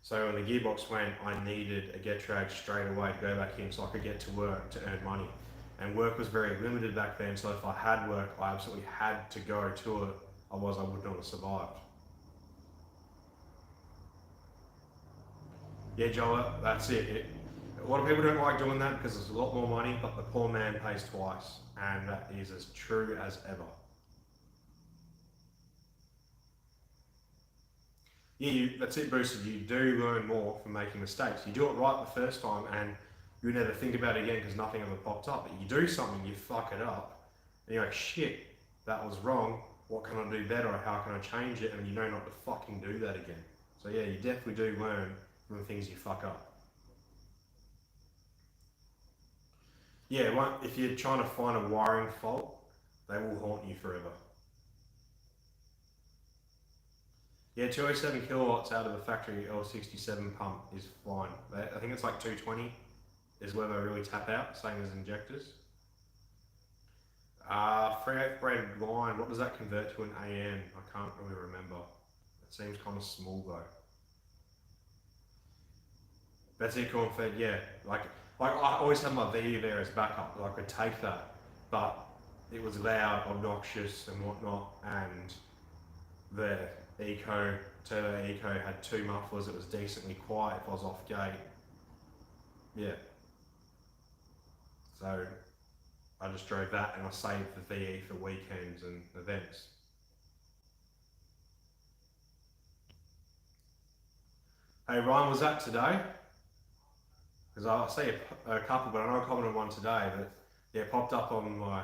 So when the gearbox went, I needed a get drag straight away to go back in so I could get to work to earn money. And work was very limited back then, so if I had work, I absolutely had to go to it, otherwise I would not have survived. Yeah, Joel, that's it. A lot of people don't like doing that because there's a lot more money, but the poor man pays twice, and that is as true as ever. Yeah, that's it, Boosted. You do learn more from making mistakes. You do it right the first time, and you never think about it again because nothing ever popped up. But you do something, you fuck it up, and you're like, shit, that was wrong. What can I do better? How can I change it? And you know not to fucking do that again. So yeah, you definitely do learn from the things you fuck up. Yeah, if you're trying to find a wiring fault, they will haunt you forever. Yeah, 207 kilowatts out of the factory L67 pump is fine. I think it's like 220 is where they really tap out, same as injectors. 3/8 braided line, what does that convert to an AN? I can't really remember. It seems kind of small though. That's it, corn-fed, yeah. Like I always had my V there as backup, I could take that, but it was loud, obnoxious and whatnot, and the turbo eco had two mufflers, it was decently quiet if I was off gate. Yeah. So I just drove that and I saved the VE for weekends and events. Hey Ryan, was that today? Because I see a couple, but I know I commented one today that yeah popped up on my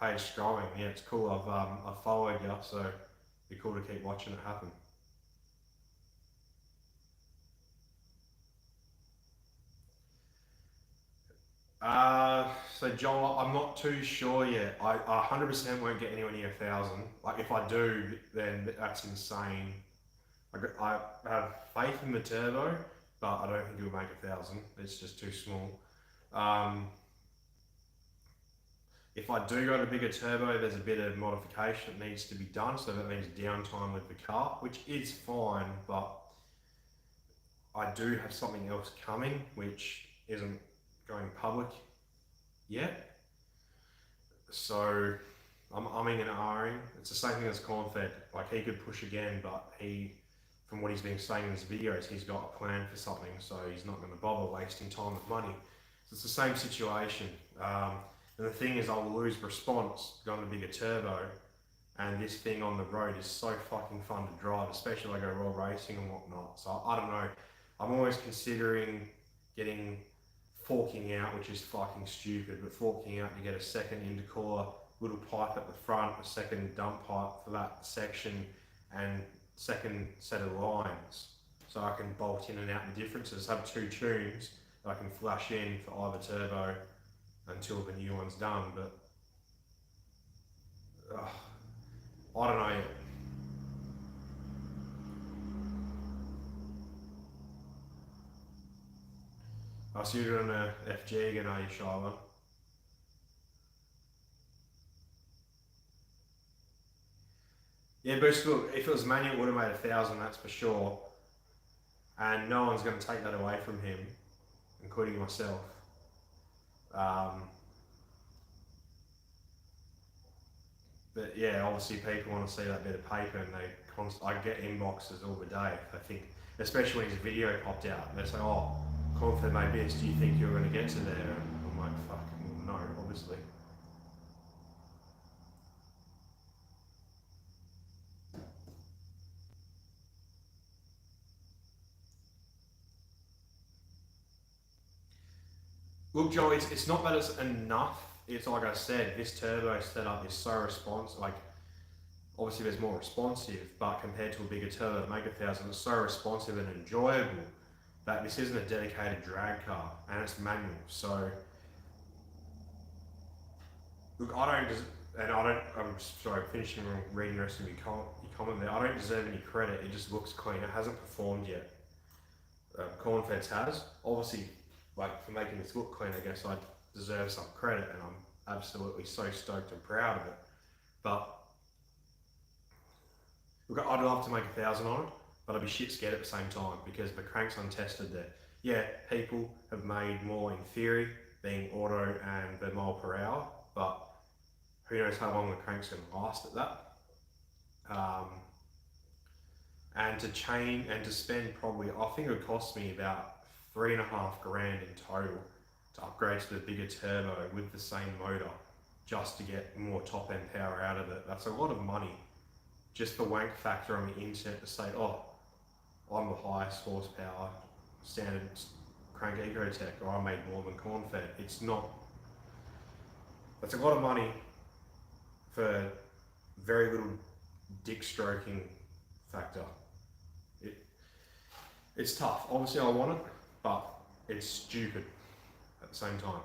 page scrolling. Yeah, it's cool. I've followed you, so it'd be cool to keep watching it happen. So Joel, I'm not too sure yet. I 100% won't get anywhere near 1,000. Like if I do, then that's insane. I have faith in the turbo, but I don't think it'll make 1,000. It's just too small. If I do go to bigger turbo, there's a bit of modification that needs to be done, so that means downtime with the car, which is fine, but I do have something else coming, which isn't going public yet. So I'm umming and ahhing. It's the same thing as corn-fed. Like he could push again, but from what he's been saying in his videos, he's got a plan for something, so he's not going to bother wasting time with money. So it's the same situation. And the thing is, I'll lose response going to bigger turbo, and this thing on the road is so fucking fun to drive, especially like I go roll racing and whatnot. So I don't know. I'm always considering forking out, which is fucking stupid, but forking out to get a second intercooler, little pipe at the front, a second dump pipe for that section, and second set of lines, so I can bolt in and out the differences. Have two tunes that I can flush in for either turbo until the new one's done. But I don't know yet. I see you're doing a FG again, are you, Shiloh? Yeah, Boost, look, if it was manual, it would have made 1,000, that's for sure. And no one's going to take that away from him, including myself. But yeah, obviously people want to see that bit of paper, and I get inboxes all the day. I think, especially when his video popped out, they say, "Oh, Confed made this. Do you think you're going to get to there?" And I'm like, "Fucking no, obviously." Look, Joe, it's not that it's enough. It's like I said, this turbo setup is so responsive. Like, obviously there's more responsive, but compared to a bigger turbo, the Make 1000, it's so responsive and enjoyable that this isn't a dedicated drag car, and it's manual. So, look, I'm sorry, finishing reading the rest of your comment there. I don't deserve any credit. It just looks clean. It hasn't performed yet. Cornfeds has. Obviously, like, for making this look clean, I guess I deserve some credit, and I'm absolutely so stoked and proud of it. But look, I'd love to make 1000 on it, but I'd be shit scared at the same time because the crank's untested there. Yeah, people have made more in theory, being auto and the mile per hour, but who knows how long the crank's going to last at that. And to chain and to spend probably, I think it would cost me about $3.5 grand in total to upgrade to the bigger turbo with the same motor, just to get more top end power out of it. That's a lot of money. Just the wank factor on the internet to say, oh, I'm the highest horsepower standard crank Ecotec, or I made more than corn-fed. It's not. That's a lot of money for very little dick stroking factor. It's tough. Obviously I want it, but it's stupid at the same time.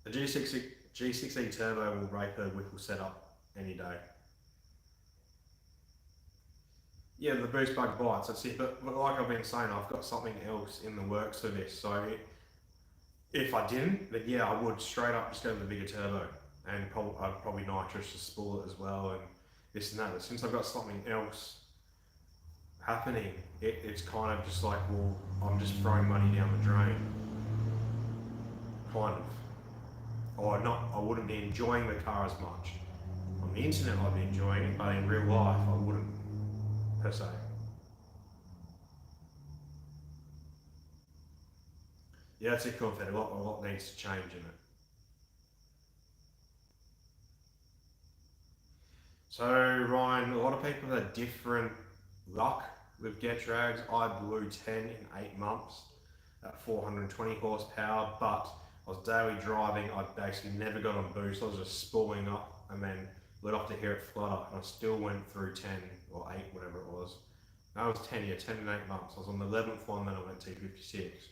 The G6E turbo will rape a Whipple setup any day. Yeah, the boost bug bites, that's it. But like I've been saying, I've got something else in the works for this. So if I didn't, then yeah, I would straight up just go to the bigger turbo. And I'd probably nitrous to spool it as well, and this and that. But since I've got something else happening, it's kind of just like, well, I'm just throwing money down the drain. Kind of. Or not, I wouldn't be enjoying the car as much. On the internet I'd be enjoying it, but in real life I wouldn't, per se. Yeah, that's it, Cornfed. A lot needs to change in it. So Ryan, a lot of people had different luck with get drags. I blew 10 in 8 months at 420 horsepower, but I was daily driving. I basically never got on boost. I was just spooling up and then let off to hear it flutter, and I still went through 10 or 8, whatever it was. No, it was 10, yeah, 10 in 8 months. I was on the 11th one, then I went T56.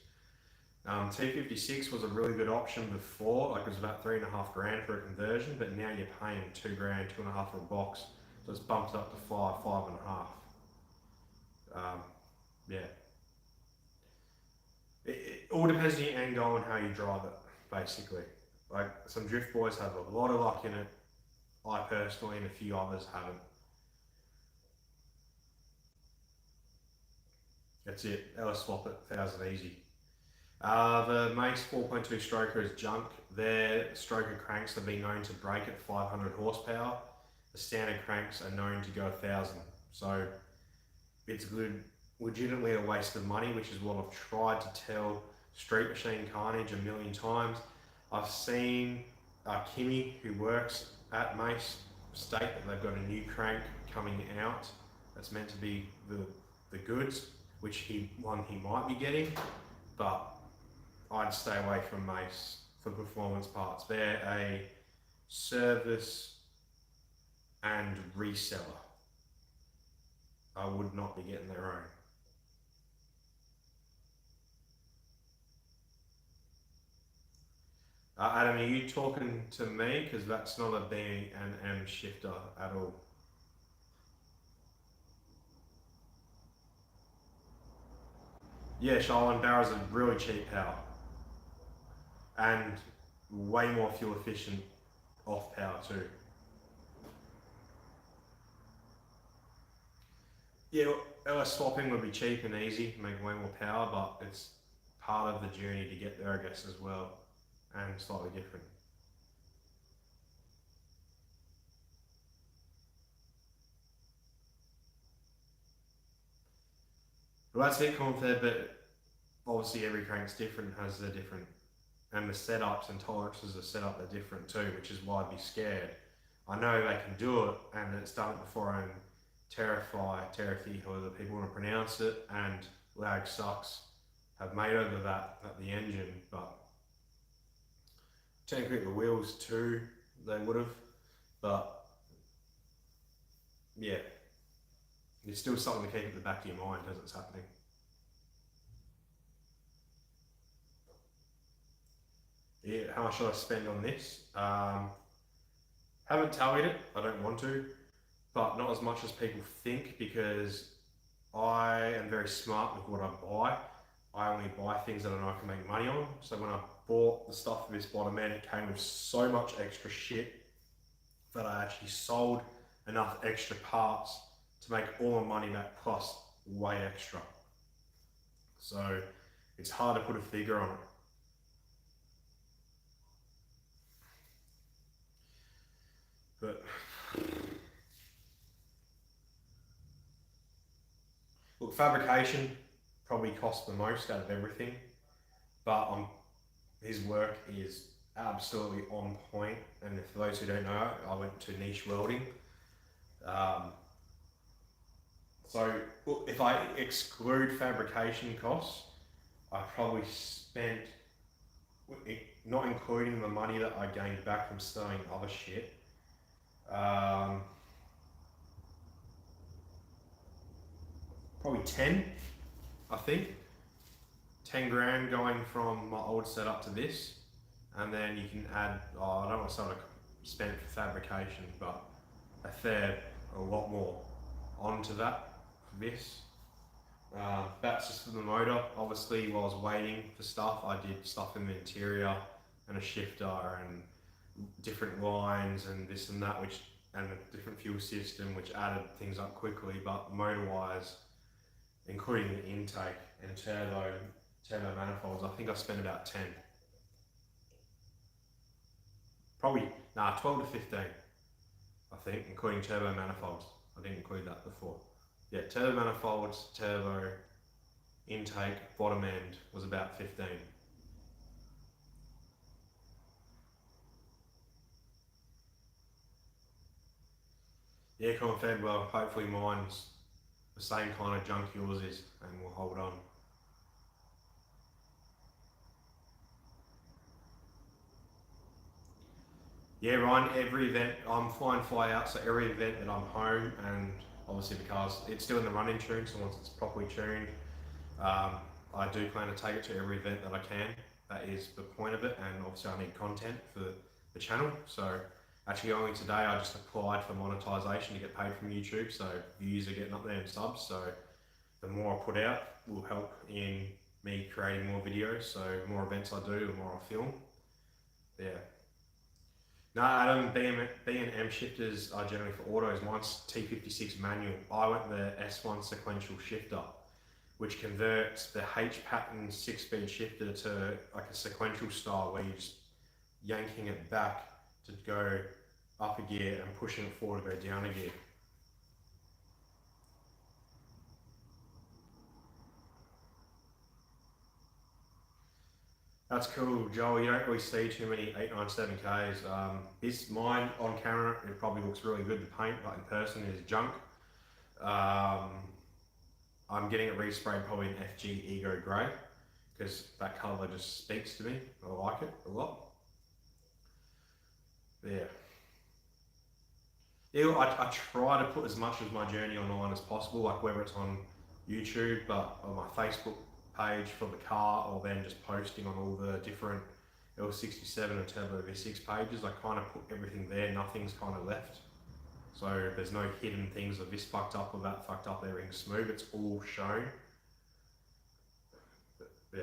T56 was a really good option before, like it was about 3.5 grand for a conversion, but now you're paying 2 grand, 2.5 for a box, so it's bumped up to 5.5. Yeah. It all depends on your angle and how you drive it, basically. Like, some drift boys have a lot of luck in it. I personally and a few others haven't. That's it. LS swap it, 1000 easy. The Mace 4.2 stroker is junk. Their stroker cranks have been known to break at 500 horsepower. The standard cranks are known to go 1000. So it's legitimately a waste of money, which is what I've tried to tell Street Machine Carnage a million times. I've seen Kimmy, who works at Mace, state that they've got a new crank coming out that's meant to be the goods, which he might be getting, but I'd stay away from Mace for performance parts. They're a service and reseller. I would not be getting their own. Adam, are you talking to me? Because that's not a B and M shifter at all. Yeah, Charlene Barra's a really cheap power. And way more fuel efficient off power too. Yeah, LS swapping would be cheap and easy, make way more power, but it's part of the journey to get there, I guess, as well, and slightly different. Well, that's it, Cornfed, but obviously every crank's different, has a different, and the setups and tolerances are set up are different too, which is why I'd be scared. I know they can do it, and it's done it before, and Terrify, however people want to pronounce it, and Lag Sucks have made over that at the engine, but technically the wheels too, they would have, but yeah, it's still something to keep at the back of your mind as it's happening. Yeah, how much should I spend on this? Haven't tallied it, I don't want to, but not as much as people think, because I am very smart with what I buy. I only buy things that I know I can make money on. So when I bought the stuff for this bottom end, it came with so much extra shit that I actually sold enough extra parts to make all my money back plus way extra. So it's hard to put a figure on it. But look, fabrication probably costs the most out of everything, but his work is absolutely on point. And for those who don't know, I went to niche welding. So look, if I exclude fabrication costs, I probably spent, not including the money that I gained back from selling other shit, probably 10, I think. 10 grand going from my old setup to this, and then you can add, I don't want to say what I spent for fabrication, but a lot more onto that for this. That's just for the motor. Obviously, while I was waiting for stuff, I did stuff in the interior and a shifter and different lines and this and that, and a different fuel system, which added things up quickly. But motor-wise, including the intake and turbo manifolds, I think I spent about 10. Probably, 12 to 15, I think, including turbo manifolds. I didn't include that before. Yeah, turbo manifolds, turbo, intake, bottom end was about 15. Yeah, Colin Fed, well, hopefully mine's the same kind of junk yours is, and we'll hold on. Yeah, Ryan, every event, I'm flying fly out, so every event that I'm home, and obviously the car's, it's still in the running tune, so once it's properly tuned, I do plan to take it to every event that I can. That is the point of it, and obviously I need content for the channel. So actually only today I just applied for monetization to get paid from YouTube, so views are getting up there and subs, so the more I put out will help in me creating more videos. So the more events I do, the more I film. Yeah. No, Adam, B&M shifters are generally for autos. Mine's T56 manual. I went the S1 sequential shifter, which converts the H pattern 6-speed shifter to like a sequential style where you're just yanking it back to go up a gear and pushing it forward to go down a gear. That's cool, Joel. You don't really see too many 897Ks. Mine on camera, it probably looks really good, the paint, but in person it is junk. I'm getting it resprayed probably in FG Ego Grey, because that colour just speaks to me. I like it a lot. Yeah. I try to put as much of my journey online as possible, like whether it's on YouTube, but on my Facebook page for the car, or then just posting on all the different L67 or Turbo V6 pages. I kind of put everything there, nothing's kind of left. So there's no hidden things of this fucked up or that fucked up, everything's smooth, it's all shown. But yeah.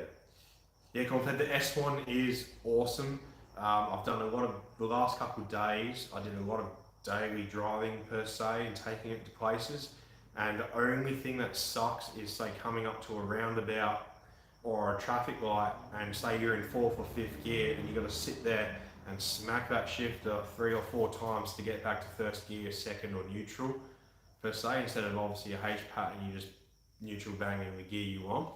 Yeah, compared the S1 is awesome. I've done a lot of, the last couple of days, I did a lot of daily driving per se and taking it to places. And the only thing that sucks is say coming up to a roundabout or a traffic light and say you're in 4th or 5th gear and you've got to sit there and smack that shifter 3 or 4 times to get back to 1st gear, 2nd or neutral per se, instead of obviously a H pattern, you just neutral bang in the gear you want.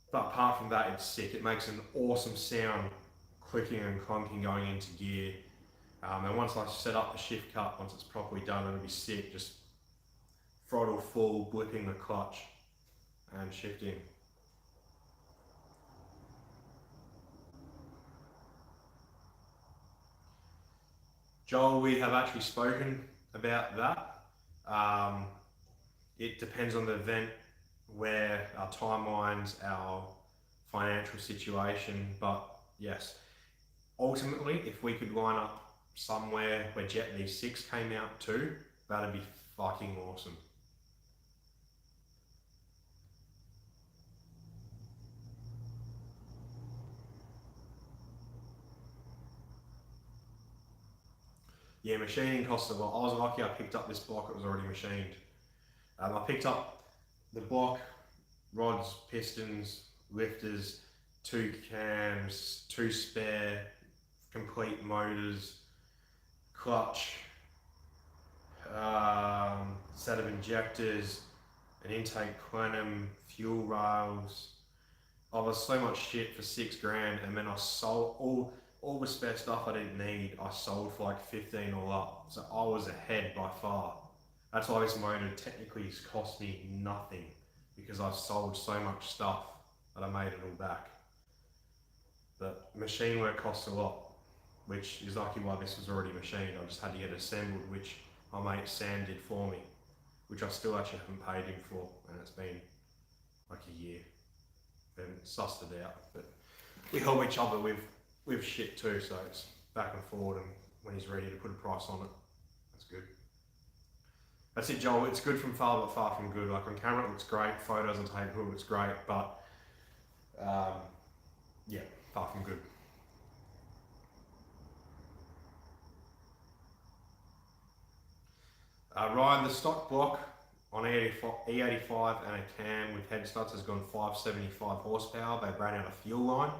But apart from that, it's sick. It makes an awesome sound clicking and clunking going into gear. And once I set up the shift cut, once it's properly done, it'll be sick. Just throttle full, blipping the clutch and shifting. Joel, we have actually spoken about that. It depends on the event, where our timelines, our financial situation, but yes, ultimately, if we could line up somewhere where Jet V6 came out too, that'd be fucking awesome. Yeah, machining costs a lot. I was lucky I picked up this block, it was already machined. I picked up the block, rods, pistons, lifters, 2 cams, 2 spare, complete motors, clutch, set of injectors, an intake plenum, fuel rails. I was so much shit for $6,000, and then I sold all the spare stuff I didn't need. I sold for like 15 all up, so I was ahead by far. That's why this motor technically has cost me nothing, because I've sold so much stuff that I made it all back. But machine work costs a lot, which is lucky why this was already machined. I just had to get it assembled, which my mate Sam did for me, which I still actually haven't paid him for, and it's been like a year. And sussed it out, but we help each other with shit too, so it's back and forward, and when he's ready to put a price on it, that's good. That's it, Joel. It's good from far, but far from good. Like on camera, it looks great. Photos on tape, it looks great, but yeah, far from good. Ryan, the stock block on E85 and a cam with head studs has gone 575 horsepower. They ran out of fuel line,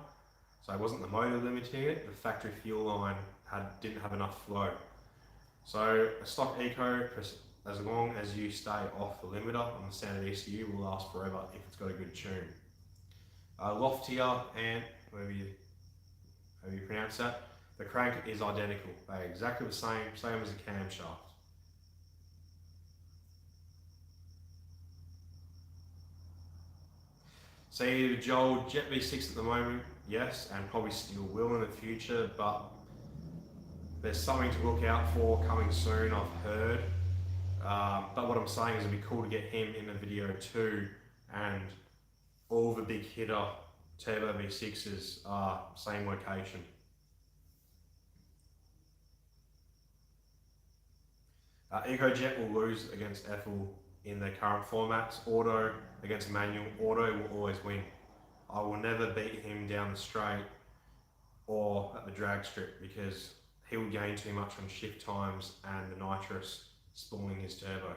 so it wasn't the motor limiting it. The factory fuel line didn't have enough flow. So a stock Eco, as long as you stay off the limiter on the standard ECU, will last forever if it's got a good tune. Loftier and however you pronounce that, the crank is identical. They're exactly the same as a camshaft. See, Joel, Jet V6 at the moment, yes, and probably still will in the future, but there's something to look out for coming soon, I've heard. But what I'm saying is it'd be cool to get him in the video too, and all the big hitter turbo V6s are same location. EcoJet will lose against Ethel in their current formats. Auto against manual, auto will always win. I will never beat him down the straight or at the drag strip, because he will gain too much on shift times and the nitrous spooling his turbo.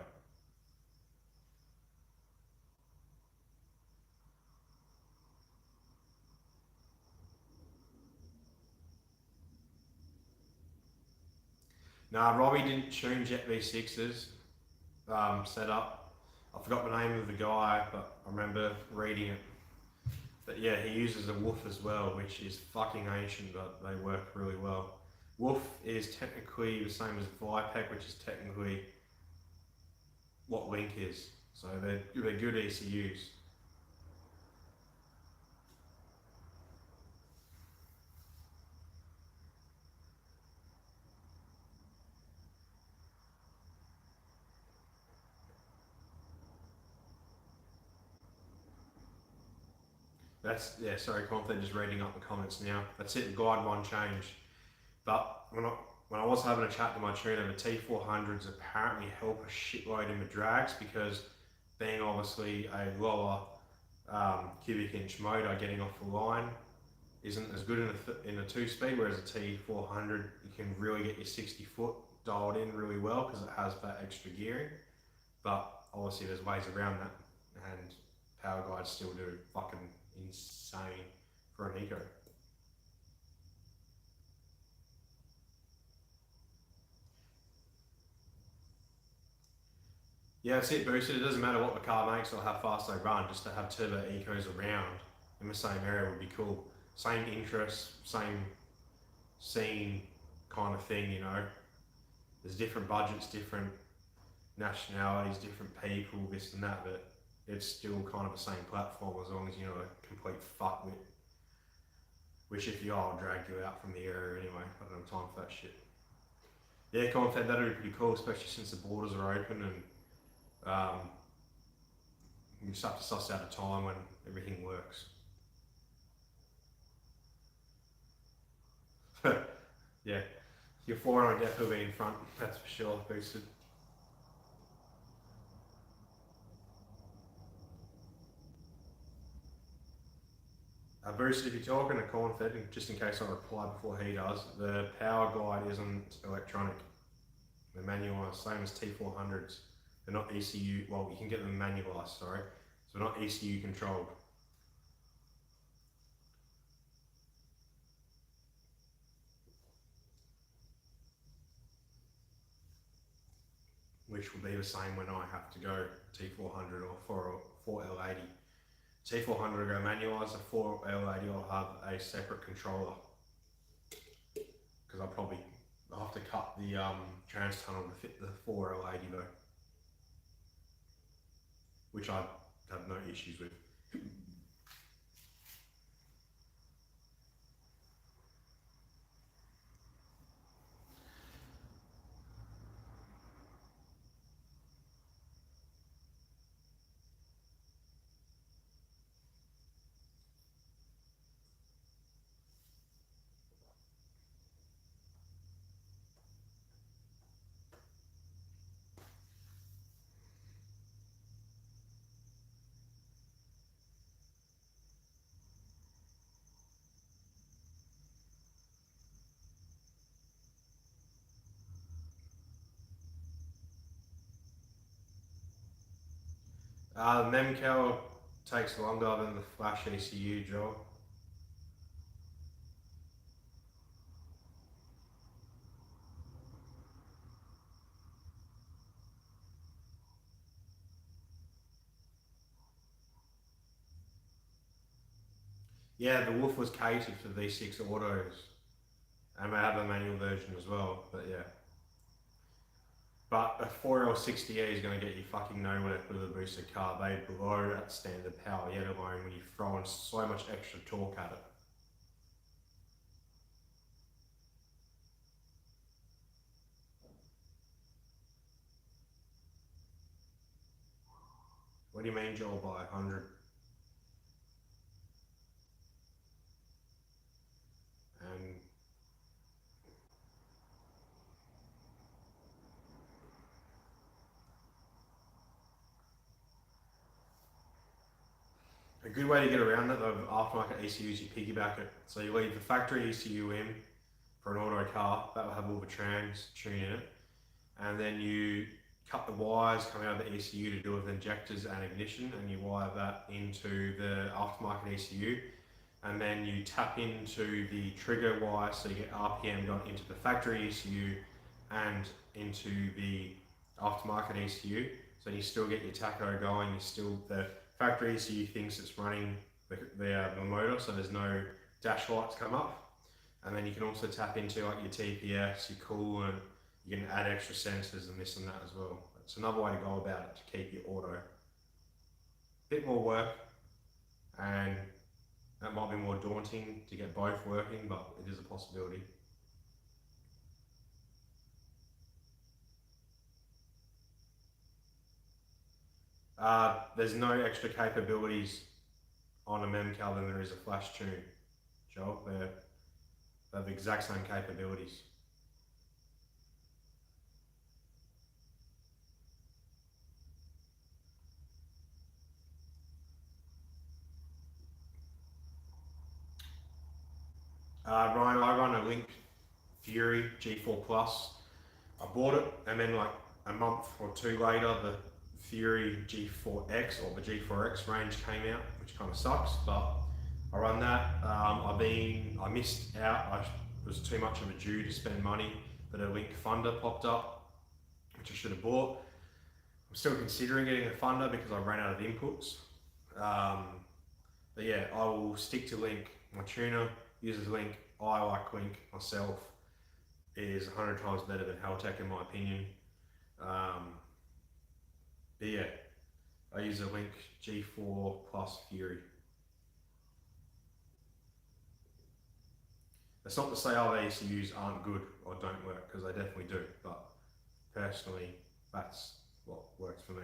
Nah, Robbie didn't tune Jet V6's setup. I forgot the name of the guy, but I remember reading it. But yeah, he uses a woof as well, which is fucking ancient, but they work really well. Woof is technically the same as Vipec, which is technically what Link is. So they're good ECUs. That's, yeah, sorry, Conflict, just reading up the comments now. That's it, the guide one changed. But when I was having a chat to my tuner, the T400s apparently help a shitload in the drags, because being obviously a lower cubic inch motor getting off the line isn't as good in a 2-speed, whereas a T400, you can really get your 60 foot dialed in really well because it has that extra gearing. But obviously there's ways around that, and power guides still do fucking insane for an Eco. Yeah, that's it, boosted. It doesn't matter what the car makes or how fast they run, just to have turbo Ecos around in the same area would be cool. Same interests, same scene kind of thing, you know. There's different budgets, different nationalities, different people, this and that, but it's still kind of the same platform as long as you're not a complete fuckwit. Which if you are, I'll drag you out from the area anyway. I don't have time for that shit. Yeah, content, that'll be pretty cool, especially since the borders are open and you just have to suss out a time when everything works. Yeah, your forerunner will definitely be in front, that's for sure, boosted. Bruce, if you're talking to Cornfed, just in case I reply before he does, the power guide isn't electronic. The manual are the same as T400s. They're not ECU, well, you can get them manualised, sorry. So they're not ECU controlled. Which will be the same when I have to go T400 or 4L80. T400 will go manualised, the 4L80 will have a separate controller. Because I'll have to cut the trans tunnel to fit the 4L80 though. Which I have no issues with. The Memcal takes longer than the flash ECU job. Yeah, the Wolf was catered for V6 autos, and they have a manual version as well, but yeah. But a 4L60E is going to get you fucking nowhere with a boosted car. They blow at standard power, yet alone when you throw in so much extra torque at it. What do you mean, Joel, by 100? And a good way to get around that, though, aftermarket ECUs, you piggyback it. So you leave the factory ECU in for an auto car, that will have all the trans tune in it, and then you cut the wires coming out of the ECU to do with injectors and ignition, and you wire that into the aftermarket ECU, and then you tap into the trigger wire so you get RPM gone into the factory ECU and into the aftermarket ECU. So you still get your tacho going, the factory ECU thinks it's running the motor, so there's no dash lights come up. And then you can also tap into like your TPS, your coolant, you can add extra sensors and this and that as well. It's another way to go about it to keep your auto. Bit more work, and that might be more daunting to get both working, but it is a possibility. There's no extra capabilities on a Memcal than there is a flash tune, Joel. They have the exact same capabilities. Ryan, I run a Link Fury G4 Plus. I bought it, and then like a month or two later, the Fury G4X or the G4X range came out, which kind of sucks, but I run that. I missed out. It was too much of a due to spend money, but a Link Funder popped up, which I should have bought. I'm still considering getting a Funder because I ran out of inputs. But yeah, I will stick to Link. My tuner uses Link. I like Link myself. It is 100 times better than Haltech in my opinion. Yeah, I use a Link G4 Plus Fury. That's not to say other ECUs aren't good or don't work, because they definitely do, but personally, that's what works for me.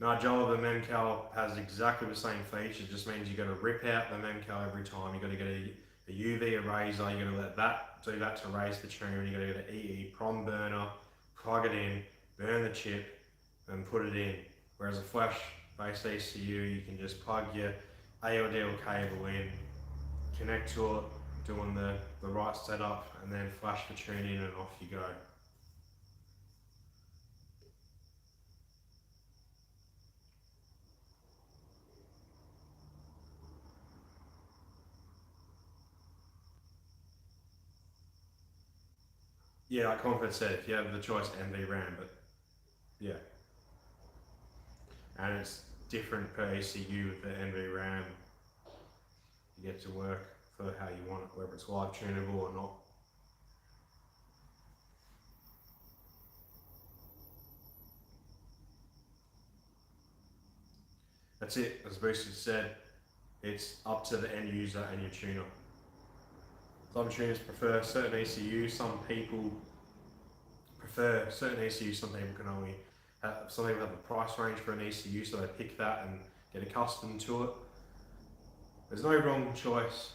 Now, Joel, the Memcal has exactly the same feature. It just means you got to rip out the Memcal every time. You got to get a UV eraser. You got to let that do that to raise the tuner. You got to get an EE prom burner, plug it in, burn the chip, and put it in. Whereas a flash-based ECU, you can just plug your A or D cable in, connect to it, doing the right setup, and then flash the tune in, and off you go. Yeah, like Confident said, if you have the choice, NV RAM, but yeah. And it's different per ECU with the NV RAM. You get to work for how you want it, whether it's live tunable or not. That's it, as Boosted said, it's up to the end user and your tuner. Some tuners prefer certain ECUs, some people prefer certain ECUs, some people can only have, some people have a price range for an ECU, so they pick that and get accustomed to it. There's no wrong choice.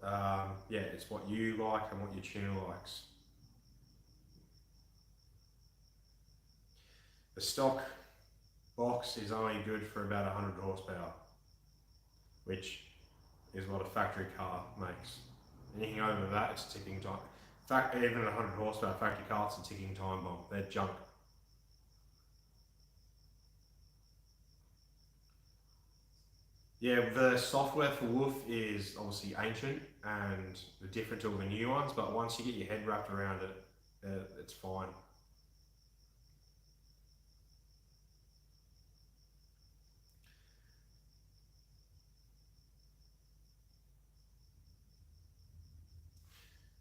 Yeah, it's what you like and what your tuner likes. The stock box is only good for about 100 horsepower, which is what a factory car makes. Anything over that, it's a ticking time. In fact, even 100 horsepower factory car, it's a ticking time bomb. They're junk. Yeah, the software for Wolf is obviously ancient and different to all the new ones, but once you get your head wrapped around it, it's fine.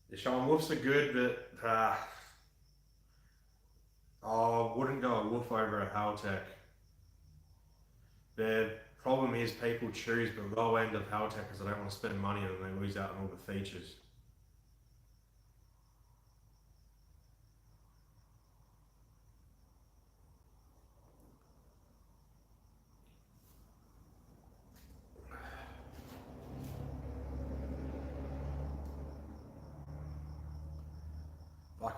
The Sean Wolves are good, but I wouldn't go a Wolf over a Haltech. The problem is people choose the low end of Haltech because they don't want to spend money and they lose out on all the features. Like,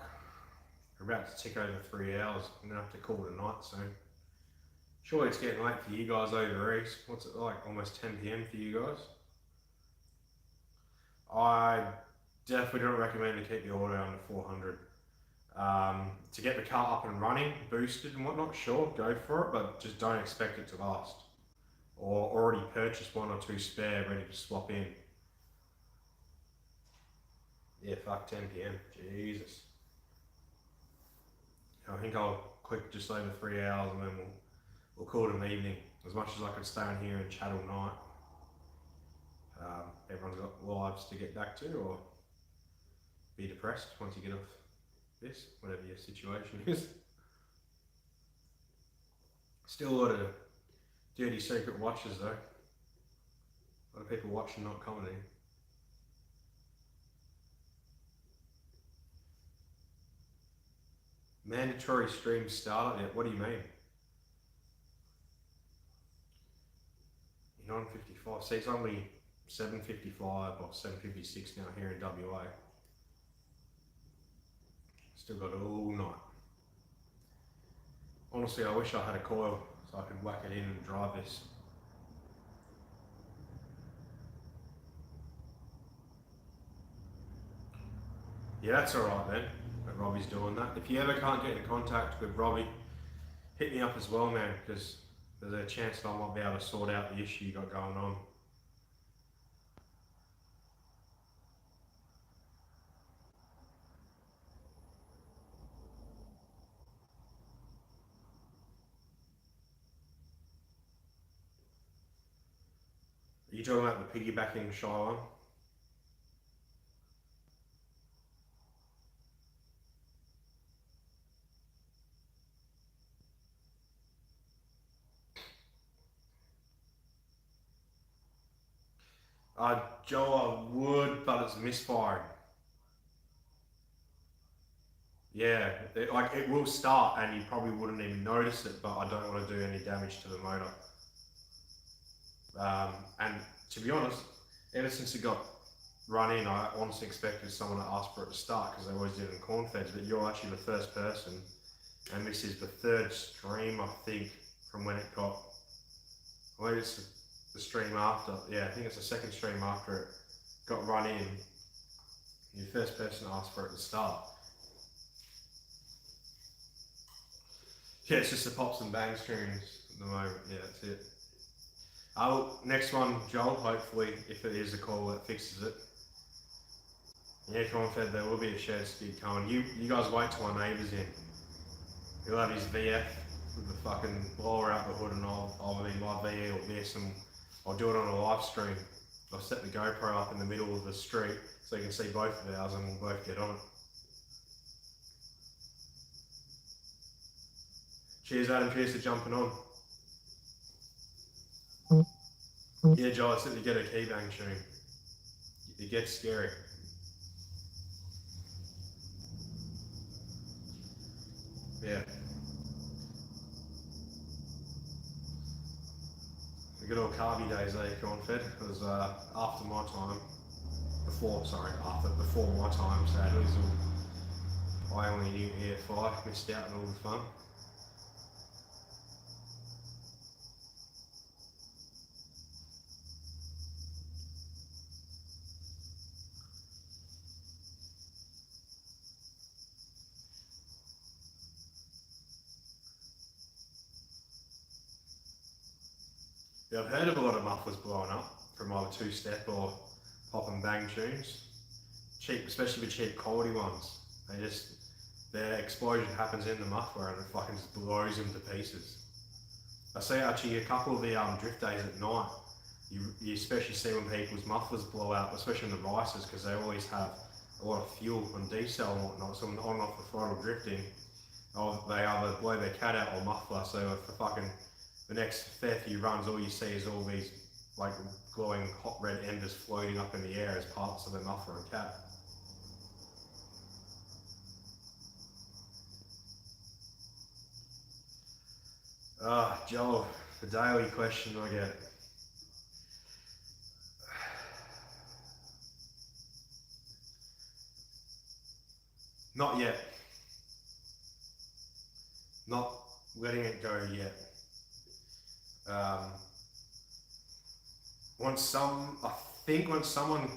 we're about to tick over 3 hours. I'm gonna have to call it a night soon. Surely it's getting late for you guys over east. What's it like? Almost 10 PM for you guys? I definitely don't recommend to keep the auto under 400. To get the car up and running, boosted and whatnot, sure, go for it, but just don't expect it to last. Or already purchase one or two spare ready to swap in. Yeah, fuck 10 PM. Jesus. I think I'll click just over 3 hours and then we'll call it an evening. As much as I could stay on here and chat all night. Everyone's got lives to get back to, or be depressed once you get off this, whatever your situation is. Still a lot of dirty secret watches though. A lot of people watching, not commenting. Mandatory stream startup? Yeah, what do you mean? You're 9:55. See, it's only 7:55 or 7:56 now here in WA. Still got all night. Honestly, I wish I had a coil so I could whack it in and drive this. Yeah, that's alright then, that Robbie's doing that. If you ever can't get in contact with Robbie, hit me up as well, man, because there's a chance that I might be able to sort out the issue you got going on. Are you talking about the piggybacking shy one? Joe, I would, but it's misfiring. Yeah, it will start and you probably wouldn't even notice it, but I don't want to do any damage to the motor. And to be honest, ever since it got run in, I honestly expected someone to ask for it to start because they always did it in corn feds, but you're actually the first person, and this is the third stream, I think, from when it got, well, it's the stream after, yeah, I think it's the second stream after it got run in. You're the first person to ask for it to start. Yeah, it's just the pops and bang streams at the moment, yeah, that's it. Next one, Joel, hopefully, if it is a call that fixes it. Yeah, corn fed, there will be a shared skid coming. You guys wait till my neighbour's in. He'll have his VF with the fucking blower out the hood, and I'll be my VE or this, and I'll do it on a live stream. I'll set the GoPro up in the middle of the street so you can see both of ours and we'll both get on it. Cheers Adam, cheers for jumping on. Yeah, Joel, it's to get a key bang tune. It gets scary. Yeah. The good old carby days, corn fed. It was after my time. Before my time, sadly. So I only knew EFI, missed out on all the fun. Yeah, I've heard of a lot of mufflers blowing up from either two-step or pop and bang tunes. Cheap, especially the cheap quality ones. Their explosion happens in the muffler and it fucking just blows them to pieces. I see actually a couple of the drift days at night, you especially see when people's mufflers blow out, especially in the rices, because they always have a lot of fuel and decel and whatnot, so when on and off the throttle drifting, they either blow their cat out or muffler, so for fucking the next fair few runs, all you see is all these like glowing hot red embers floating up in the air as parts of the muffler and cat. Joel, the daily question I get. Not yet. Not letting it go yet. I think when someone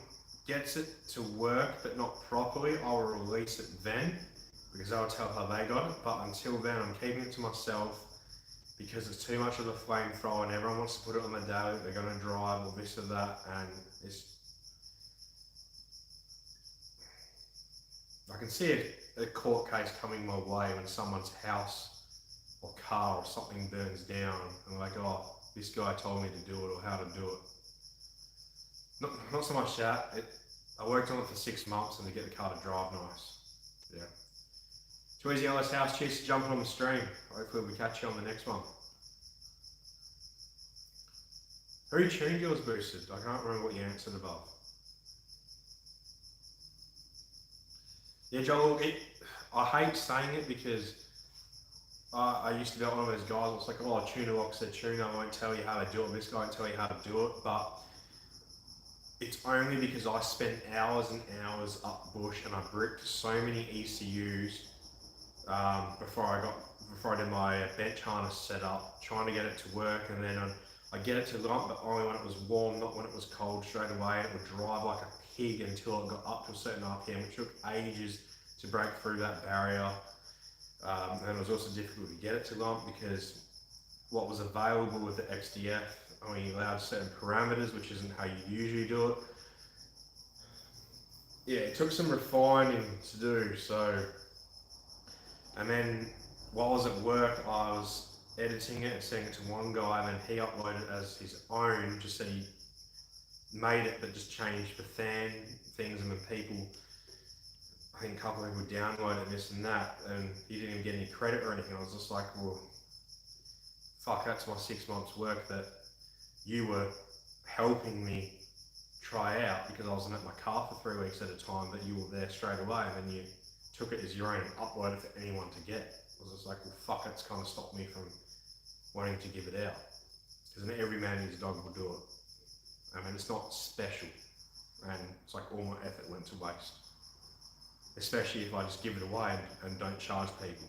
gets it to work but not properly, I'll release it then, because I'll tell how they got it. But until then, I'm keeping it to myself because it's too much of a flamethrower and everyone wants to put it on the daily, they're going to drive or this or that, and I can see a court case coming my way when someone's house or car or something burns down and like, oh, this guy told me to do it or how to do it. Not so much that, I worked on it for 6 months and to get the car to drive nice. Yeah. Tweezy Ellis House, cheers for jumping on the stream. Hopefully we catch you on the next one. Who tuned yours boosted? I can't remember what you answered above. Yeah, Joel, I hate saying it because I used to be one of those guys that's like, oh, tuner lock said tuner, I won't tell you how to do it, this guy won't tell you how to do it, but it's only because I spent hours and hours up bush and I bricked so many ECUs before I did my bench harness setup, trying to get it to work, and then I get it to lump, but only when it was warm, not when it was cold straight away, and it would drive like a pig until it got up to a certain RPM, which took ages to break through that barrier. And it was also difficult to get it to lump because what was available with the XDF only allowed certain parameters, which isn't how you usually do it. Yeah, it took some refining to do, so, and then while I was at work, I was editing it and sending it to one guy, and then he uploaded it as his own, just said he made it but just changed the fan things, and then people, I think a couple of people downloaded this and that, and he didn't even get any credit or anything. I was just like, well, fuck, that's my 6 months work that you were helping me try out because I wasn't at my car for 3 weeks at a time, that you were there straight away and then you took it as your own and uploaded it for anyone to get. I was just like, well, fuck, it's kind of stopped me from wanting to give it out. Because every man and his dog will do it. I mean, it's not special. And it's like all my effort went to waste. Especially if I just give it away and don't charge people.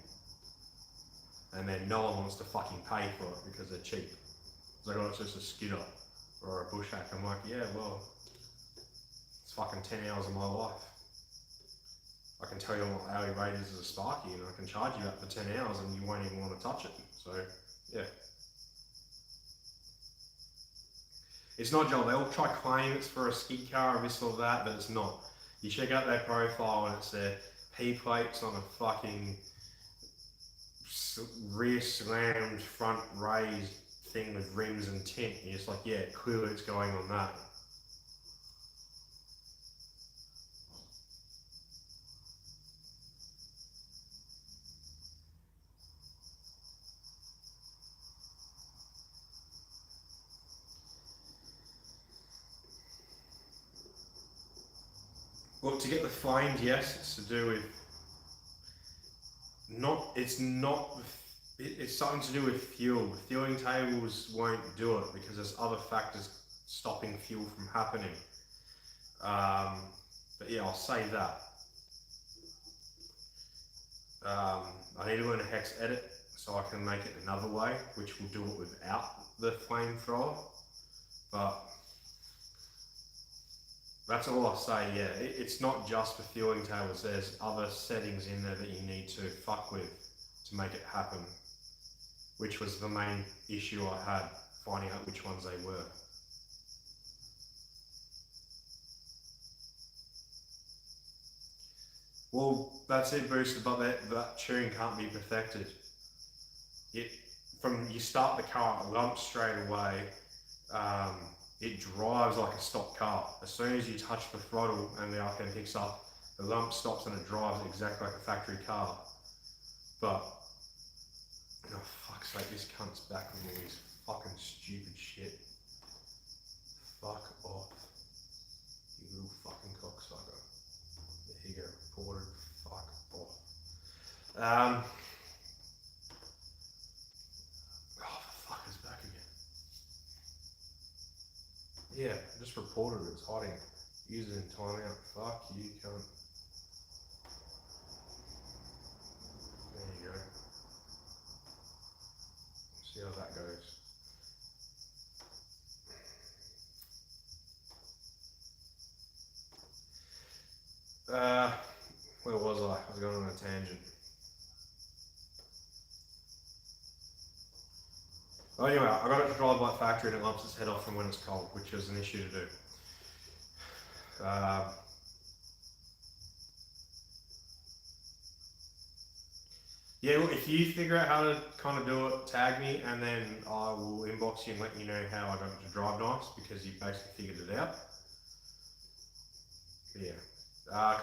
And then no one wants to fucking pay for it because they're cheap. It's like, oh, it's just a skidder or a bush hack. I'm like, yeah, well, it's fucking 10 hours of my life. I can tell you what my hourly rate is as a sparky, and I can charge you that for 10 hours and you won't even want to touch it. So, yeah. It's not Joel. They'll try claim it's for a skid car or this or that, but it's not. You check out their profile and it's their P plates on a fucking rear slammed front raised thing with rims and tint. And you're just like, yeah, clearly it's going on that. Well, to get the flames, yes, it's to do with it's something to do with fuel. Fueling tables won't do it because there's other factors stopping fuel from happening. But yeah, I'll say that. I need to learn a hex edit so I can make it another way, which will do it without the flamethrower. But that's all I'll say, yeah. It's not just for fueling tables, there's other settings in there that you need to fuck with to make it happen, which was the main issue I had, finding out which ones they were. Well, that's it, Booster, but that tune can't be perfected. From you start the car, it lumps straight away. It drives like a stock car. As soon as you touch the throttle and the RPM picks up, the lump stops and it drives exactly like a factory car. But, oh fuck's sake, this cunt's back with all his fucking stupid shit. Fuck off, you little fucking cocksucker. There you go, reported, fuck off. Oh, fuck, it's back again. Yeah, I just reported it, it's hiding. Use it in timeout. Fuck you, cunt. There you go. See how that goes. Where was I? I was going on a tangent. Oh, anyway, I got it to drive by factory and it lumps its head off from when it's cold, which is an issue to do. Yeah, well, if you figure out how to kind of do it, tag me, and then I will inbox you and let you know how I got it to drive nice, because you basically figured it out. But yeah.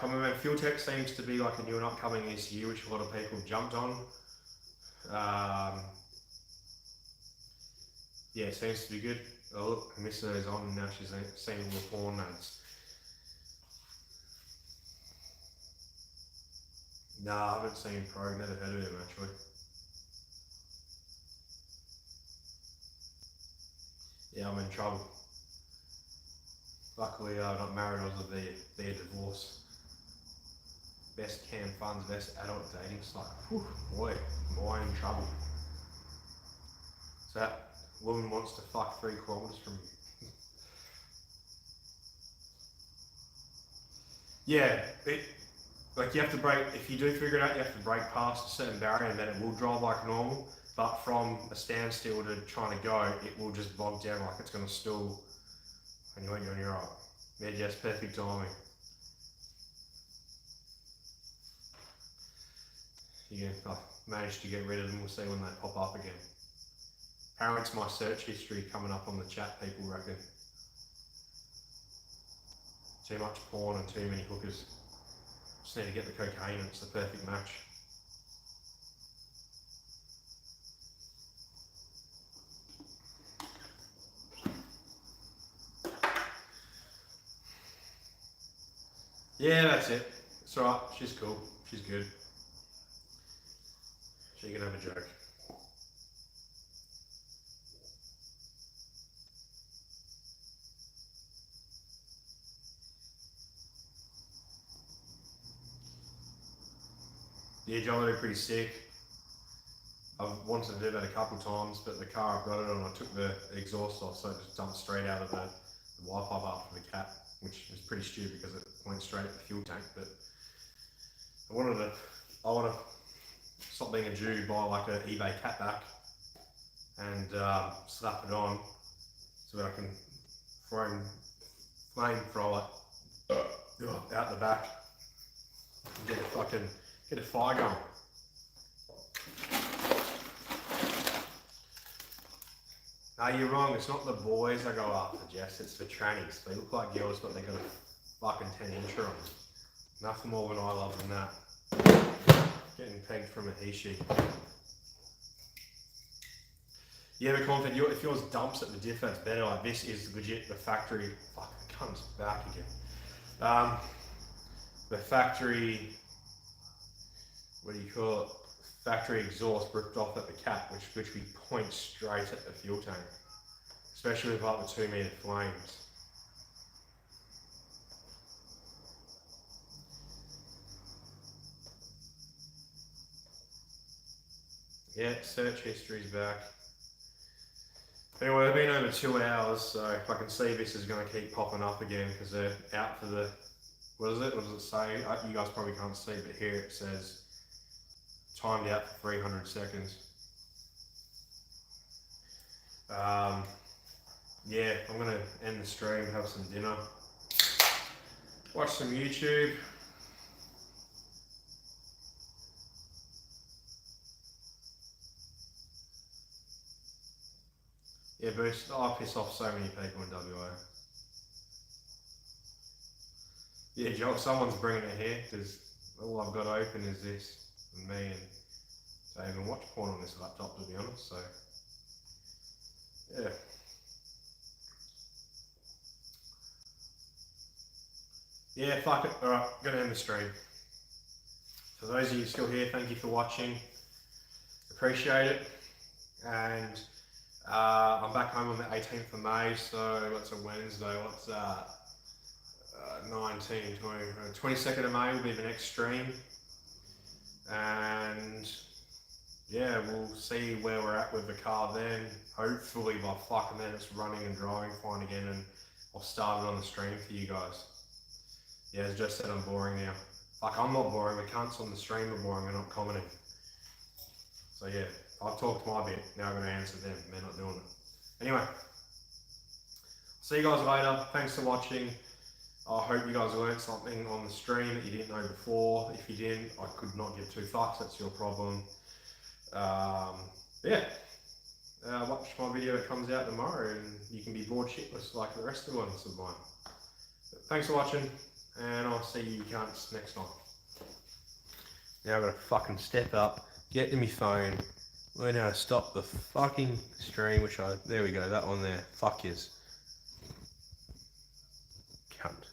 Common Man Fuel Tech seems to be like a new and upcoming this year, which a lot of people have jumped on. Yeah, it seems to be good. Oh look, Missa is on and now she's seeing all the porn ads. Nah, I haven't seen Pro, never heard of him actually. Yeah, I'm in trouble. Luckily, I'm not married as of their divorce. Best cam funds, best adult dating site. Whew, boy, am I in trouble. So that woman wants to fuck 3 kilometers from you. Yeah, like you have to brake, if you do figure it out, you have to brake past a certain barrier and then it will drive like normal, but from a standstill to trying to go, it will just bog down like it's going to stall and you're on your right. Yeah, just perfect timing. I've managed to get rid of them, we'll see when they pop up again. Apparently it's my search history coming up on the chat, people reckon. Too much porn and too many hookers. Just need to get the cocaine and it's the perfect match. Yeah, that's it. It's alright, she's cool. She's good. She can have a joke. Yeah, jolly pretty sick. I've wanted to do that a couple of times, but the car I've got it on, I took the exhaust off, so it just dumped straight out of the wire pipe after the cap, which is pretty stupid because it went straight at the fuel tank. But I want to stop being a Jew, buy like an eBay catback and slap it on so that I can flame throw it out the back and get a fire going. No, you're wrong. It's not the boys I go after, Jess. It's the trannies. They look like girls, but they got a fucking 10-incher on them. Nothing more than I love than that. Getting pegged from a he she. Yeah, but confident. If yours dumps at the diff, that's better. Like this is legit the factory. Fuck, it comes back again. The factory. What do you call it? Factory exhaust ripped off at the cap, which we point straight at the fuel tank, especially with like the 2 meter flames. Yeah, search history's back. Anyway, it's been over 2 hours, so I can see this is going to keep popping up again because they're out for the, what is it? What does it say? You guys probably can't see, but here it says timed out for 300 seconds. Yeah, I'm going to end the stream, have some dinner, watch some YouTube. Yeah, Boost, I piss off so many people in WA. Yeah, Joel, someone's bringing it here because all I've got open is this and me, and so I even watch porn on this laptop, to be honest, so yeah. Yeah, fuck it. Alright, gonna end the stream. For those of you still here, thank you for watching. Appreciate it. And I'm back home on the 18th of May, so what's a Wednesday? What's that? 22nd of May will be the next stream. And yeah, we'll see where we're at with the car then. Hopefully by fucking then it's running and driving fine again, and I'll start it on the stream for you guys. Yeah, as just said, I'm boring now. Like, I'm not boring, the cunts on the stream are boring, they're not commenting. So yeah, I've talked my bit, now I'm going to answer them, they're not doing it. Anyway, see you guys later, thanks for watching. I hope you guys learned something on the stream that you didn't know before. If you didn't, I could not give 2 fucks, that's your problem. Yeah, watch my video that comes out tomorrow and you can be bored shitless like the rest of the ones of mine. But thanks for watching, and I'll see you cunts next time. Now I've got to fucking step up, get to my phone, learn how to stop the fucking stream, there we go, that one there, fuck yes. Cunt.